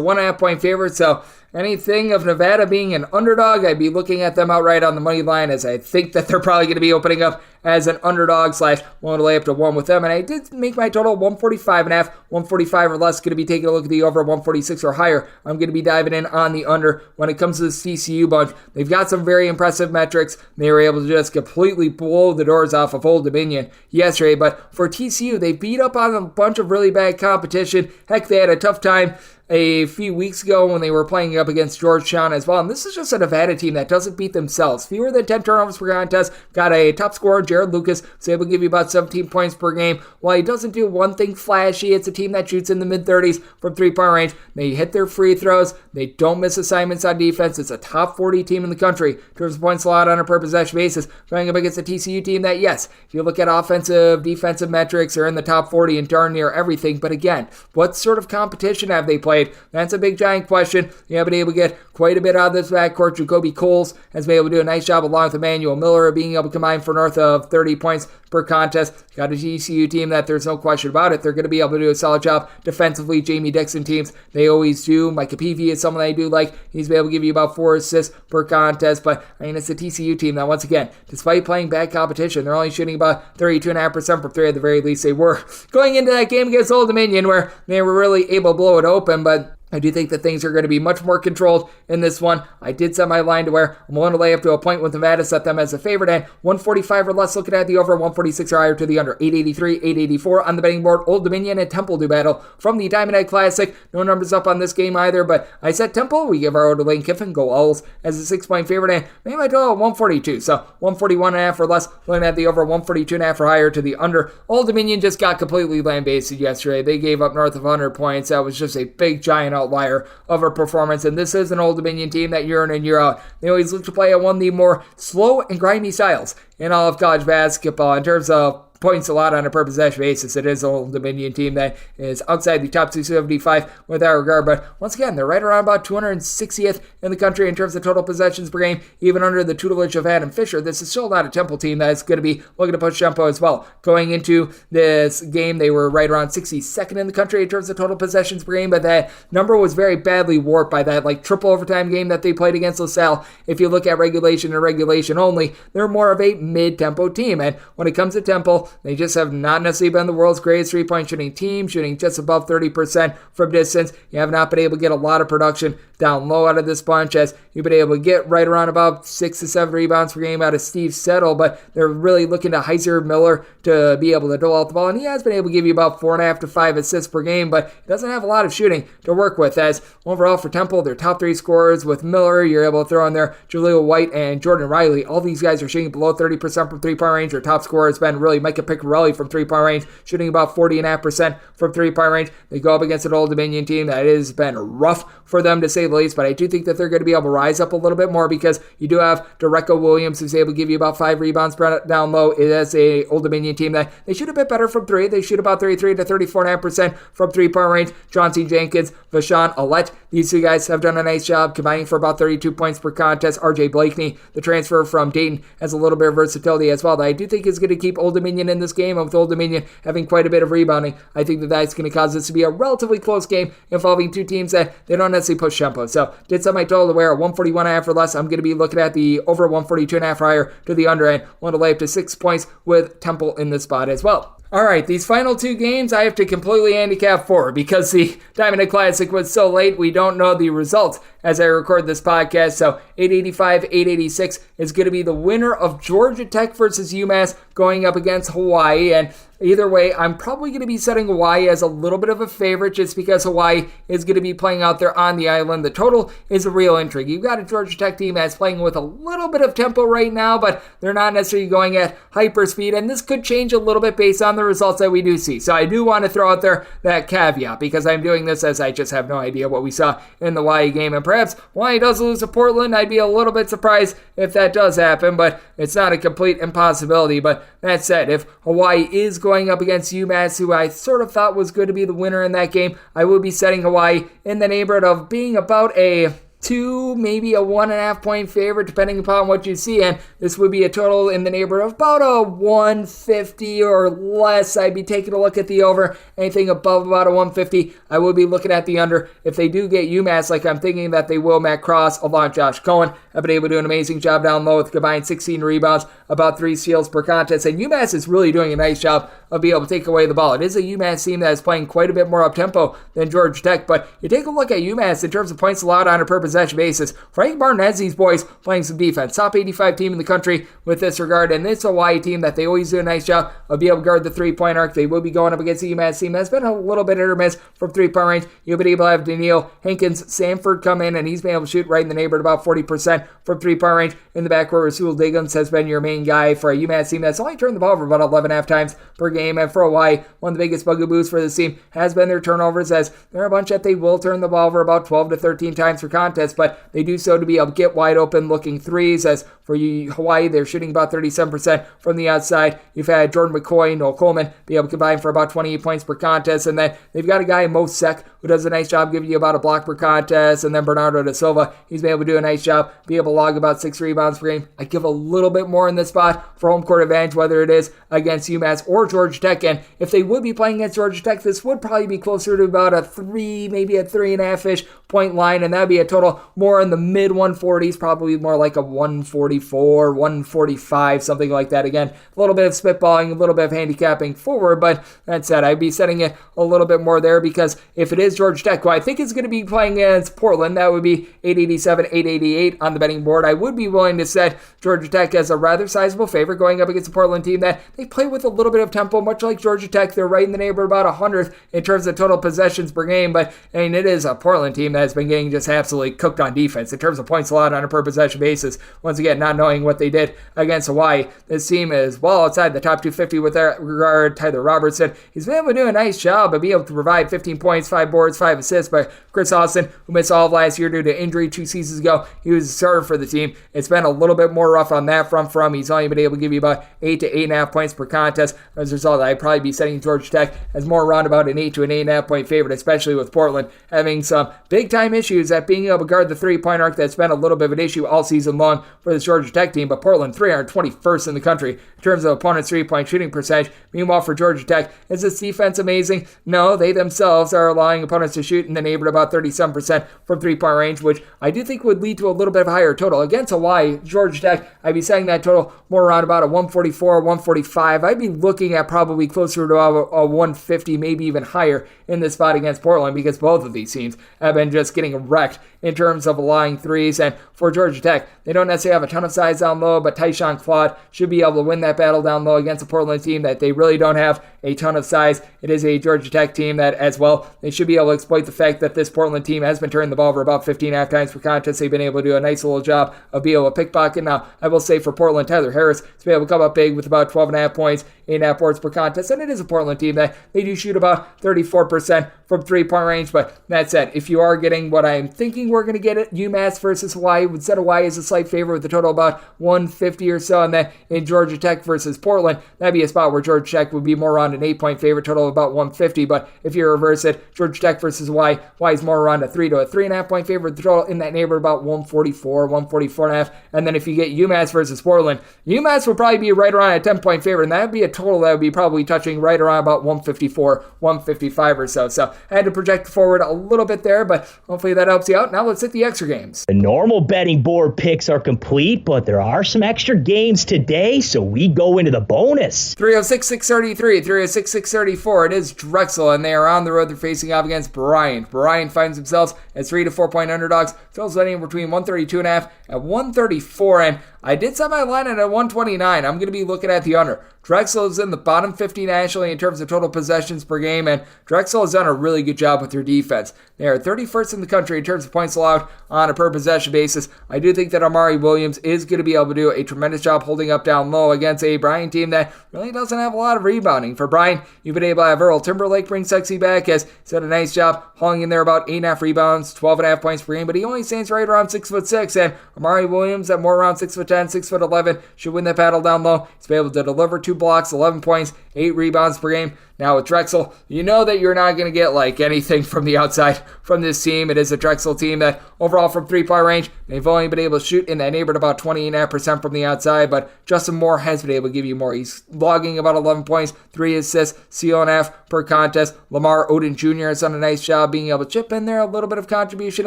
1.5 point favorite, so anything of Nevada being an underdog, I'd be looking at them outright on the money line, as I think that they're probably going to be opening up as an underdog / willing to lay up to 1 with them. And I did make my total 145.5, 145 or less. Going to be taking a look at the over 146 or higher. I'm going to be diving in on the under when it comes to this TCU bunch. They've got some very impressive metrics. They were able to just completely blow the doors off of Old Dominion yesterday. But for TCU, they beat up on a bunch of really bad competition. Heck, they had a tough time a few weeks ago when they were playing up against Georgetown as well. And this is just a Nevada team that doesn't beat themselves. Fewer than 10 turnovers per contest. Got a top scorer, Jared Lucas, was able to give you about 17 points per game. While he doesn't do one thing flashy, it's a team that shoots in the mid-30s from three-point range. They hit their free throws. They don't miss assignments on defense. It's a top 40 team in the country in terms of points allowed on a per possession basis. Going up against a TCU team that, yes, if you look at offensive, defensive metrics, are in the top 40 and darn near everything. But again, what sort of competition have they played? That's a big giant question. They have been able to get quite a bit out of this backcourt. Jacoby Coles has been able to do a nice job along with Emmanuel Miller being able to combine for north of 30 points per contest. Got a TCU team that there's no question about it. They're going to be able to do a solid job defensively. Jamie Dixon teams, they always do. Micah Peavy is someone I do like. He's been able to give you about 4 assists per contest. But I mean, it's a TCU team that, once again, despite playing bad competition, they're only shooting about 32.5% from 3 at the very least. They were going into that game against Old Dominion where they were really able to blow it open. But I do think that things are going to be much more controlled in this one. I did set my line to where I'm willing to lay up to a point with Nevada, set them as a favorite, and 145 or less, looking at the over, 146 or higher to the under. 883, 884 on the betting board. Old Dominion and Temple do battle from the Diamond Head Classic. No numbers up on this game either, but I said Temple. We give our old Lane Kiffin, go Owls, as a 6-point favorite, and maybe my total 142. So 141.5 or less, looking at the over, 142.5 or higher to the under. Old Dominion just got completely lambasted yesterday. They gave up north of 100 points. That was just a big, giant outlier of a performance, and this is an Old Dominion team that year in and year out, they always look to play at one of the more slow and grimy styles in all of college basketball in terms of points a lot on a per possession basis. It is an Old Dominion team that is outside the top 275 with that regard, but once again, they're right around about 260th in the country in terms of total possessions per game, even under the tutelage of Adam Fisher. This is still not a Temple team that is going to be looking to push tempo as well. Going into this game, they were right around 62nd in the country in terms of total possessions per game, but that number was very badly warped by that triple overtime game that they played against LaSalle. If you look at regulation and regulation only, they're more of a mid-tempo team, and when it comes to Temple, they just have not necessarily been the world's greatest three-point shooting team, shooting just above 30% from distance. You have not been able to get a lot of production down low out of this bunch, as you've been able to get right around about 6 to 7 rebounds per game out of Steve Settle, but they're really looking to Heiser Miller to be able to dole out the ball, and he has been able to give you about 4.5 to 5 assists per game, but he doesn't have a lot of shooting to work with, as overall for Temple, their top 3 scorers with Miller, you're able to throw in there Jaleel White and Jordan Riley. All these guys are shooting below 30% from three-point range. Their top scorer has been really Micah Piccarelli from three-point range, shooting about 40.5% from three-point range. They go up against an Old Dominion team that has been rough for them, to say the least, but I do think that they're going to be able to rise up a little bit more, because you do have Dereco Williams, who's able to give you about 5 rebounds down low. It is a Old Dominion team that they shoot a bit better from 3. They shoot about 33 to 34.5% from three-point range. Chauncey Jenkins, Vashawn Alette, these 2 guys have done a nice job combining for about 32 points per contest. RJ Blakeney, the transfer from Dayton, has a little bit of versatility as well that I do think is going to keep Old Dominion in this game, and with Old Dominion having quite a bit of rebounding, I think that that's going to cause this to be a relatively close game involving 2 teams that they don't necessarily push tempo. So did set my total to where 141.5 or less. I'm going to be looking at the over 142.5 higher to the under, and want to lay up to 6 points with Temple in this spot as well. All right, these final 2 games I have to completely handicap for, because the Diamond Head Classic was so late, we don't know the results as I record this podcast. So 885, 886 is going to be the winner of Georgia Tech versus UMass going up against Hawaii. And either way, I'm probably going to be setting Hawaii as a little bit of a favorite, just because Hawaii is going to be playing out there on the island. The total is a real intrigue. You've got a Georgia Tech team that's playing with a little bit of tempo right now, but they're not necessarily going at hyper speed, and this could change a little bit based on the results that we do see. So I do want to throw out there that caveat, because I'm doing this as I just have no idea what we saw in the Hawaii game, and perhaps Hawaii does lose to Portland. I'd be a little bit surprised if that does happen, but it's not a complete impossibility. But that said, if Hawaii is going up against UMass, who I sort of thought was going to be the winner in that game, I will be setting Hawaii in the neighborhood of being about a 2, maybe a 1.5 point favorite, depending upon what you see. And this would be a total in the neighborhood of about a 150 or less. I'd be taking a look at the over. Anything above about a 150, I will be looking at the under. If they do get UMass, like I'm thinking that they will, Matt Cross, along Josh Cohen, have been able to do an amazing job down low with combined 16 rebounds, about 3 steals per contest. And UMass is really doing a nice job of being able to take away the ball. It is a UMass team that is playing quite a bit more up-tempo than Georgia Tech, but you take a look at UMass in terms of points allowed on a per possession basis. Frank Martin has these boys playing some defense. Top 85 team in the country with this regard, and it's a Hawaii team that they always do a nice job of being able to guard the three-point arc. They will be going up against the UMass team that's been a little bit hit or miss from three-point range. You'll be able to have Daniil Hankins Sanford come in, and he's been able to shoot right in the neighborhood about 40% from three-point range. In the backcourt, Rasul Diggins has been your main guy for a UMass team that's only turned the ball over about 11.5 times per game, and for Hawaii, one of the biggest bugaboos for this team has been their turnovers, as they're a bunch that they will turn the ball over about 12 to 13 times per contest, but they do so to be able to get wide open looking threes. As for Hawaii, they're shooting about 37% from the outside. You've had Jordan McCoy, Noel Coleman be able to combine for about 28 points per contest, and then they've got a guy, Mo Sek, who does a nice job giving you about a block per contest, and then Bernardo da Silva, he's been able to do a nice job, be able to log about 6 rebounds per game. I give a little bit more in this spot for home court advantage, whether it is against UMass or Georgia Tech, and if they would be playing against Georgia Tech, this would probably be closer to about a 3, maybe a 3.5-ish point line, and that'd be a total more in the mid 140s, probably more like a 144, 145, something like that. Again, a little bit of spitballing, a little bit of handicapping forward, but that said, I'd be setting it a little bit more there, because if it is Georgia Tech, who I think is going to be playing against Portland, that would be 887, 888 on the betting board. I would be willing to set Georgia Tech as a rather sizable favorite going up against a Portland team that they play with a little bit of tempo, much like Georgia Tech. They're right in the neighborhood about 100th in terms of total possessions per game, but I mean, it is a Portland team that has been getting just absolutely cooked on defense in terms of points allowed on a per possession basis. Once again, not knowing what they did against Hawaii, this team is well outside the top 250 with that regard. Tyler Robertson, he's been able to do a nice job of being able to provide 15 points, 5 boards, 5 assists. But Chris Austin, who missed all of last year due to injury 2 seasons ago, he was a starter for the team. It's been a little bit more rough on that front for him. He's only been able to give you about 8 to 8.5 points per contest. As a result, I'd probably be setting Georgia Tech as more around about an 8 to an 8.5 point favorite, especially with Portland having some big time issues at being able to guard the 3-point arc. That's been a little bit of an issue all season long for the Georgia Tech team, but Portland 321st in the country in terms of opponents' 3-point shooting percentage. Meanwhile, for Georgia Tech, is this defense amazing? No, they themselves are allowing opponents to shoot in the neighborhood about 37% from 3-point range, which I do think would lead to a little bit of a higher total. Against Hawaii, Georgia Tech, I'd be setting that total more around about a 144, 145. I'd be looking at probably closer to a 150, maybe even higher in this spot against Portland, because both of these teams have been just getting wrecked in terms of allowing threes. And for Georgia Tech, they don't necessarily have a ton of size down low, but Tyshawn Claude should be able to win that battle down low against a Portland team that they really don't have a ton of size. It is a Georgia Tech team that, as well, they should be able to exploit the fact that this Portland team has been turning the ball over about 15.5 times per contest. They've been able to do a nice little job of being able to pickpocket. Now, I will say for Portland, Tyler Harris has been able to come up big with about 12.5 points, 8.5 boards per contest, and it is a Portland team that they do shoot about 34% from 3-point range. But that said, if you are getting what I'm thinking we're going to get at UMass versus Hawaii, would set Hawaii as a slight favorite with a total about 150 or so, and then in Georgia Tech versus Portland, that'd be a spot where Georgia Tech would be more around an 8-point favorite, total of about 150. But if you reverse it, Georgia Tech versus Hawaii, Hawaii's more around a 3 to a 3.5 point favorite, the total in that neighborhood about 144, 144.5. And then if you get UMass versus Portland, UMass would probably be right around a 10-point favorite, and that would be a total that would be probably touching right around about 154, 155 or so. So I had to project forward a little bit there, but hopefully that helps you out. Now let's hit the extra games. The normal betting board picks are complete, but there are some extra games today, so we go into the bonus. 306-633, 306-634. It is Drexel, and they are on the road. They're facing off against Bryant. Bryant finds themselves as 3 to 4 point underdogs. Totals betting between 132.5 and 134, and I did set my line at 129. I'm going to be looking at the under. Drexel is in the bottom 50 nationally in terms of total possessions per game, and Drexel has done a really good job with their defense. They are 31st in the country in terms of points allowed on a per possession basis. I do think that Amari Williams is going to be able to do a tremendous job holding up down low against a Bryant team that really doesn't have a lot of rebounding. For Bryant, you've been able to have Earl Timberlake bring sexy back, as he's done a nice job hauling in there about 8.5 rebounds, 12.5 points per game, but he only stands right around 6'6", and Amari Williams at more around 6'10", 6'11", should win that battle down low. He's been able to deliver 2 blocks, 11 points, 8 rebounds per game. Now with Drexel, you know that you're not going to get like anything from the outside from this team. It is a Drexel team that overall from 3-point range, they've only been able to shoot in that neighborhood about 28% from the outside, but Justin Moore has been able to give you more. He's logging about 11 points, 3 assists, seal and a half per contest. Lamar Odom Jr. has done a nice job being able to chip in there a little bit of contribution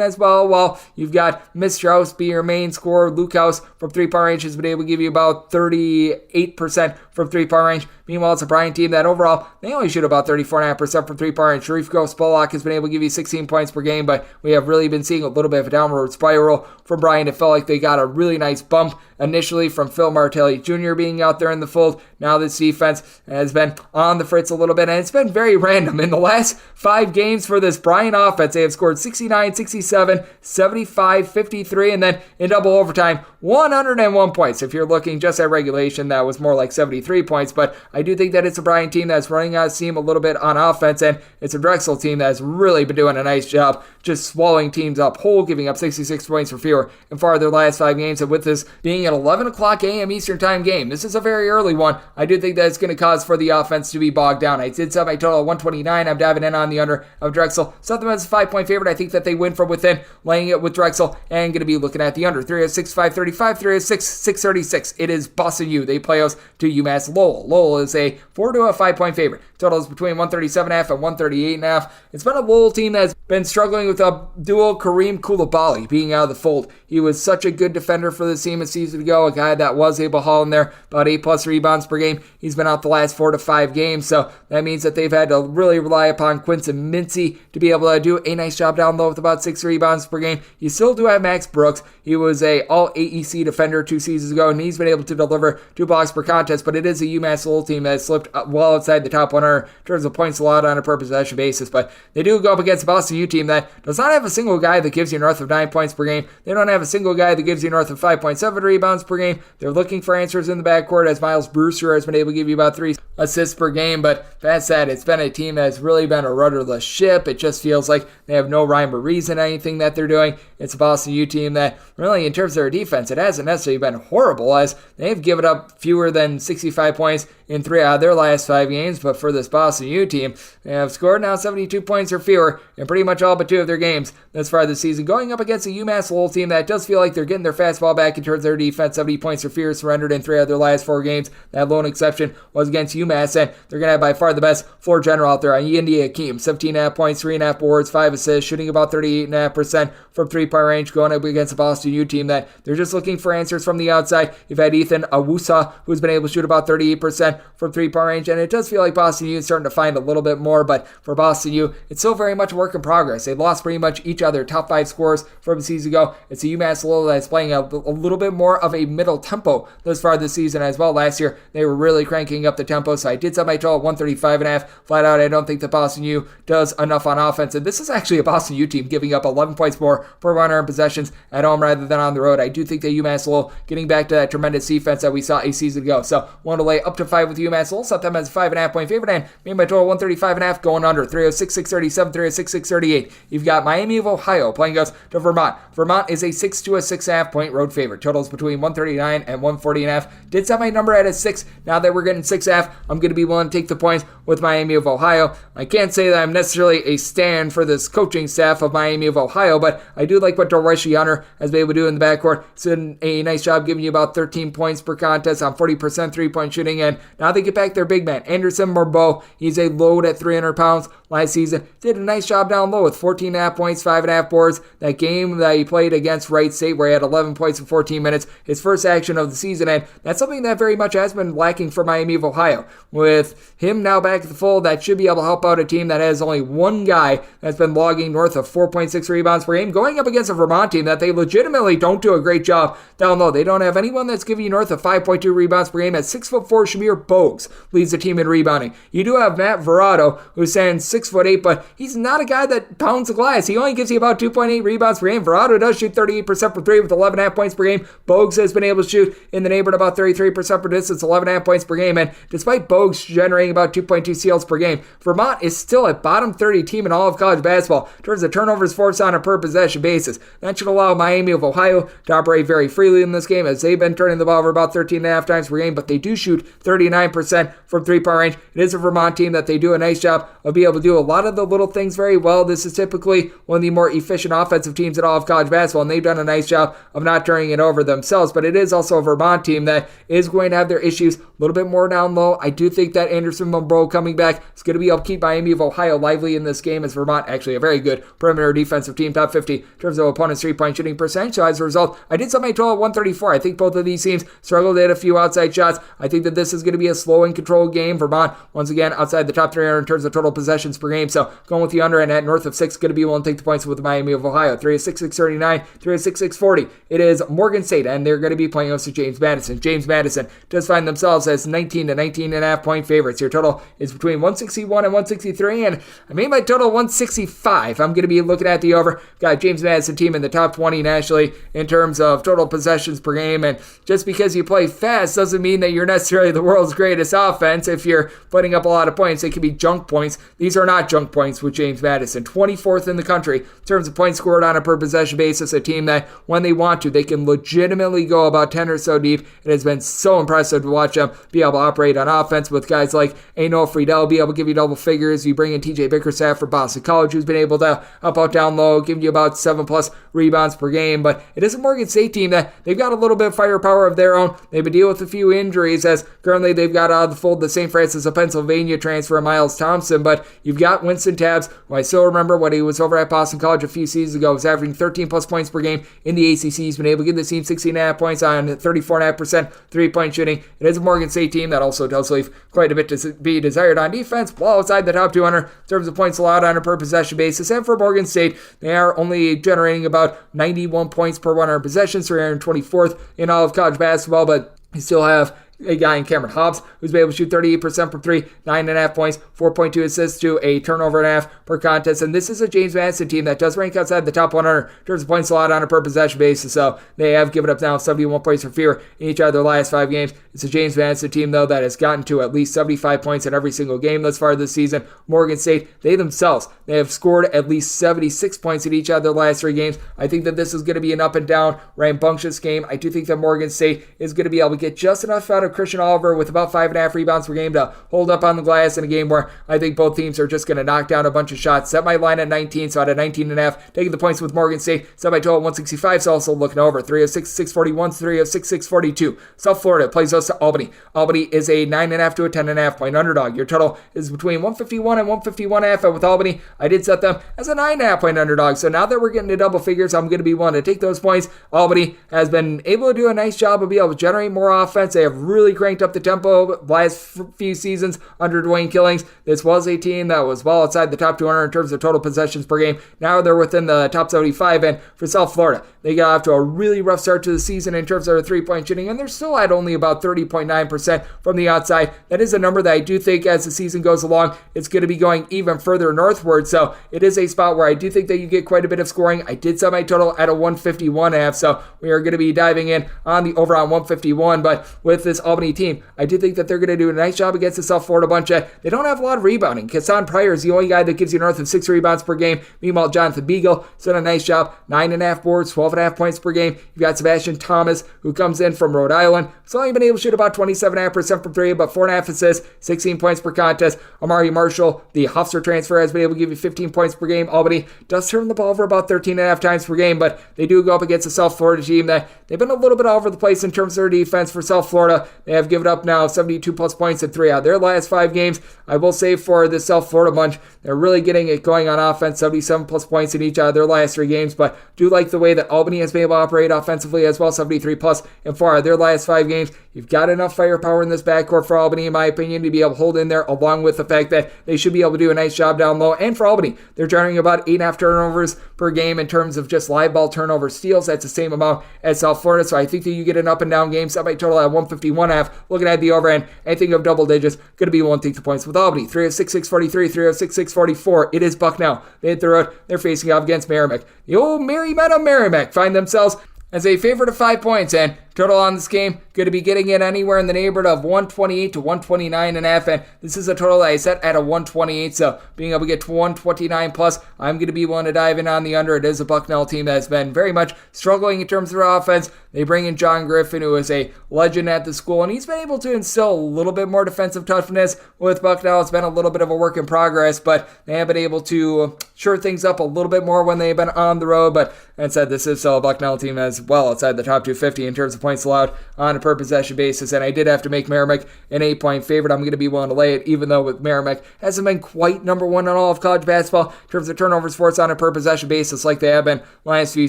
as well, while you've got Mr. House be your main scorer. Luke House from 3-point range has been able to give you about 38% from 3-point range. Meanwhile, it's a Bryant team that overall, they only shoot about 34.5% from 3-point range. Sharif Gross-Bullock has been able to give you 16 points per game, but we have really been seeing a little bit of a downward spiral from Bryant. It felt like they got a really nice bump initially from Phil Martelli Jr. being out there in the fold. Now this defense has been on the fritz a little bit, and it's been very random. In the last 5 games for this Bryant offense, they have scored 69, 67, 75, 53, and then in double overtime, 101 points. If you're looking just at regulation, that was more like 73 points, but I do think that it's a Bryant team that's running out of steam a little bit on offense, and it's a Drexel team that's really been doing a nice job just swallowing teams up whole, giving up 66 points or fewer in 4 of their last 5 games. And with this being an 11 o'clock a.m. Eastern time game, this is a very early one. I do think that it's going to cause for the offense to be bogged down. I did set my total at 129. I'm diving in on the under of Drexel. Set them as a 5-point favorite. I think that they win from within, laying it with Drexel, and going to be looking at the under. 306, 535, 306, 636. It is Boston U. They play us to UMass Lowell. Lowell is a 4 to a 5-point favorite. Total is between 137.5 and 138.5. It's been a Lowell team that's been struggling with Abdul Kareem Koulibaly being out of the fold. He was such a good defender for this team a season ago, a guy that was able to haul in there about 8+ rebounds per game. He's been out the last 4 to 5 games, so that means that they've had to really rely upon Quinton Mincy to be able to do a nice job down low with about 6 rebounds per game. You still do have Max Brooks. He was a all-AEC defender 2 seasons ago, and he's been able to deliver 2 blocks per contest, but it is a UMass Lowell team that slipped well outside the top 100 in terms of points allowed on a per possession basis, but they do go up against a Boston U team that does not have a single guy that gives you north of 9 points per game. They don't have a single guy that gives you north of 5.7 rebounds per game. They're looking for answers in the backcourt, as Miles Brewster has been able to give you about 3 assists per game, but that said, it's been a team that's really been a rudderless ship. It just feels like they have no rhyme or reason anything that they're doing. It's a Boston U team that really, in terms of their defense, it hasn't necessarily been horrible, as they've given up fewer than 65 points in 3 out of their last 5 games, but for this Boston U team, they have scored now 72 points or fewer in pretty much all but 2 of their games thus far this season, going up against a UMass Lowell team that does feel like they're getting their fastball back in terms of their defense. 70 points or fewer surrendered in 3 of their last 4 games. That lone exception was against UMass, and they're going to have by far the best floor general out there on Yendi Hakeem. 17.5 points, 3.5 boards, 5 assists, shooting about 38.5% from 3-point range, going up against a Boston U team that they're just looking for answers from the outside. You've had Ethan Awusa, who's been able to shoot about 38% from 3-point range, and it does feel like Boston U is starting to find a little bit more, but for Boston U, it's still very much a work in progress. They've lost pretty much each of their top 5 scorers from the season ago. It's a UMass Lowell that's playing a little bit more of a middle tempo thus far this season as well. Last year, they were really cranking up the tempo, so I did set my total at 135.5. Flat out, I don't think the Boston U does enough on offense, and this is actually a Boston U team giving up 11 points more per 100 possessions at home rather than on the road. I do think that UMass Lowell getting back to that tremendous defense that we saw a season ago. So, want to lay up to 5 with UMass Lowell, set them as a 5.5-point favorite, and made my total 135.5 going under. 306, 637, 306, 638. You've got Miami of Ohio playing us to Vermont. Vermont is a 6 to a 6.5-point road favorite. Totals between 139 and 140.5. Did set my number at a 6. Now that we're getting 6.5, I'm going to be willing to take the points with Miami of Ohio. I can't say that I'm necessarily a stand for this coaching staff of Miami of Ohio, but I do like what Darwish Hunter has been able to do in the backcourt. It's done a nice job giving you about 13 points per contest on 40% 3-point shooting, and now they get back their big man, Anderson Morbeau. He's a load at 300 pounds. Last season, did a nice job down low with 14.5 points, 5.5 boards. That game that he played against Wright State where he had 11 points in 14 minutes, his first action of the season, and that's something that very much has been lacking for Miami of Ohio. With him now back at the fold, that should be able to help out a team that has only one guy that's been logging north of 4.6 rebounds per game, going up against a Vermont team that they legitimately don't do a great job down low. They don't have anyone that's giving you north of 5.2 rebounds per game. At 6'4", Shamir Bogues leads the team in rebounding. You do have Matt Verado, who's saying 6'8", but he's not a guy that pounds the glass. He only gives you about 2.8 rebounds per game. Verado does shoot 38% from three with 11.5 points per game. Bogues has been able to shoot in the neighborhood about 33% per distance, 11.5 points per game. And despite Bogues generating about 2.2 steals per game, Vermont is still a bottom 30 team in all of college basketball in terms of turnovers forced on a per possession basis. That should allow Miami of Ohio to operate very freely in this game, as they've been turning the ball over about 13.5 times per game, but they do shoot 39% from three-point range. It is a Vermont team that they do a nice job of being able to do a lot of the little things very well. This is typically one of the more efficient offensive teams in all of college basketball, and they've done a nice job of not turning it over themselves, but it is also a Vermont team that is going to have their issues a little bit more down low. I do think that Anderson Monroe coming back is going to be able to keep Miami of Ohio lively in this game, as Vermont actually a very good perimeter defensive team, top 50 in terms of opponents' three-point shooting percentage. So as a result, I did set my total at 134. I think both of these teams struggled to hit a few outside shots. I think that this is going to be a slow and controlled game. Vermont, once again, outside the top 300 in terms of total possessions per game. So going with the under and at north of 6, going to be willing to take the points with Miami of Ohio. 3 of 6, 639, 3 of 6, 640. It is Morgan State, and they're going to be playing host to James Madison. James Madison does find themselves as 19 to 19.5 point favorites. Your total is between 161 and 163, and I made my total 165. I'm going to be looking at the over. Got James Madison team in the top 20 nationally in terms of total possessions per game, and just because you play fast doesn't mean that you're necessarily the world's greatest offense. If you're putting up a lot of points, it can be junk points. These are not junk points with James Madison. 24th in the country in terms of points scored on a per possession basis, a team that when they want to, they can legitimately go about 10 or so deep. It has been so impressive to watch them be able to operate on offense with guys like Ano Friedel, be able to give you double figures. You bring in TJ Bickerstaff from Boston College, who's been able to up out down low, giving you about 7+ rebounds per game. But it is a Morgan State team that they've got a little bit of firepower of their own. They've been dealing with a few injuries, as currently they've got out of the fold the St. Francis of Pennsylvania transfer Miles Thompson, but you've got Winston Tabbs, who I still remember when he was over at Boston College a few seasons ago, was averaging 13+ points per game in the ACC. He's been able to give the team 16.5 points on 34.5% three-point shooting. It is a Morgan State team that also does leave quite a bit to be desired on defense, well outside the top 200 in terms of points allowed on a per possession basis. And for Morgan State, they are only generating about 91 points per 100 possessions, 324th in all of college basketball, but you still have a guy in Cameron Hobbs who's been able to shoot 38% from 3, 9.5 points, 4.2 assists to a turnover and a half per contest. And this is a James Madison team that does rank outside the top 100 in terms of points allowed on a per possession basis. So they have given up now 71 points or fewer in each of their last 5 games. It's a James Madison team, though, that has gotten to at least 75 points in every single game thus far this season. Morgan State, they themselves, they have scored at least 76 points in each of their last 3 games. I think that this is going to be an up and down, rambunctious game. I do think that Morgan State is going to be able to get just enough out of Christian Oliver with about 5.5 rebounds per game to hold up on the glass in a game where I think both teams are just going to knock down a bunch of shots. Set my line at 19, so at a 19.5, taking the points with Morgan State. Set my total at 165, so also looking over. 3 of 6, 641, 3 of 6, 642. South Florida plays us to Albany. Albany is a 9.5 to a 10.5 point underdog. Your total is between 151 and 151.5, and with Albany, I did set them as a 9.5 point underdog. So now that we're getting to double figures, I'm going to be wanting to take those points. Albany has been able to do a nice job of being able to generate more offense. They have really cranked up the tempo last few seasons under Dwayne Killings. This was a team that was well outside the top 200 in terms of total possessions per game. Now they're within the top 75, and for South Florida, they got off to a really rough start to the season in terms of their three-point shooting, and they're still at only about 30.9% from the outside. That is a number that I do think as the season goes along, it's going to be going even further northward, so it is a spot where I do think that you get quite a bit of scoring. I did set my total at a 151.5, so we are going to be diving in on the over on 151, but with this Albany team, I do think that they're going to do a nice job against the South Florida bunch. They don't have a lot of rebounding. Kassan Pryor is the only guy that gives you north of 6 rebounds per game. Meanwhile, Jonathan Beagle has done a nice job. 9.5 boards, 12.5 points per game. You've got Sebastian Thomas, who comes in from Rhode Island. He's only been able to shoot about 27.5% from 3, but 4.5 assists, 16 points per contest. Amari Marshall, the Hofstra transfer, has been able to give you 15 points per game. Albany does turn the ball over about 13.5 times per game, but they do go up against a South Florida team that they've been a little bit all over the place in terms of their defense. For South Florida, they have given up now 72 plus points in 3 out of their last 5 games. I will say for the South Florida bunch, they're really getting it going on offense, 77 plus points in each out of their last 3 games, but do like the way that Albany has been able to operate offensively as well, 73 plus in 4 out of their last 5 games. You've got enough firepower in this backcourt for Albany, in my opinion, to be able to hold in there, along with the fact that they should be able to do a nice job down low. And for Albany, they're generating about 8.5 turnovers per game in terms of just live ball turnover steals. That's the same amount as South Florida, so I think that you get an up and down game. Set my total at 151.5. 1.5. Looking at the over end, anything of double digits, going to be willing to take the points with Albany. 306-643, 306-644. It is Bucknell. They hit the road. They're facing off against Merrimack. The old Merry Meadow Merrimack find themselves as a favorite of 5 points, and total on this game going to be getting it anywhere in the neighborhood of 128 to 129.5, and this is a total that I set at a 128, so being able to get to 129 plus, I'm going to be willing to dive in on the under. It is a Bucknell team that has been very much struggling in terms of their offense. They bring in John Griffin, who is a legend at the school, and he's been able to instill a little bit more defensive toughness with Bucknell. It's been a little bit of a work in progress, but they have been able to shore things up a little bit more when they've been on the road. But that said, this is still a Bucknell team as well outside the top 250 in terms of points allowed on a per possession basis, and I did have to make Merrimack an 8-point favorite. I'm going to be willing to lay it, even though with Merrimack hasn't been quite number one in all of college basketball in terms of turnovers forced on a per possession basis like they have been last few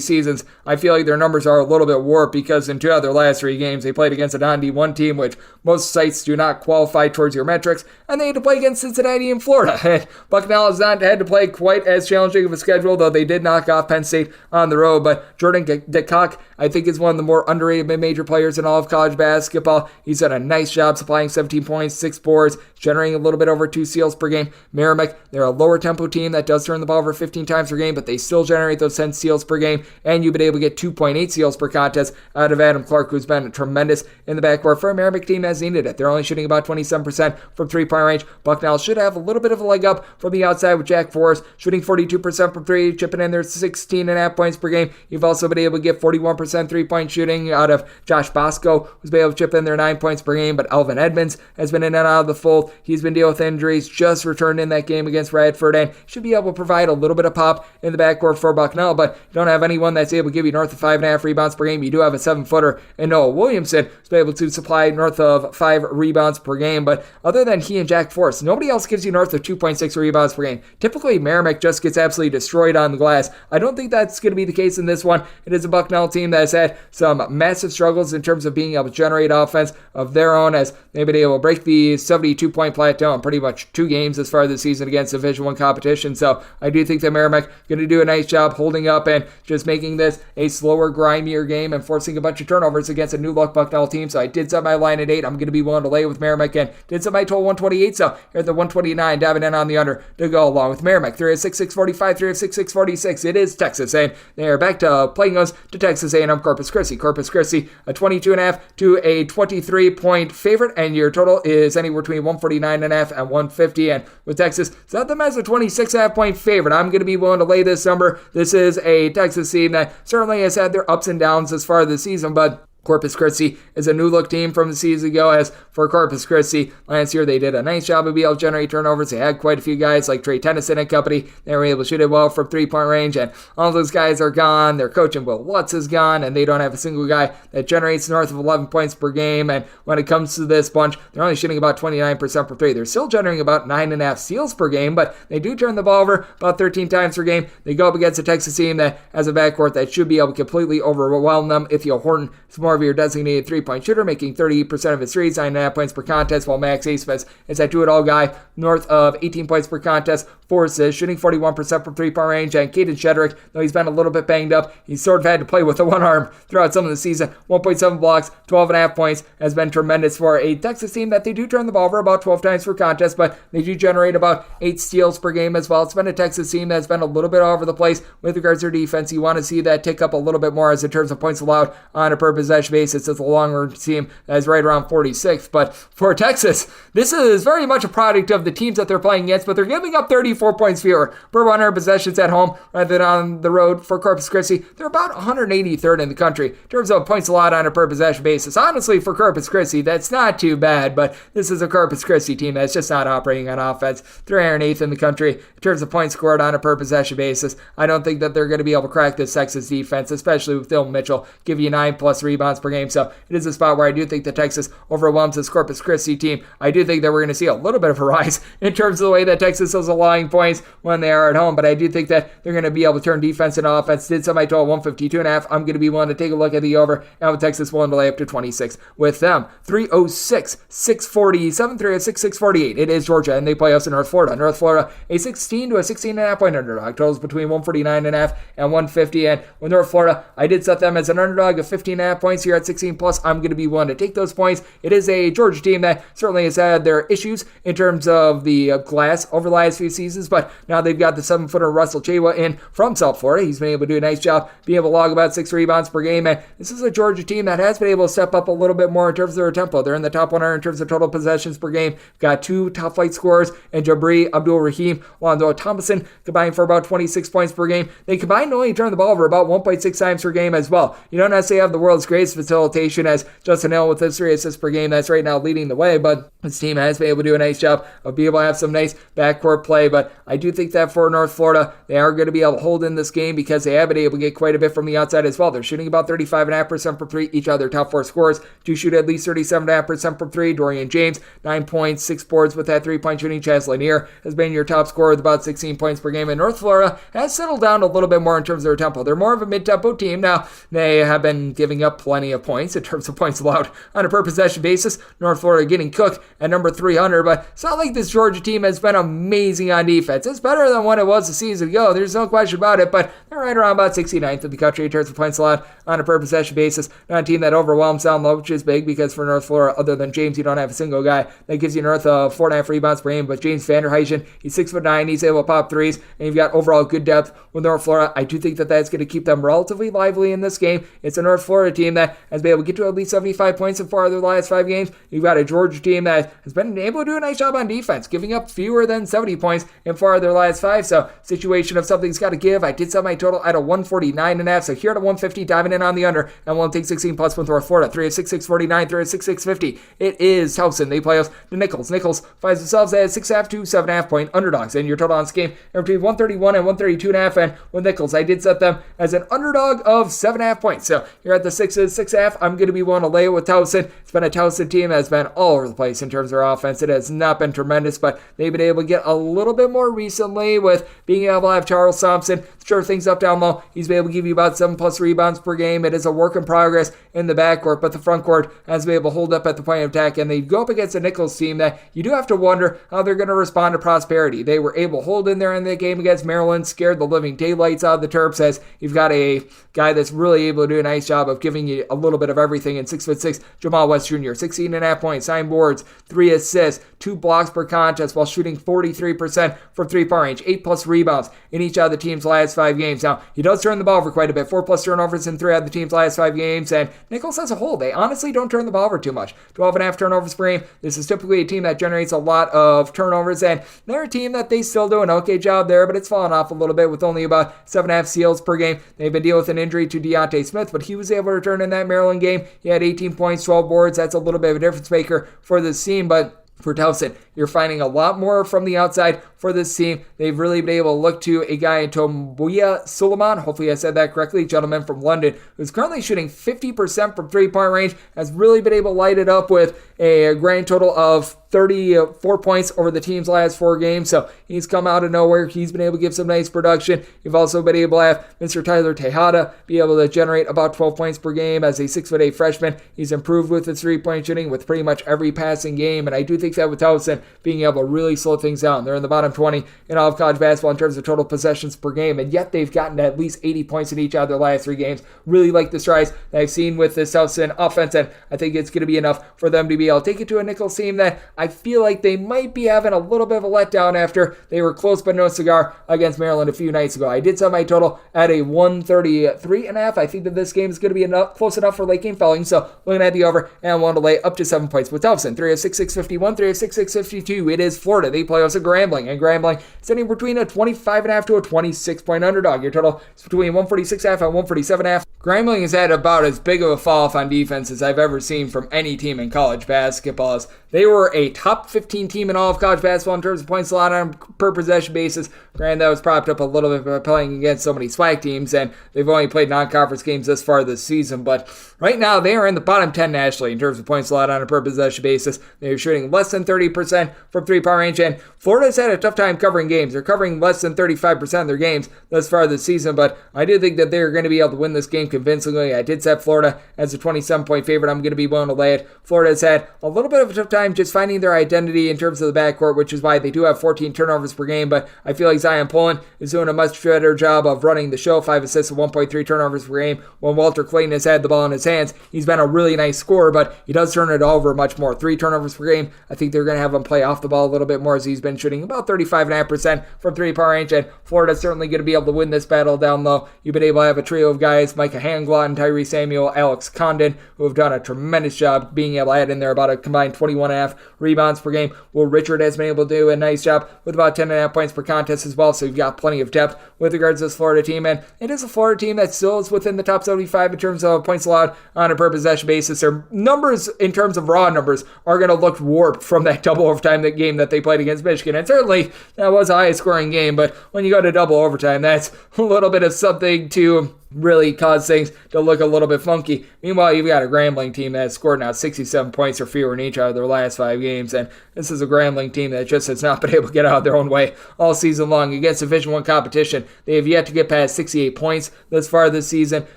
seasons. I feel like their numbers are a little bit warped because in 2 of their last 3 games they played against a non-D1 team, which most sites do not qualify towards your metrics, and they had to play against Cincinnati and Florida. And Bucknell has not had to play quite as challenging of a schedule, though they did knock off Penn State on the road. But Jordan DeCock, I think, is one of the more underrated mid-major players in all of college basketball. He's done a nice job supplying 17 points, 6 boards, generating a little bit over 2 steals per game. Merrimack, they're a lower tempo team that does turn the ball over 15 times per game, but they still generate those 10 steals per game, and you've been able to get 2.8 steals per contest out of Adam Clark, who's been tremendous in the backcourt for a Merrimack team that's needed it. They're only shooting about 27% from 3-point range. Bucknell should have a little bit of a leg up from the outside with Jack Forrest shooting 42% from 3, chipping in their 16.5 points per game. You've also been able to get 41% 3-point shooting out of Josh Bosco, who's been able to chip in their 9 points per game, but Elvin Edmonds has been in and out of the fold. He's been dealing with injuries, just returned in that game against Radford, and should be able to provide a little bit of pop in the backcourt for Bucknell, but you don't have anyone that's able to give you north of 5.5 rebounds per game. You do have a 7-footer in Noah Williamson, who's been able to supply north of 5 rebounds per game, but other than he and Jack Forrest, nobody else gives you north of 2.6 rebounds per game. Typically, Merrimack just gets absolutely destroyed on the glass. I don't think that's going to be the case in this one. It is a Bucknell team that has had some massive struggles in terms of being able to generate offense of their own, as they've been able to break the 72-point plateau in pretty much 2 games as far as the season against Division I competition. So I do think that Merrimack going to do a nice job holding up and just making this a slower, grimier game and forcing a bunch of turnovers against a new-look Bucknell team. So I did set my line at 8. I'm going to be willing to lay with Merrimack and did set my total 128. So here at the 129, diving in on the under to go along with Merrimack. 306-645, 306-646. It is Texas, and they are back to playing us to Texas A&M Corpus Christi. Corpus Christi, a 22.5 to a 23-point favorite, and your total is anywhere between 149.5 and 150. And with Texas, set them as a 26.5-point favorite. I'm going to be willing to lay this number. This is a Texas team that certainly has had their ups and downs as far as the season, but Corpus Christi is a new-look team from the season ago. As for Corpus Christi, last year they did a nice job of being able to generate turnovers. They had quite a few guys like Trey Tennyson and company. They were able to shoot it well from 3-point range, and all those guys are gone. Their coach, Will Lutz, is gone, and they don't have a single guy that generates north of 11 points per game. And when it comes to this bunch, they're only shooting about 29% per 3. They're still generating about 9.5 steals per game, but they do turn the ball over about 13 times per game. They go up against a Texas team that has a backcourt that should be able to completely overwhelm them. Ithiel Horton is more of your designated 3-point shooter, making 38% of his threes, 9.5 points per contest, while Max Asmus is that do-it-all guy, north of 18 points per contest, 4 assists, shooting 41% from 3-point range. And Caden Shedrick, though he's been a little bit banged up, he's sort of had to play with one arm throughout some of the season. 1.7 blocks, 12.5 points, has been tremendous for a Texas team that they do turn the ball over about 12 times per contest, but they do generate about 8 steals per game as well. It's been a Texas team that's been a little bit all over the place with regards to their defense. You want to see that tick up a little bit more as in terms of points allowed on a per possession basis. It's a longer team that is right around 46. But for Texas, this is very much a product of the teams that they're playing against, but they're giving up 34 points fewer per 100 possessions at home rather than on the road. For Corpus Christi, they're about 183rd in the country in terms of points allowed on a per possession basis. Honestly, for Corpus Christi, that's not too bad, but this is a Corpus Christi team that's just not operating on offense. They're 108th in the country in terms of points scored on a per possession basis. I don't think that they're going to be able to crack this Texas defense, especially with Dylan Mitchell, give you 9+ rebounds per game. So it is a spot where I do think that Texas overwhelms this Corpus Christi team. I do think that we're going to see a little bit of a rise in terms of the way that Texas is allowing points when they are at home, but I do think that they're going to be able to turn defense into offense. Did somebody total 152.5. I'm going to be willing to take a look at the over, and with Texas willing to lay up to 26. With them, 306-647, 306-648. It is Georgia, and they play us in North Florida. North Florida, a 16 to a 16.5 point underdog. Totals between 149.5 and 150. And with North Florida, I did set them as an underdog of 15.5 points. points here at 16 plus, I'm going to be willing to take those points. It is a Georgia team that certainly has had their issues in terms of the glass over the last few seasons, but now they've got the 7-footer Russell Chewa in from South Florida. He's been able to do a nice job being able to log about 6 rebounds per game, and this is a Georgia team that has been able to step up a little bit more in terms of their tempo. They're in the top 100 in terms of total possessions per game. Got 2 top flight scorers, and Jabri Abdul-Rahim, Lonzo Thomason combined for about 26 points per game. They combined to only turn the ball over about 1.6 times per game as well. You don't necessarily have the world's greatest facilitation as Justin Hill with his 3 assists per game. That's right now leading the way, but this team has been able to do a nice job of being able to have some nice backcourt play. But I do think that for North Florida, they are going to be able to hold in this game because they have been able to get quite a bit from the outside as well. They're shooting about 35.5% from 3. Each of their top 4 scorers do shoot at least 37.5% from 3. Dorian James, 9 points, 6 boards with that 3-point shooting. Chaz Lanier has been your top scorer with about 16 points per game. And North Florida has settled down a little bit more in terms of their tempo. They're more of a mid-tempo team. Now, they have been giving up plenty of points in terms of points allowed on a per-possession basis. North Florida getting cooked at number 300, but it's not like this Georgia team has been amazing on defense. It's better than what it was a season ago. There's no question about it, but they're right around about 69th in the country in terms of points allowed on a per-possession basis. Not a team that overwhelms down low, which is big because for North Florida, other than James, you don't have a single guy that gives you North 4.5 rebounds per game, but James Vanderheijen, he's 6'9", he's able to pop threes, and you've got overall good depth with North Florida. I do think that that's going to keep them relatively lively in this game. It's a North Florida team that has been able to get to at least 75 points in 4 of their last 5 games. You've got a Georgia team that has been able to do a nice job on defense, giving up fewer than 70 points in 4 of their last 5. So, situation of something's got to give. I did set my total at a 149.5. So, here at a 150, diving in on the under, and we'll take 16 plus with North Florida. 3 of 6.649, 3 of 6.650. It is Towson. They play us to Nichols. Nichols finds themselves at 6.5 to 7.5 point underdogs. And your total on this game are between 131 and 132.5. And with Nichols, I did set them as an underdog of 7.5 points. So, you're at the 6.5. I'm going to be willing to lay it with Towson. It's been a Towson team that has been all over the place in terms of their offense. It has not been tremendous, but they've been able to get a little bit more recently with being able to have Charles Thompson stir things up down low. He's been able to give you about 7+ rebounds per game. It is a work in progress in the backcourt, but the front court has been able to hold up at the point of attack, and they go up against a Nichols team that you do have to wonder how they're going to respond to prosperity. They were able to hold in there in the game against Maryland, scared the living daylights out of the Terps, as you've got a guy that's really able to do a nice job of giving you a little bit of everything in 6'6" Jamal West Jr., 16.5 points, 9 boards, 3 assists, 2 blocks per contest while shooting 43% from 3-point range, 8+ rebounds in each of the team's last 5 games. Now, he does turn the ball over quite a bit, 4+ turnovers in 3 of the team's last 5 games, and Nichols as a whole, they honestly don't turn the ball over too much. 12.5 turnovers per game. This is typically a team that generates a lot of turnovers, and they're a team that they still do an okay job there, but it's fallen off a little bit with only about 7.5 steals per game. They've been dealing with an injury to Deontay Smith, but he was able to return in that Maryland game. He had 18 points, 12 boards. That's a little bit of a difference maker for this team, but for Towson, you're finding a lot more from the outside for this team. They've really been able to look to a guy in Tombuya Suleiman, hopefully I said that correctly, gentleman from London, who's currently shooting 50% from 3-point range, has really been able to light it up with a grand total of 34 points over the team's last 4 games. So he's come out of nowhere. He's been able to give some nice production. You've also been able to have Mr. Tyler Tejada be able to generate about 12 points per game as a 6'8" freshman. He's improved with his 3-point shooting with pretty much every passing game, and I do think that with Towson being able to really slow things down. They're in the bottom 20 in all of college basketball in terms of total possessions per game, and yet they've gotten at least 80 points in each of their last 3 games. Really like the strides that I've seen with this Towson offense, and I think it's going to be enough for them to be able to take it to a Nichols team that I feel like they might be having a little bit of a letdown after they were close but no cigar against Maryland a few nights ago. I did set my total at a 133.5. I think that this game is going to be close enough for late game fouling, so looking at the over, and I want to lay up to 7 points with Towson. 3 of 6.651, 3 of 6.652. It is Florida. They play us at Grambling, and Grambling is anywhere between a 25.5 to a 26-point underdog. Your total is between 146.5 and 147.5. Grambling has had about as big of a fall off on defense as I've ever seen from any team in college basketball. They were a top 15 team in all of college basketball in terms of points allowed on a per possession basis. Granted, that was propped up a little bit by playing against so many SWAC teams, and they've only played non-conference games this far this season. But right now, they are in the bottom 10 nationally in terms of points allowed on a per possession basis. They're shooting less than 30% from 3-point range, and Florida's had a tough time covering games. They're covering less than 35% of their games thus far this season, but I do think that they're going to be able to win this game game convincingly. I did set Florida as a 27-point favorite. I'm going to be willing to lay it. Florida has had a little bit of a tough time just finding their identity in terms of the backcourt, which is why they do have 14 turnovers per game, but I feel like Zion Poland is doing a much better job of running the show. 5 assists and 1.3 turnovers per game. When Walter Clayton has had the ball in his hands, he's been a really nice scorer, but he does turn it over much more. 3 turnovers per game. I think they're going to have him play off the ball a little bit more as he's been shooting about 35.5% from 3-point range, and Florida's certainly going to be able to win this battle down low. You've been able to have a trio of guys, Micah Hanglot, Tyree Samuel, Alex Condon, who have done a tremendous job being able to add in there about a combined 21.5 rebounds per game. Will Richard has been able to do a nice job with about 10.5 points per contest as well, so you've got plenty of depth with regards to this Florida team, and it is a Florida team that still is within the top 75 in terms of points allowed on a per possession basis. Their numbers in terms of raw numbers are going to look warped from that double overtime game that they played against Michigan, and certainly that was a high scoring game, but when you go to double overtime, that's a little bit of something to really cause things to look a little bit funky. Meanwhile, you've got a Grambling team that has scored now 67 points or fewer in each out of their last 5 games, and this is a Grambling team that just has not been able to get out of their own way all season long against Division I competition. They have yet to get past 68 points thus far this season.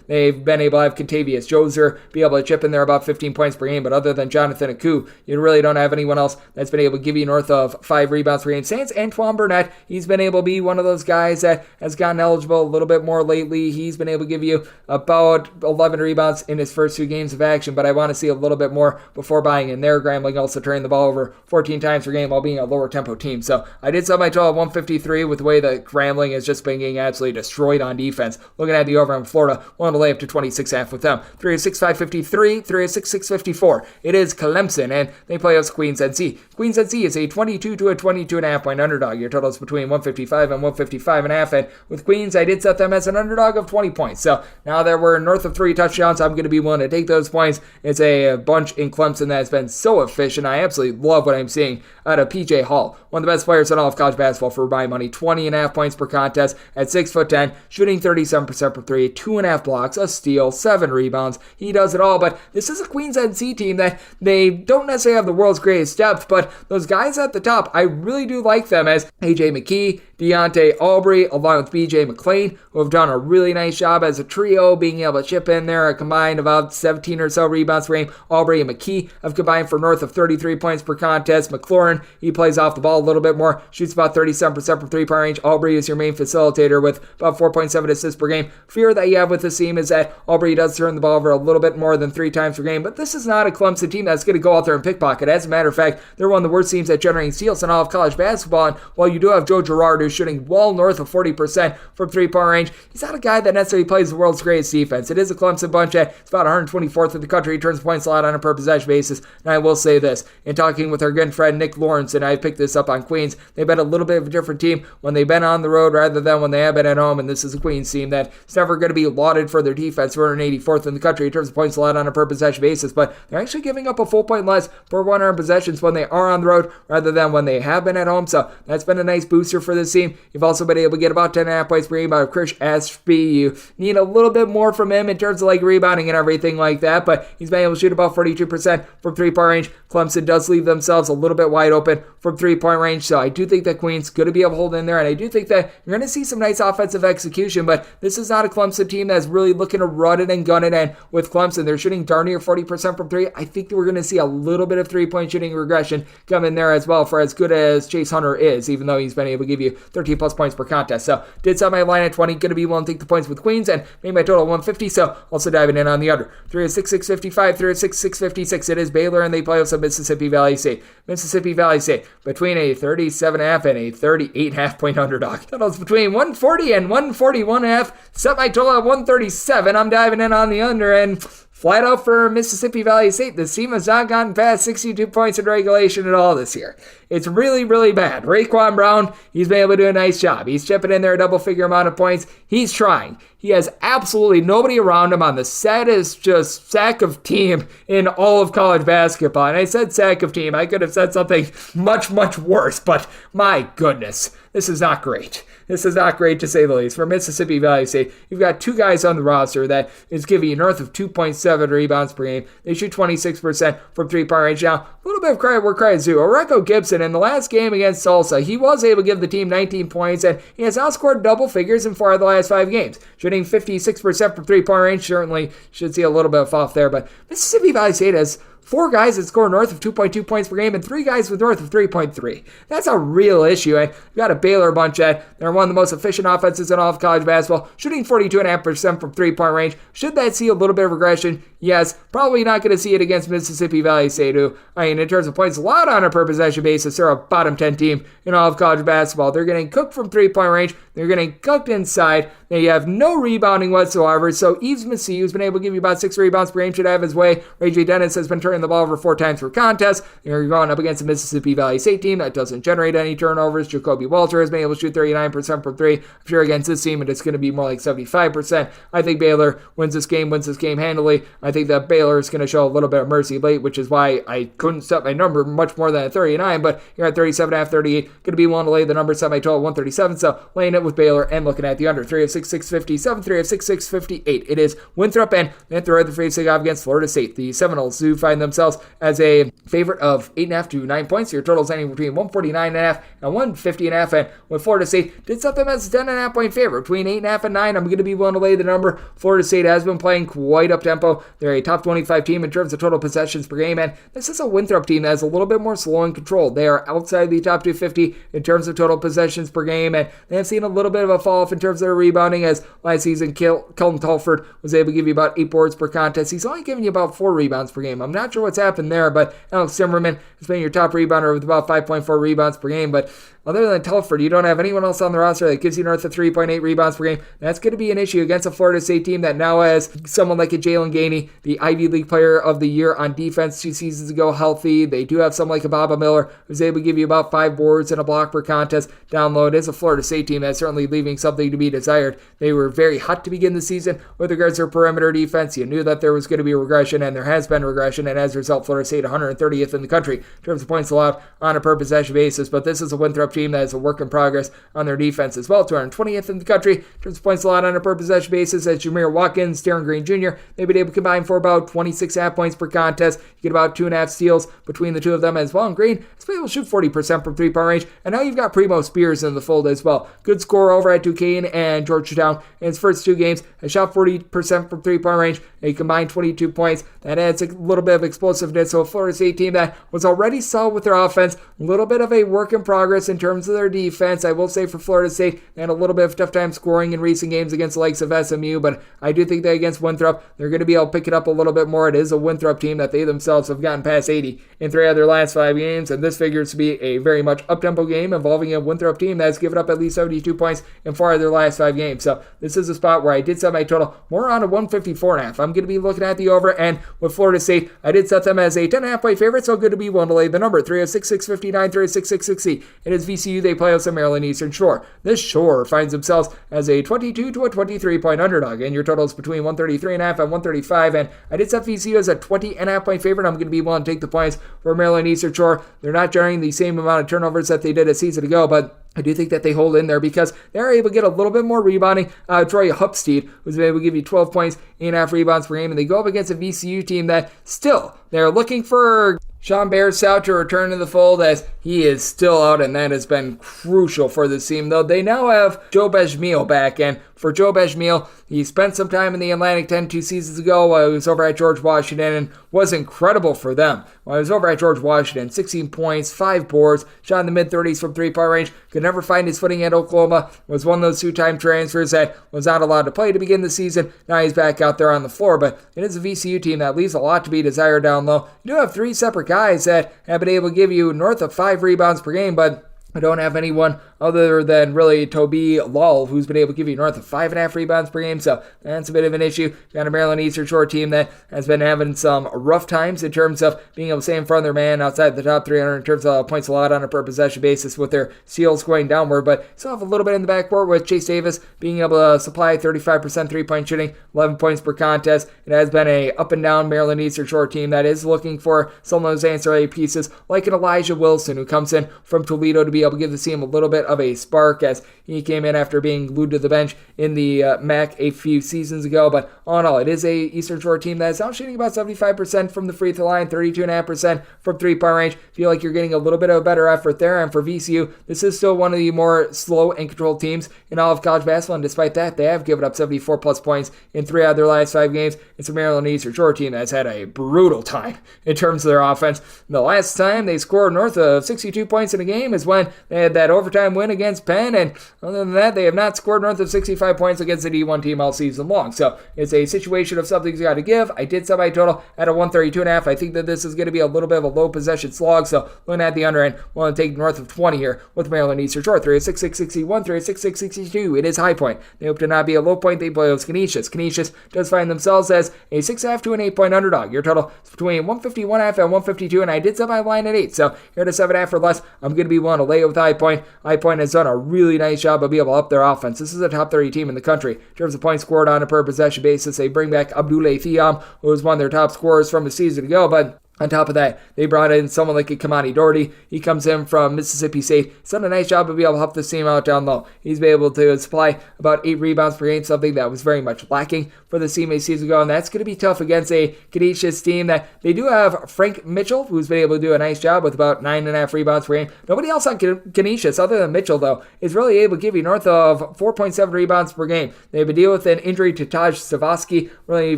They've been able to have Contavious Joser be able to chip in there about 15 points per game, but other than Jonathan Aku, you really don't have anyone else that's been able to give you north of 5 rebounds per game. Sans Antoine Burnett, he's been able to be one of those guys that has gotten eligible a little bit more lately. He's been able to give you about 11 rebounds in his first 2 games of action, but I want to see a little bit more before buying in there. Grambling also turning the ball over 14 times per game while being a lower tempo team. So I did set my total at 153 with the way that Grambling has just been getting absolutely destroyed on defense. Looking at the over in Florida, wanted to lay up to 26.5 with them. 306-553, 306-654. It is Clemson, and they play us Queens NC. Queens NC is a 22 to a 22.5 point underdog. Your total is between 155 and 155.5, and with Queens, I did set them as an underdog of 20 points. So now that we're north of 3 touchdowns, I'm going to be willing to take those points. It's a bunch in Clemson that has been so efficient. I absolutely love what I'm seeing out of PJ Hall, one of the best players in all of college basketball for my money. 20.5 points per contest at 6'10", shooting 37% from 3, 2.5 blocks, a steal, 7 rebounds. He does it all, but this is a Queens NC team that they don't necessarily have the world's greatest depth, but those guys at the top, I really do like them as AJ McKee, Deontay Aubrey, along with BJ McLean, who have done a really nice job as a trio, being able to chip in there a combined about 17 or so rebounds per game. Aubrey and McKee have combined for north of 33 points per contest. McLaurin, he plays off the ball a little bit more, shoots about 37% from 3-point range. Aubrey is your main facilitator with about 4.7 assists per game. Fear that you have with this team is that Aubrey does turn the ball over a little bit more than 3 times per game, but this is not a Clemson team that's going to go out there and pickpocket. As a matter of fact, they're one of the worst teams at generating steals in all of college basketball, and while you do have Joe Girard, who's shooting well north of 40% from 3-point range, he's not a guy that necessarily plays the world's greatest defense. It is a Clemson bunch that it's about 124th in the country. He turns points a lot on a per possession basis. And I will say this, in talking with our good friend Nick Lawrence, and I picked this up on Queens, they've been a little bit of a different team when they've been on the road rather than when they have been at home, and this is a Queens team that's never going to be lauded for their defense. 284th in the country in terms of points a lot on a per possession basis, but they're actually giving up a full point less per 100 possessions when they are on the road rather than when they have been at home, so that's been a nice booster for this team. You've also been able to get about 10.5 points per game out of Chris Ashby. You need a little bit more from him in terms of like rebounding and everything like that, but he's been able to shoot about 42% from 3-point range. Clemson does leave themselves a little bit wide open from 3-point range, so I do think that Queens going to be able to hold in there, and I do think that you're going to see some nice offensive execution, but this is not a Clemson team that's really looking to run it and gun it, and with Clemson, they're shooting darn near 40% from 3. I think that we're going to see a little bit of 3-point shooting regression come in there as well for as good as Chase Hunter is, even though he's been able to give you 13 plus points per contest. So did set my line at 20, going to be willing to take the points with Queens, and made my total 150, so also diving in on the under. 306-655, 306-656. It is Baylor, and they play with Mississippi Valley State. Mississippi Valley State between a 37.5 and a 38.5 point underdog. Totals between 140 and 141.5. Set my total at 137. I'm diving in on the under, and flat out for Mississippi Valley State, the team has not gotten past 62 points in regulation at all this year. It's really, really bad. Raekwon Brown, he's been able to do a nice job. He's chipping in there a double-figure amount of points. He's trying. He has absolutely nobody around him on the saddest just sack of team in all of college basketball. And I said sack of team. I could have said something much, much worse, but my goodness. This is not great. This is not great to say the least. For Mississippi Valley State, you've got two guys on the roster that is giving you north of 2.7 rebounds per game. They shoot 26% from three-point range. Now, a little bit of credit where credit's due. Oreco Gibson, in the last game against Tulsa, he was able to give the team 19 points, and he has now scored double figures in 4 of the last 5 games. Shooting 56% from three-point range, certainly should see a little bit of off there, but Mississippi Valley State has 4 guys that score north of 2.2 points per game and 3 guys with north of 3.3. That's a real issue. And you've got a Baylor bunch that they're one of the most efficient offenses in all of college basketball, shooting 42.5% from three-point range. Should that see a little bit of regression? Yes. Probably not going to see it against Mississippi Valley State, who, in terms of points allowed on a per possession basis, they're a bottom 10 team in all of college basketball. They're getting cooked from three-point range. They're getting cooked inside. They have no rebounding whatsoever. So Yves Massey, who's been able to give you about 6 rebounds per game, should have his way. Ray J. Dennis has been turning the ball over 4 times per contest. You're going up against a Mississippi Valley State team that doesn't generate any turnovers. Jacoby Walter has been able to shoot 39% from 3. I'm sure against this team it's going to be more like 75%. I think Baylor wins this game handily. I think that Baylor is going to show a little bit of mercy late, which is why I couldn't set my number much more than a 39, but you're at 37.5, 38. Going to be willing to lay the number, set my total 137, so laying it with Baylor and looking at the under. 3 of 6, 657, 3 of 6, 658. It is Winthrop and the other free to off against Florida State. The Seminoles do find themselves as a favorite of 8.5 to 9 points. Your total is anywhere between 149.5 and 150.5, and with Florida State did set them as a 10.5 point favorite. Between 8.5 and 9, I'm going to be willing to lay the number. Florida State has been playing quite up-tempo. They're a top 25 team in terms of total possessions per game, and this is a Winthrop team that is a little bit more slow and controlled. They are outside the top 250 in terms of total possessions per game, and they have seen a little bit of a fall off in terms of their rebounding, as last season Kelton Telford was able to give you about 8 boards per contest. He's only giving you about 4 rebounds per game. I'm not sure what's happened there, but Alex Zimmerman has been your top rebounder with about 5.4 rebounds per game, but other than Telford, you don't have anyone else on the roster that gives you north of 3.8 rebounds per game. That's going to be an issue against a Florida State team that now has someone like a Jalen Gainey, the Ivy League Player of the Year on defense 2 seasons ago, healthy. They do have someone like a Baba Miller who's able to give you about 5 boards and a block per contest down low. It is a Florida State team that's certainly leaving something to be desired. They were very hot to begin the season with regards to their perimeter defense. You knew that there was going to be regression, and there has been regression, and as a result, Florida State 130th in the country in terms of points allowed on a per possession basis. But this is a Winthrop team that is a work in progress on their defense as well. 220th in the country in terms of points allowed on a per possession basis, as Jameer Watkins, Darren Green Jr., they've been able to combine for about 26.5 points per contest. You get about 2.5 steals between the two of them as well. And Green has been able to shoot 40% from three-point range. And now you've got Primo Spears in the fold as well. Good scorer over at Duquesne and Georgetown in his first 2 games. Has shot 40% from three-point range. A combined 22 points. That adds a little bit of explosiveness. So a Florida State team that was already solid with their offense. A little bit of a work in progress in terms of their defense. I will say for Florida State, they had a little bit of tough time scoring in recent games against the likes of SMU, but I do think that against Winthrop, they're going to be able to pick it up a little bit more. It is a Winthrop team that they themselves have gotten past 80 in 3 of their last 5 games, and this figures to be a very much up-tempo game involving a Winthrop team that's given up at least 72 points in 4 of their last 5 games. So this is a spot where I did set my total more on a 154.5. I'm going to be looking at the over, and with Florida State, I did set them as a 10.5 point favorite, so good to be willing to lay the number. 3 of 6, 659, 3 of 6, 660. It is VCU. They play out some Maryland Eastern Shore. This Shore finds themselves as a 22 to a 23 point underdog, and your total is between 133.5 and 135, and I did set VCU as a 20.5 point favorite. I'm going to be willing to take the points for Maryland Eastern Shore. They're not generating the same amount of turnovers that they did a season ago, but I do think that they hold in there because they're able to get a little bit more rebounding. Troy Hupstead was able to give you 12 points, 8.5 rebounds per game, and they go up against a VCU team that still, they're looking for Sean Bearsout to return to the fold, as he is still out, and that has been crucial for this team, though they now have Joe Bejmiel back, and for Joe Bejmiel, he spent some time in the Atlantic 10 2 seasons ago while he was over at George Washington and was incredible for them. While he was over at George Washington, 16 points, 5 boards, shot in the mid-30s from three-point range, could never find his footing at Oklahoma, was one of those 2-time transfers that was not allowed to play to begin the season. Now he's back out there on the floor, but it is a VCU team that leaves a lot to be desired down low. You do have 3 separate guys that have been able to give you north of 5 rebounds per game, but I don't have anyone other than really Toby Lull, who's been able to give you north of 5.5 rebounds per game, so that's a bit of an issue. Got a Maryland Eastern Shore team that has been having some rough times in terms of being able to stay in front of their man outside the top 300 in terms of points allowed on a per possession basis with their steals going downward, but still have a little bit in the backcourt with Chase Davis being able to supply 35% three-point shooting, 11 points per contest. It has been a up-and-down Maryland Eastern Shore team that is looking for some of those ancillary pieces, like an Elijah Wilson, who comes in from Toledo to be be able to give the team a little bit of a spark as he came in after being glued to the bench in the MAC a few seasons ago. But all in all, it is a Eastern Shore team that is now shooting about 75% from the free throw line, 32.5% from three-point range. Feel like you're getting a little bit of a better effort there. And for VCU, this is still one of the more slow and controlled teams in all of college basketball. And despite that, they have given up 74 plus points in 3 out of their last 5 games. It's a Maryland Eastern Shore team that's had a brutal time in terms of their offense. The last time they scored north of 62 points in a game is when they had that overtime win against Penn. And other than that, they have not scored north of 65 points against the D1 team all season long. So it's a situation of something's got to give. I did semi total at a 132.5. I think that this is going to be a little bit of a low possession slog. So looking at the under end, we'll take north of 20 here with Maryland Eastern Shore. 306-661, 306-662. It is high point. They hope to not be a low point. They play with Canisius. Canisius does find themselves as a 6.5 to an 8-point underdog. Your total is between 151.5 and 152, and I did set my line at 8. So here at a 7.5 or less, I'm going to be willing to lay it with High Point. High Point has done a really nice job of being able to up their offense. This is a top 30 team in the country. In terms of points scored on a per possession basis, they bring back Abdoulaye Thiam, who was one of their top scorers from a season ago, but on top of that, they brought in someone like a Kamani Doherty. He comes in from Mississippi State. He's done a nice job of being able to help the team out down low. He's been able to supply about 8 rebounds per game, something that was very much lacking for the team a season ago, and that's going to be tough against a Canisius team that they do have Frank Mitchell, who's been able to do a nice job with about 9.5 rebounds per game. Nobody else on Canisius, other than Mitchell, though, is really able to give you north of 4.7 rebounds per game. They have a deal with an injury to Taj Savosky really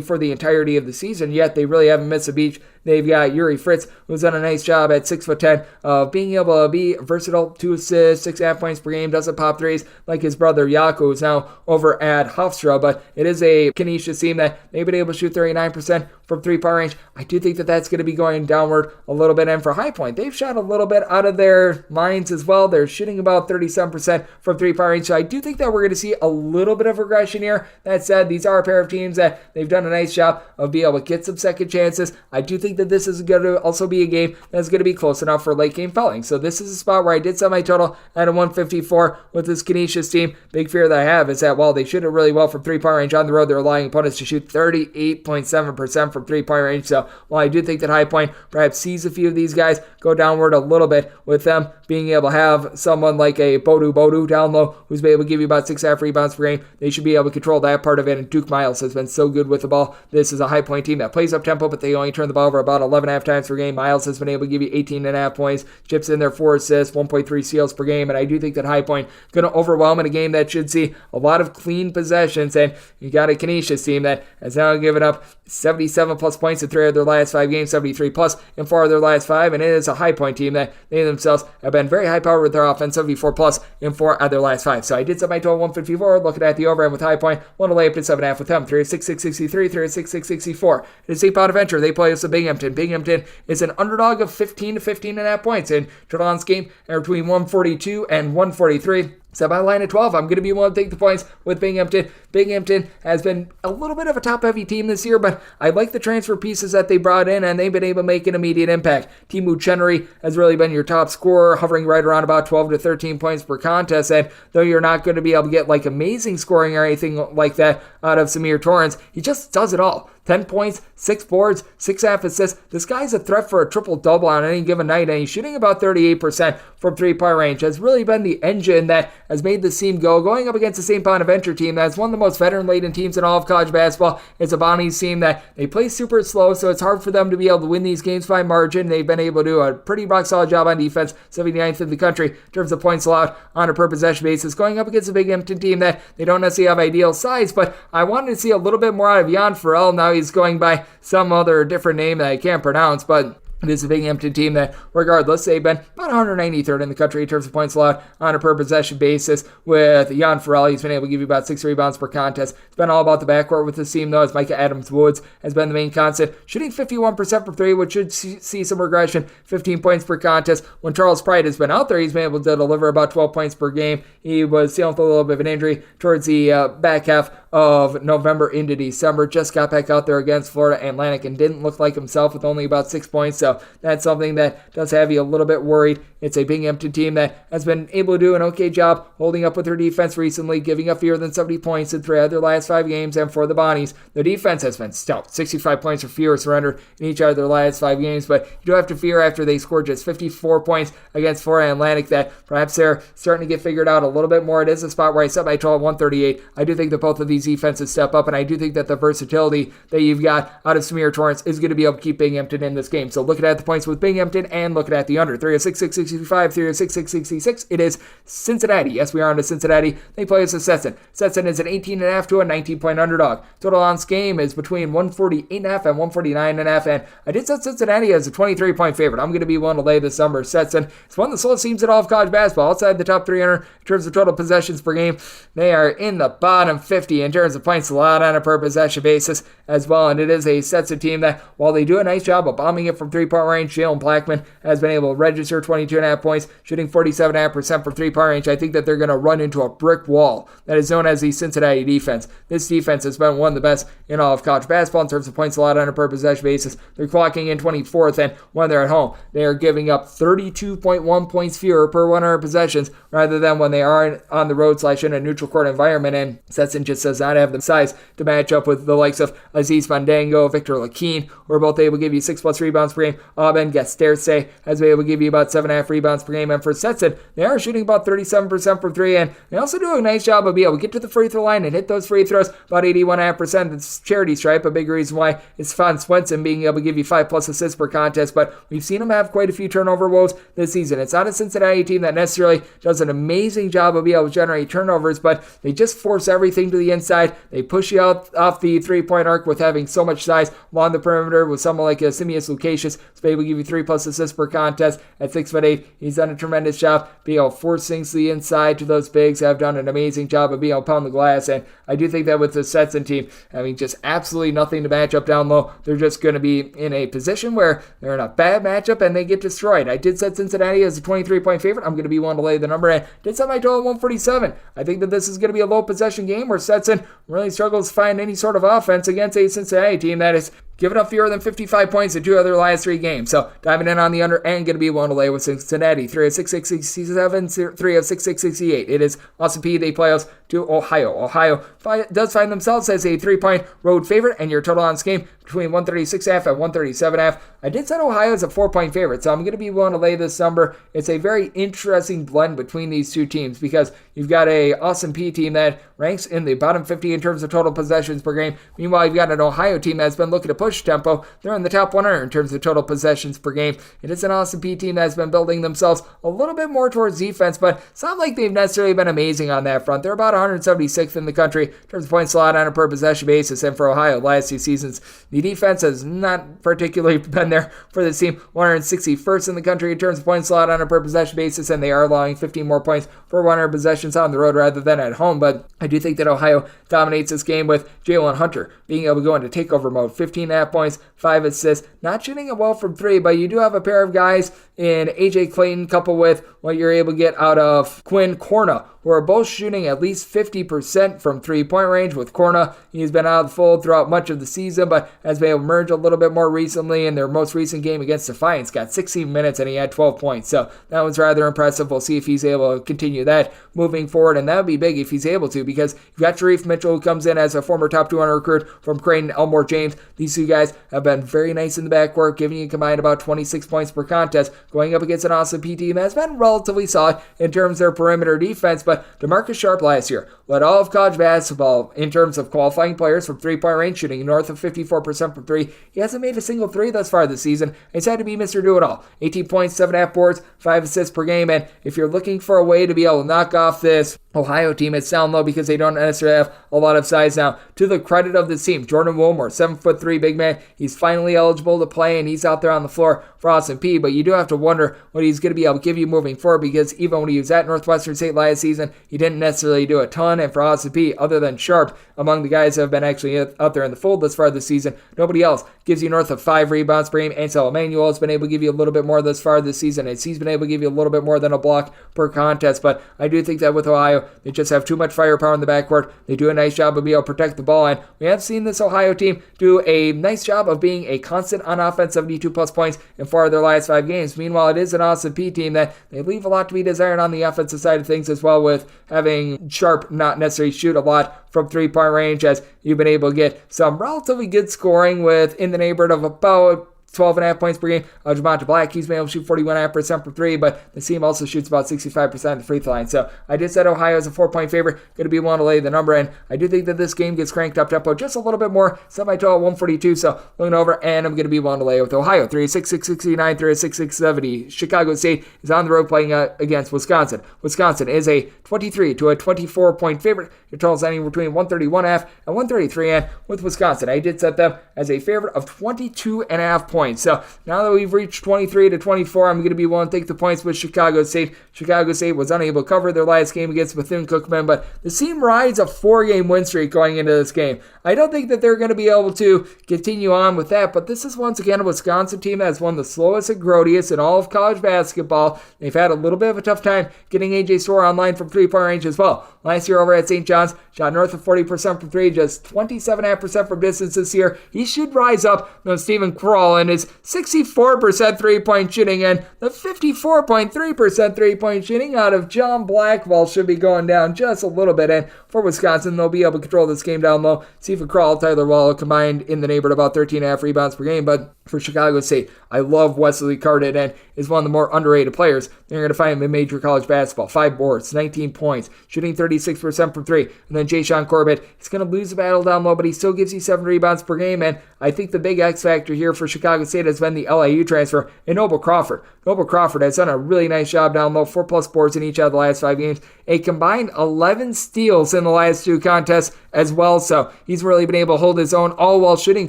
for the entirety of the season, yet they really haven't missed a beat. They've got Yuri Fritz, who's done a nice job at 6'10", of being able to be versatile, 2 assists, 6.5 points per game, doesn't pop threes like his brother Jaco, who's now over at Hofstra, but it is a Canisius team that they've been able to shoot 39% from three-point range. I do think that that's going to be going downward a little bit, and for High Point, they've shot a little bit out of their minds as well. They're shooting about 37% from three-point range, so I do think that we're going to see a little bit of regression here. That said, these are a pair of teams that they've done a nice job of being able to get some second chances. I do think that this is going to also be a game that's going to be close enough for late game fouling. So this is a spot where I did set my total at a 154 with this Canisius team. Big fear that I have is that while they shoot it really well from three-point range on the road, they're allowing opponents to shoot 38.7% from three-point range. So while I do think that High Point perhaps sees a few of these guys go downward a little bit, with them being able to have someone like a Bodu down low who's been able to give you about 6.5 rebounds per game, they should be able to control that part of it. And Duke Miles has been so good with the ball. This is a High Point team that plays up tempo, but they only turn the ball over about 11.5 times per game. Miles has been able to give you 18.5 points, chips in there 4 assists, 1.3 steals per game, and I do think that High Point going to overwhelm in a game that should see a lot of clean possessions. And you got a Canisius team that has now given up 77 plus points in 3 of their last 5 games, 73 plus in 4 of their last 5, and it is a High Point team that they themselves have been very high powered with their offense, 74 plus in 4 of their last 5. So I did set my total 154, looking at the over end with High Point, want to lay up to 7.5 with them, 306-663, 306-664. It is St. Bonaventure, they play us a Binghamton. Binghamton is an underdog of 15 to 15.5 points, and Trevon's game are between 142 and 143. Set my line at 12. I'm going to be willing to take the points with Binghamton. Binghamton has been a little bit of a top-heavy team this year, but I like the transfer pieces that they brought in, and they've been able to make an immediate impact. Timu Chenery has really been your top scorer, hovering right around about 12 to 13 points per contest, and though you're not going to be able to get like amazing scoring or anything like that out of Samir Torrance, he just does it all. 10 points, 6 boards, 6.5 assists. This guy's a threat for a triple-double on any given night, and he's shooting about 38% from three-point range. Has really been the engine that has made this team go. Going up against the St. Bonaventure team that's one of the most veteran-laden teams in all of college basketball. It's a Bonnie's team that they play super slow, so it's hard for them to be able to win these games by margin. They've been able to do a pretty rock-solid job on defense, 79th in the country in terms of points allowed on a per-possession basis. Going up against a Binghamton team that they don't necessarily have ideal size, but I wanted to see a little bit more out of Jan Farrell. Now he's going by some other different name that I can't pronounce, but it is a Binghamton team that, regardless, they've been about 193rd in the country in terms of points allowed on a per-possession basis. With Jan Farrell, he's been able to give you about 6 rebounds per contest. It's been all about the backcourt with this team, though, as Micah Adams-Woods has been the main constant, shooting 51% from 3, which should see some regression, 15 points per contest. When Charles Pride has been out there, he's been able to deliver about 12 points per game. He was dealing with a little bit of an injury towards the back half of November into December. Just got back out there against Florida Atlantic and didn't look like himself with only about 6 points. So So that's something that does have you a little bit worried. It's a Binghamton team that has been able to do an okay job holding up with their defense recently, giving up fewer than 70 points in 3 of their last 5 games. And for the Bonnies, their defense has been stout. 65 points or fewer surrendered in each of their last 5 games. But you do have to fear after they scored just 54 points against Florida Atlantic that perhaps they're starting to get figured out a little bit more. It is a spot where I set my total at 138. I do think that both of these defenses step up, and I do think that the versatility that you've got out of Samir Torrance is going to be able to keep Binghamton in this game. So looking at the points with Binghamton and looking at the under. 306-665, 306-666. It is Cincinnati. Yes, we are on to Cincinnati. They play us a Stetson. Stetson is an 18.5 to a 19-point underdog. Total on this game is between 148.5 and 149.5, and I did set Cincinnati as a 23-point favorite. I'm going to be willing to lay this number. Stetson is one of the slowest teams in all of college basketball. Outside the top 300 in terms of total possessions per game, they are in the bottom 50 in terms of points allowed on a per possession basis as well, and it is a Stetson team that, while they do a nice job of bombing it from 3-point range, Jalen Blackman has been able to register 22.5 points, shooting 47.5% from 3-point range. I think that they're going to run into a brick wall that is known as the Cincinnati defense. This defense has been one of the best in all of college basketball in terms of points allowed on a per possession basis. They're clocking in 24th, and when they're at home, they are giving up 32.1 points fewer per 100 possessions rather than when they are on the road / in a neutral court environment, and Stetson just does not have the size to match up with the likes of Aziz Fandango, Victor Lakeen, who are both able to give you 6+ rebounds per game. Aben Gasterse has been able to give you about 7.5 rebounds per game, and for Stetson, they are shooting about 37% from 3, and they also do a nice job of being able to get to the free throw line and hit those free throws about 81.5%. It's charity stripe, a big reason why is Fon Swenson being able to give you 5+ assists per contest, but we've seen him have quite a few turnover woes this season. It's not a Cincinnati team that necessarily does an amazing job of being able to generate turnovers, but they just force everything to the inside. They push you out off the 3-point arc with having so much size along the perimeter with someone like Simius Lucasius, who's able to give you 3+ assists per contest at 6'8". He's done a tremendous job being able to force things to the inside to those bigs, have done an amazing job of being able to pound the glass, and I do think that with the Stetson team having just absolutely nothing to match up down low, they're just going to be in a position where they're in a bad matchup and they get destroyed. I did set Cincinnati as a 23-point favorite. I'm going to be one to lay the number, and did set my total at 147. I think that this is going to be a low possession game where Stetson really struggles to find any sort of offense against a Cincinnati team that is giving up fewer than 55 points in 2 of their last 3 games. So diving in on the under and going to be one to lay with Cincinnati. 306-667, 306-668. It is Austin Peay. They play us to Ohio. Ohio does find themselves as a 3-point road favorite, and your total on this game between 136.5 and 137.5. I did set Ohio as a 4-point favorite, so I'm going to be willing to lay this number. It's a very interesting blend between these two teams because you've got a Austin Peay team that ranks in the bottom 50 in terms of total possessions per game. Meanwhile, you've got an Ohio team that's been looking to push tempo. They're in the top 100 in terms of total possessions per game. It is an Austin Peay team that's been building themselves a little bit more towards defense, but it's not like they've necessarily been amazing on that front. They're about 176th in the country in terms of points allowed on a per possession basis, and for Ohio, last 2 seasons, the defense has not particularly been there for this team. 161st in the country in terms of points allowed on a per possession basis, and they are allowing 15 more points for 100 possessions on the road rather than at home, but I do think that Ohio dominates this game with Jalen Hunter being able to go into takeover mode. 15.5 points, 5 assists, not shooting it well from 3, but you do have a pair of guys in AJ Clayton coupled with what you're able to get out of Quinn Cornell, who are both shooting at least 50% from 3-point range. With Cornell, he's been out of the fold throughout much of the season, but has been able to emerge a little bit more recently in their most recent game against Defiance. Got 16 minutes and he had 12 points, so that was rather impressive. We'll see if he's able to continue that moving forward, and that would be big if he's able to, because you've got Sharif Mitchell, who comes in as a former top 200 recruit from Creighton, Elmore James. These 2 guys have been very nice in the backcourt, giving you combined about 26 points per contest, going up against an Austin Peay team that's been relatively solid in terms of their perimeter defense, but DeMarcus Sharp last year led all of college basketball in terms of qualifying players from 3-point range, shooting north of 54% from 3. He hasn't made a single 3 thus far this season. He's had to be Mr. Do-It-All. 18 points, 7.5 boards, 5 assists per game, and if you're looking for a way to be able to knock off this Ohio team, it's down low because they don't necessarily have a lot of size now. To the credit of this team, Jordan Wilmore, 7'3" big man, he's finally eligible to play, and he's out there on the floor for Austin Peay, but you do have to wonder what he's going to be able to give you moving forward, because even when he was at Northwestern State last season, he didn't necessarily do a ton, and for Austin Peay, other than Sharp, among the guys that have been actually out there in the fold thus far this season, Nobody else gives you north of 5 rebounds per game. Ansel Emmanuel has been able to give you a little bit more thus far this season, as he's been able to give you a little bit more than a block per contest. But I do think that with Ohio, they just have too much firepower in the backcourt. They do a nice job of being able to protect the ball, and we have seen this Ohio team do a nice job of being a constant on offense, 72 plus points in 4 of their last 5 games. Meanwhile, it is an Austin Peay team that they leave a lot to be desired on the offensive side of things as well, with having Sharp not necessarily shoot a lot from 3-point range, as you've been able to get some relatively good scoring with in the neighborhood of about 12.5 points per game. Jamonte Black, he's been able to shoot 41.5% from 3, but the team also shoots about 65% of the free throw line. So I did set Ohio as a 4-point favorite. Going to be one to lay the number, and I do think that this game gets cranked up tempo just a little bit more. Semi-total 142, so looking over, and I'm going to be one to lay with Ohio. 3-6-6-69, 3-6-6-70. Chicago State is on the road playing against Wisconsin. Wisconsin is a 23 to a 24-point favorite. Your total is anywhere between 131.5 and 133, and with Wisconsin, I did set them as a favorite of 22.5 points. So now that we've reached 23 to 24, I'm going to be willing to take the points with Chicago State. Chicago State was unable to cover their last game against Bethune-Cookman, but the team rides a 4-game win streak going into this game. I don't think that they're going to be able to continue on with that, but this is once again a Wisconsin team that has one of the slowest and grodiest in all of college basketball. They've had a little bit of a tough time getting A.J. Storr online from 3-point range as well. Last year over at St. John's, shot north of 40% from 3, just 27.5% from distance this year. He should rise up. No, Stephen Kroll and his 64% 3-point shooting and the 54.3% 3-point shooting out of John Blackwell should be going down just a little bit. And for Wisconsin, they'll be able to control this game down low. Stephen Kroll, Tyler Waller combined in the neighborhood about 13.5 rebounds per game. But for Chicago State, I love Wesley Carden and is one of the more underrated players they're going to find in major college basketball. 5 boards, 19 points, shooting 36% from 3. And then Jayshawn Corbett, he's going to lose the battle down low, but he still gives you 7 rebounds per game. And I think the big X factor here for Chicago State has been the LIU transfer and Noble Crawford. Noble Crawford has done a really nice job down low, 4+ boards in each of the last 5 games, a combined 11 steals in the last 2 contests as well. So he's really been able to hold his own, all while shooting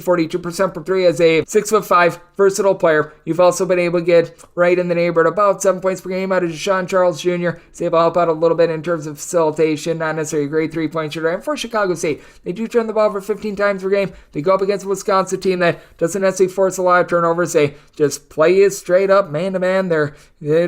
42% from 3 as a 6'5" versatile player. You've also been able to get right in the neighborhood about 7 points per game out of Deshaun Charles Jr. He's able to help out a little bit in terms of facilitation, not necessarily a great 3-point shooter. And for Chicago State, they do turn the ball over 15 times per game. They go up against a Wisconsin team that doesn't necessarily force a lot of turnovers. They just play it straight up, man-to-man. They're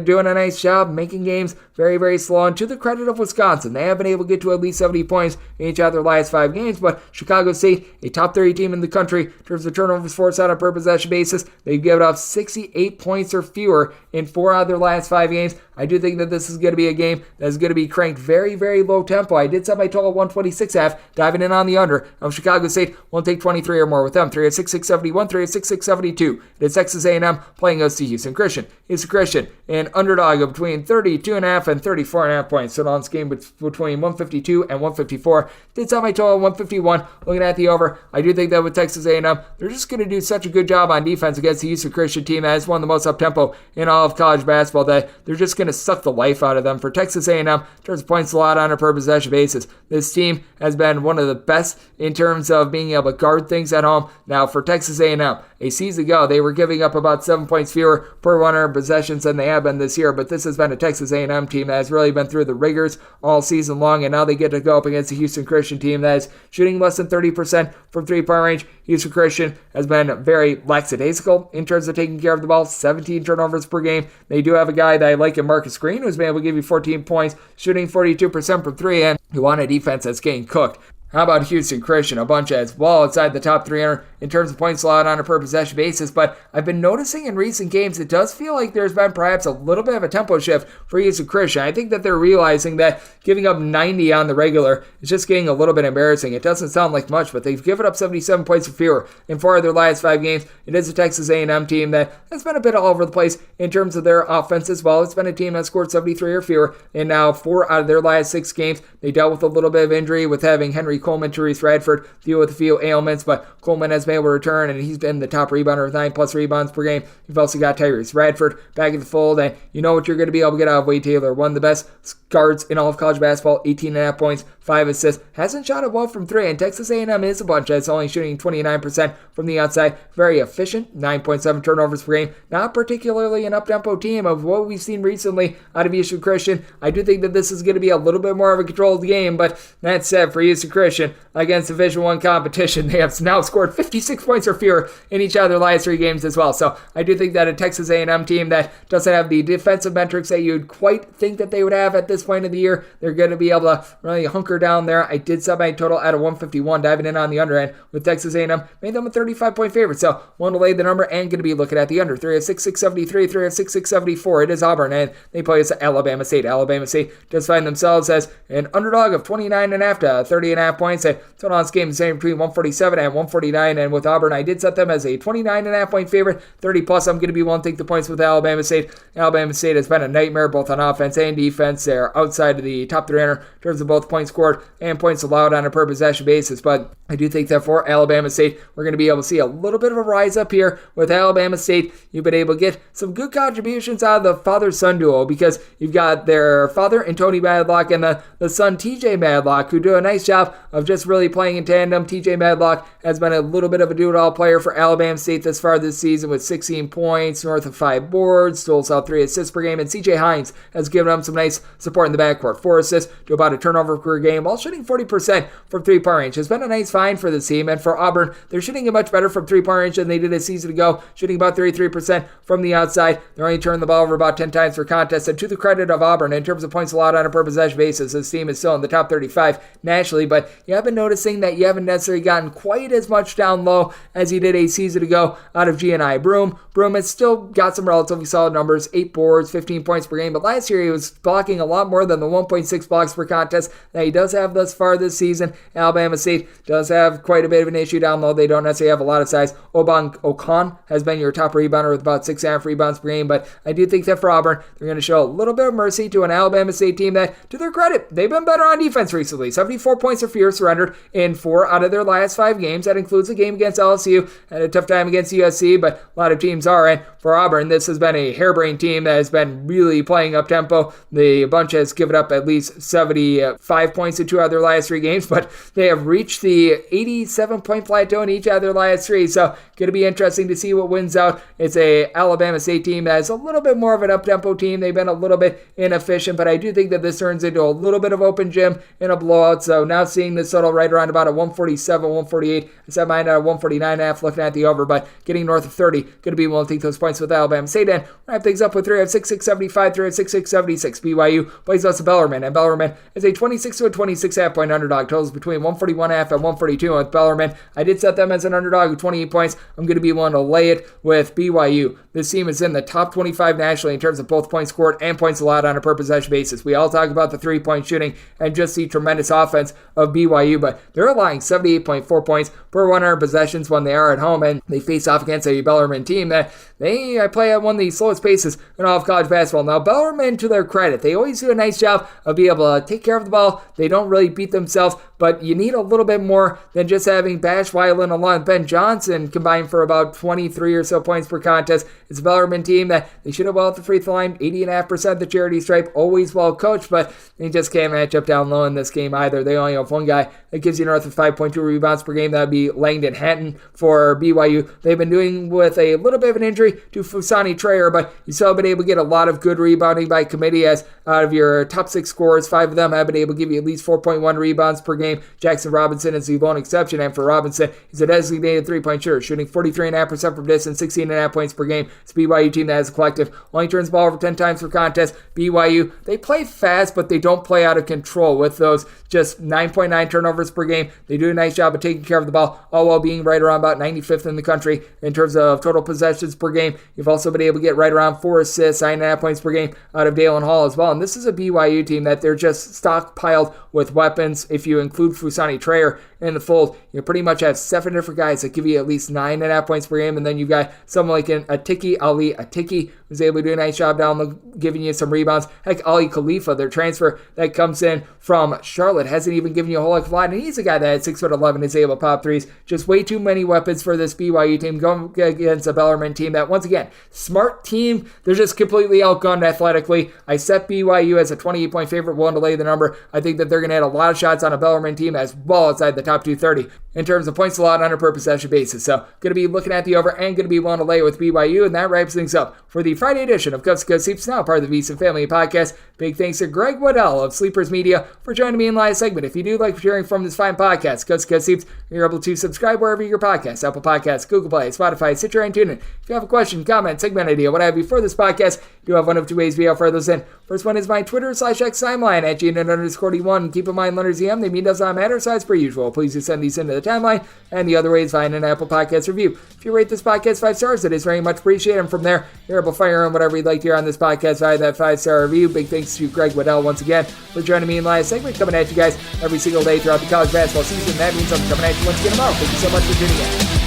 doing a nice job making games very, very slow. And to the credit of Wisconsin, they have been able to get to at least 70 points in each of their last 5 games. But Chicago State, a top 30 team in the country in terms of turnovers forced out on per possession basis, they've given up 68 points or fewer in 4 out of their last 5 games. I do think that this is going to be a game that is going to be cranked very, very low tempo. I did set my total 126.5, diving in on the under of Chicago State. Won't take 23 or more with them. 3-6-6-71, 3-6-6-72. It's Texas A&M playing us to Houston Christian. Houston Christian, an underdog of between 32.5 and 34.5 points. So on this game between 152 and 154. Did set my total 151. Looking at the over, I do think that with Texas A&M, they're just going to do such a good job on defense against the Houston Christian team that is one of the most up-tempo in all of college basketball that they're just going to suck the life out of them. For Texas A&M, in terms of points allowed on a per possession basis, this team has been one of the best in terms of being able to guard things at home. Now, for Texas A&M, a season ago, they were giving up about 7 points fewer per 100 possessions than they have been this year, but this has been a Texas A&M team that has really been through the rigors all season long, and now they get to go up against the Houston Christian team that is shooting less than 30% from 3-point range. Houston Christian has been very lackadaisical in terms of taking care of the ball, 17 turnovers per game. They do have a guy that I like in Marcus Green, who's been able to give you 14 points, shooting 42% from 3, and you want a defense that's getting cooked. How about Houston Christian? A bunch as well outside the top 300 in terms of points allowed on a per possession basis, but I've been noticing in recent games it does feel like there's been perhaps a little bit of a tempo shift for Houston Christian. I think that they're realizing that giving up 90 on the regular is just getting a little bit embarrassing. It doesn't sound like much, but they've given up 77 points or fewer in 4 of their last 5 games. It is a Texas A&M team that has been a bit all over the place in terms of their offense as well. It's been a team that scored 73 or fewer, and now 4 out of their last 6 games, they dealt with a little bit of injury with having Henry Coleman, Therese Radford deal with a few ailments, but Coleman has been able to return, and he's been the top rebounder with 9+ rebounds per game. You've also got Tyrese Radford back in the fold, and you know what you're going to be able to get out of Wade Taylor, one of the best guards in all of college basketball, 18.5 points, 5 assists, hasn't shot it well from 3, and Texas A&M is a bunch that's only shooting 29% from the outside, very efficient, 9.7 turnovers per game, not particularly an up-tempo team of what we've seen recently out of Houston Christian. I do think that this is going to be a little bit more of a controlled game, but that said, for Houston Christian, attrition against Division I competition. They have now scored 56 points or fewer in each of their last 3 games as well. So I do think that a Texas A&M team that doesn't have the defensive metrics that you'd quite think that they would have at this point of the year, they're going to be able to really hunker down there. I did set my total at a 151, diving in on the under end with Texas A&M, made them a 35-point favorite. So one to lay the number and going to be looking at the under. 3 of 6, 673, 3 of 6, 674. It is Auburn, and they play us at Alabama State. Alabama State does find themselves as an underdog of 29.5 to 30.5 points. And total on this game is between 147 and 149. And with Auburn, I did set them as a 29.5 point favorite. 30 plus, I'm going to be willing to take the points with Alabama State. Alabama State has been a nightmare both on offense and defense. They're outside of the top 300 in terms of both points scored and points allowed on a per possession basis. But I do think that for Alabama State, we're going to be able to see a little bit of a rise up here with Alabama State. You've been able to get some good contributions out of the father-son duo because you've got their father in Tony Madlock and the son TJ Madlock, who do a nice job of just really playing in tandem. TJ Madlock has been a little bit of a do-it-all player for Alabama State thus far this season with 16 points, north of 5 boards, doles out 3 assists per game, and CJ Hines has given them some nice support in the backcourt. 4 assists to about a turnover per game while shooting 40% from three-point range. Has been a nice find for this team, and for Auburn, they're shooting it much better from three-point range than they did a season ago, shooting about 33% from the outside. They're only turning the ball over about 10 times per contest, and to the credit of Auburn, in terms of points allowed on a per possession basis, this team is still in the top 35 nationally, but you have been noticing that you haven't necessarily gotten quite as much down low as you did a season ago out of G&I. Broome has still got some relatively solid numbers, 8 boards, 15 points per game, but last year he was blocking a lot more than the 1.6 blocks per contest that he does have thus far this season. Alabama State does have quite a bit of an issue down low. They don't necessarily have a lot of size. Ocon has been your top rebounder with about 6.5 rebounds per game, but I do think that for Auburn, they're going to show a little bit of mercy to an Alabama State team that, to their credit, they've been better on defense recently. 74 points or fewer surrendered in 4 out of their last 5 games. That includes a game against LSU. Had a tough time against USC, but a lot of teams are. And for Auburn, this has been a harebrained team that has been really playing up tempo. The bunch has given up at least 75 points in 2 out of their last 3 games, but they have reached the 87-point plateau in each of their last 3. So going to be interesting to see what wins out. It's a Alabama State team that is a little bit more of an up-tempo team. They've been a little bit inefficient, but I do think that this turns into a little bit of open gym in a blowout. So now seeing this total right around about a 147, 148. I set mine at a 149.5 looking at the over, but getting north of 30. Going to be willing to take those points with Alabama State. And wrap things up with 3 of 6, 675, 3 of 6, 676. BYU plays us to Bellarmine, and Bellarmine is a 26 to a 26.5 point underdog. Totals between 141.5 and 142. And with Bellarmine, I did set them as an underdog of 28 points. I'm going to be willing to lay it with BYU. This team is in the top 25 nationally in terms of both points scored and points allowed on a per possession basis. We all talk about the 3-point shooting and just the tremendous offense of BYU, but they're allowing 78.4 points per 100 possessions when they are at home, and they face off against a Bellarmine team that they play at one of the slowest paces in all of college basketball. Now, Bellarmine, to their credit, they always do a nice job of being able to take care of the ball. They don't really beat themselves, but you need a little bit more than just having Bash Weiland along with Ben Johnson combined for about 23 or so points per contest. It's a Bellarmine team that they should have well at the free throw line, 80.5% the charity stripe, always well coached, but they just can't match up down low in this game either. They only have one guy that gives you north of 5.2 rebounds per game. That would be Langdon Hatton for BYU. They've been doing with a little bit of an injury to Fusani Trayer, but you still have been able to get a lot of good rebounding by committee, as out of your top 6 scorers, 5 of them have been able to give you at least 4.1 rebounds per game. Jackson Robinson is the lone exception, and for Robinson, he's a designated 3-point shooter, shooting 43.5% from distance, 16.5 points per game. It's a BYU team that has a collective, only turns the ball over 10 times per contest. BYU, they play fast, but they don't play out of control with those just 9.9 turnovers per game. They do a nice job of taking care of the ball, all while being right around about 95th in the country in terms of total possessions per game. You've also been able to get right around 4 assists, 9.5 points per game out of Dalen Hall as well. And this is a BYU team that they're just stockpiled with weapons. If you include Fusani Trayer in the fold, you pretty much have 7 different guys that give you at least 9.5 points per game. And then you've got someone like Ali Atiki, who's able to do a nice job down low, giving you some rebounds. Heck, Ali Khalifa, their transfer that comes in from Charlotte, hasn't even given you a whole heck of a lot. And he's a guy that at 6'11" is able to pop threes. Just way too many weapons for this BYU team going against a Bellarmine team that, once again, smart team. They're just completely outgunned athletically. I set BYU as a 28-point favorite, willing to lay the number. I think that they're going to hit a lot of shots on a Bellarmine team as well outside the top 230 in terms of points allowed on a per possession basis. So going to be looking at the over and going to be willing to lay with BYU, and that wraps things up for the Friday edition of Coast to Coast Hoops, now part of the VSiN Family Podcast. Big thanks to Greg Waddell of Sleepers Media for joining me in live segment. If you do like hearing from this fine podcast, Coast to Coast Hoops, you're able to subscribe wherever your podcasts, Apple Podcasts, Google Play, Spotify, Stitcher, and TuneIn. If you have a question, comment, segment idea, what have you for this podcast, you have one of two ways we offer those in. First one is my Twitter/X timeline at GNN_D1. Keep in mind, letters EM, they mean does not matter, so as per usual. Please do send these into the timeline. And the other way is find an Apple Podcast review. If you rate this podcast 5 stars, it is very much appreciated. And from there, you're able to fire in whatever you'd like to hear on this podcast via that 5-star review. Big thanks to Greg Waddell once again for joining me in live segment, coming at you guys every single day throughout the college basketball season. That means I'm coming at you once again tomorrow. Thank you so much for tuning in.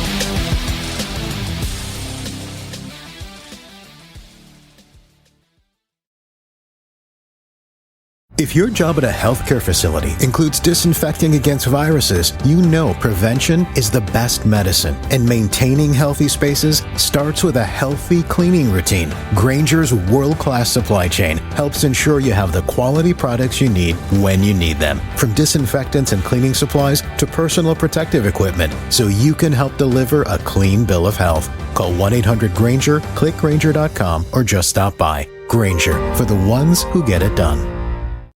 If your job at a healthcare facility includes disinfecting against viruses, you know prevention is the best medicine. And maintaining healthy spaces starts with a healthy cleaning routine. Grainger's world-class supply chain helps ensure you have the quality products you need when you need them. From disinfectants and cleaning supplies to personal protective equipment, so you can help deliver a clean bill of health. Call 1-800-GRAINGER, click Grainger.com, or just stop by. Grainger, for the ones who get it done.